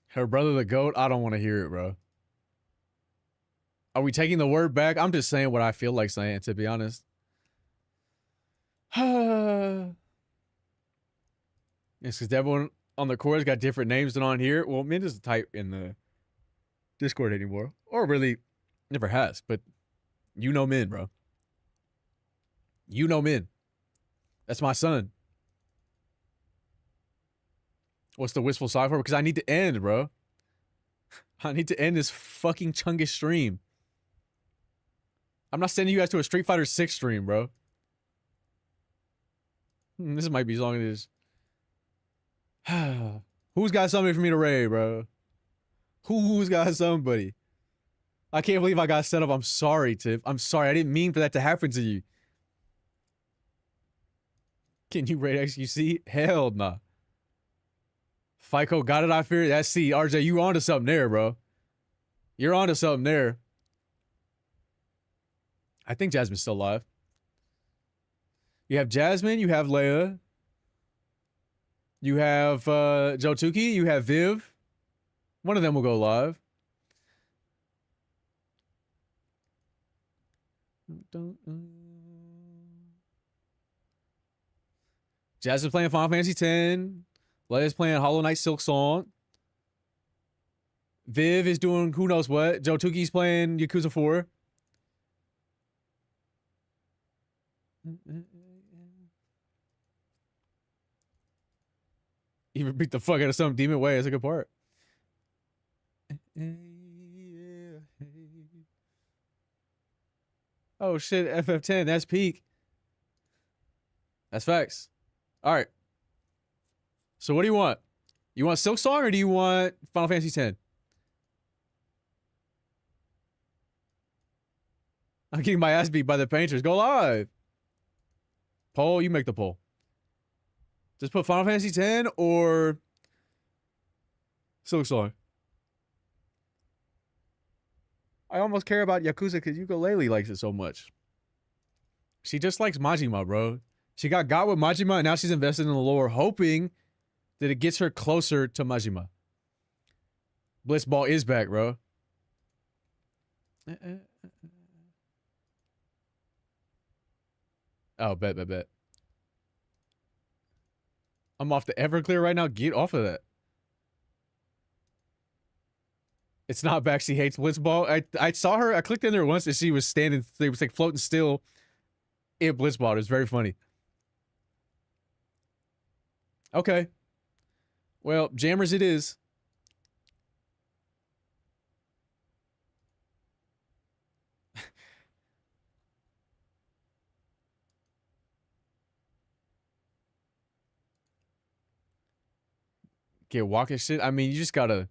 Her brother the GOAT? I don't want to hear it, bro. Are we taking the word back? I'm just saying what I feel like saying, to be honest. It's because everyone on the core's got different names than on here. Well, Min doesn't type in the Discord anymore. Or really never has, but you know Min, bro. You know Min. That's my son. What's the wistful sigh for? Because I need to end, bro. I need to end this fucking Chungus stream. I'm not sending you guys to a Street Fighter 6 stream, bro. This might be as long as it is. Who's got somebody for me to raid, bro? Who's got somebody? I can't believe I got set up. I'm sorry, Tiff. I'm sorry. I didn't mean for that to happen to you. Can you rate XQC? Hell nah. FICO got it, I fear. That's C. RJ, you onto something there, bro. You're onto something there. I think Jasmine's still alive. You have Jasmine, you have Leia. You have Joe Tukey, you have Viv. One of them will go live. Jasmine's playing Final Fantasy X. Leia's playing Hollow Knight Silk Song. Viv is doing who knows what. Joe Tukey's playing Yakuza 4. Even beat the fuck out of some demon way. That's a good part. Oh shit, FF10, that's peak. That's facts. All right. So what do you want? You want Silk Song or do you want Final Fantasy X? I'm getting my ass beat by the painters. Go live. Poll, you make the poll. Just put Final Fantasy X or Silk Song. I almost care about Yakuza because Ukulele likes it so much. She just likes Majima, bro. She got with Majima and now she's invested in the lore, hoping that it gets her closer to Majima. Blitzball is back, bro. Oh, bet. I'm off the Everclear right now. Get off of that. It's not back. She hates Blitzball. I saw her. I clicked in there once and she was standing. They was like floating still in Blitzball. It was very funny. Okay. Well, jammers it is. Get walking shit. I mean, you just gotta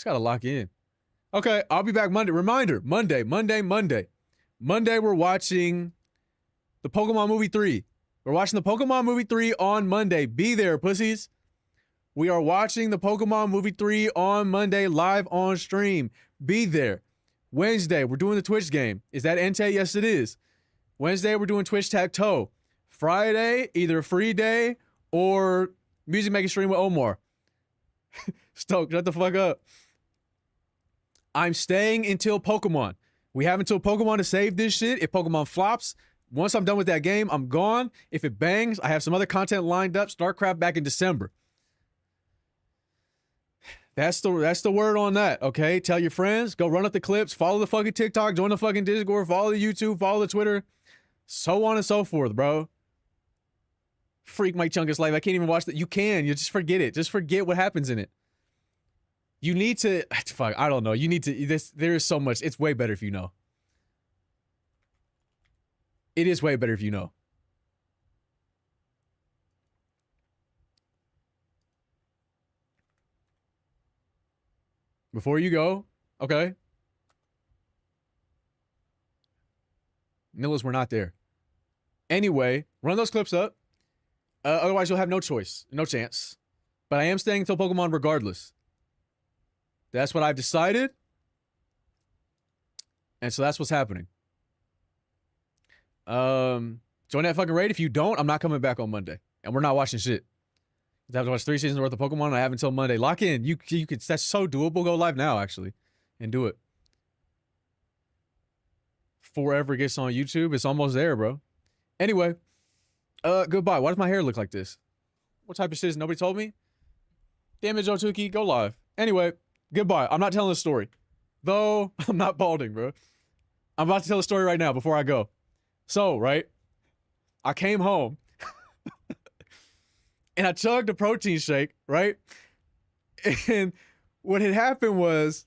lock in. Okay, I'll be back Monday. Reminder, Monday. Monday, we're watching the Pokemon Movie 3. We're watching the Pokemon Movie 3 on Monday. Be there, pussies. We are watching the Pokemon Movie 3 on Monday, live on stream. Be there. Wednesday, we're doing the Twitch game. Is that Entei? Yes, it is. Wednesday, we're doing Twitch Tag-Toe. Friday, either free day or music making stream with Omar. Stoke, shut the fuck up. I'm staying until Pokemon. We have until Pokemon to save this shit. If Pokemon flops, once I'm done with that game, I'm gone. If it bangs, I have some other content lined up. StarCraft back in December. That's the word on that, okay? Tell your friends. Go run up the clips. Follow the fucking TikTok. Join the fucking Discord. Follow the YouTube. Follow the Twitter. So on and so forth, bro. Freak Mike Chungus life. I can't even watch that. You can. You just forget it. Just forget what happens in it. You need to, fuck, I don't know. You need to, there is so much. It's way better if you know. It is way better if you know. Before you go, okay. Nillas were not there. Anyway, run those clips up. Otherwise, you'll have no choice. No chance. But I am staying until Pokemon regardless. That's what I've decided. And so that's what's happening. Join that fucking raid. If you don't, I'm not coming back on Monday. And we're not watching shit. You have to watch 3 seasons worth of Pokemon. I have until Monday. Lock in. You could. That's so doable. Go live now, actually. And do it. Forever gets on YouTube. It's almost there, bro. Anyway. Goodbye. Why does my hair look like this? What type of shit is nobody told me? Damn it, Joe Tukey. Go live. Anyway. Goodbye. I'm not telling a story. Though, I'm not balding, bro. I'm about to tell a story right now before I go. So, right? I came home. And I chugged a protein shake, right? And what had happened was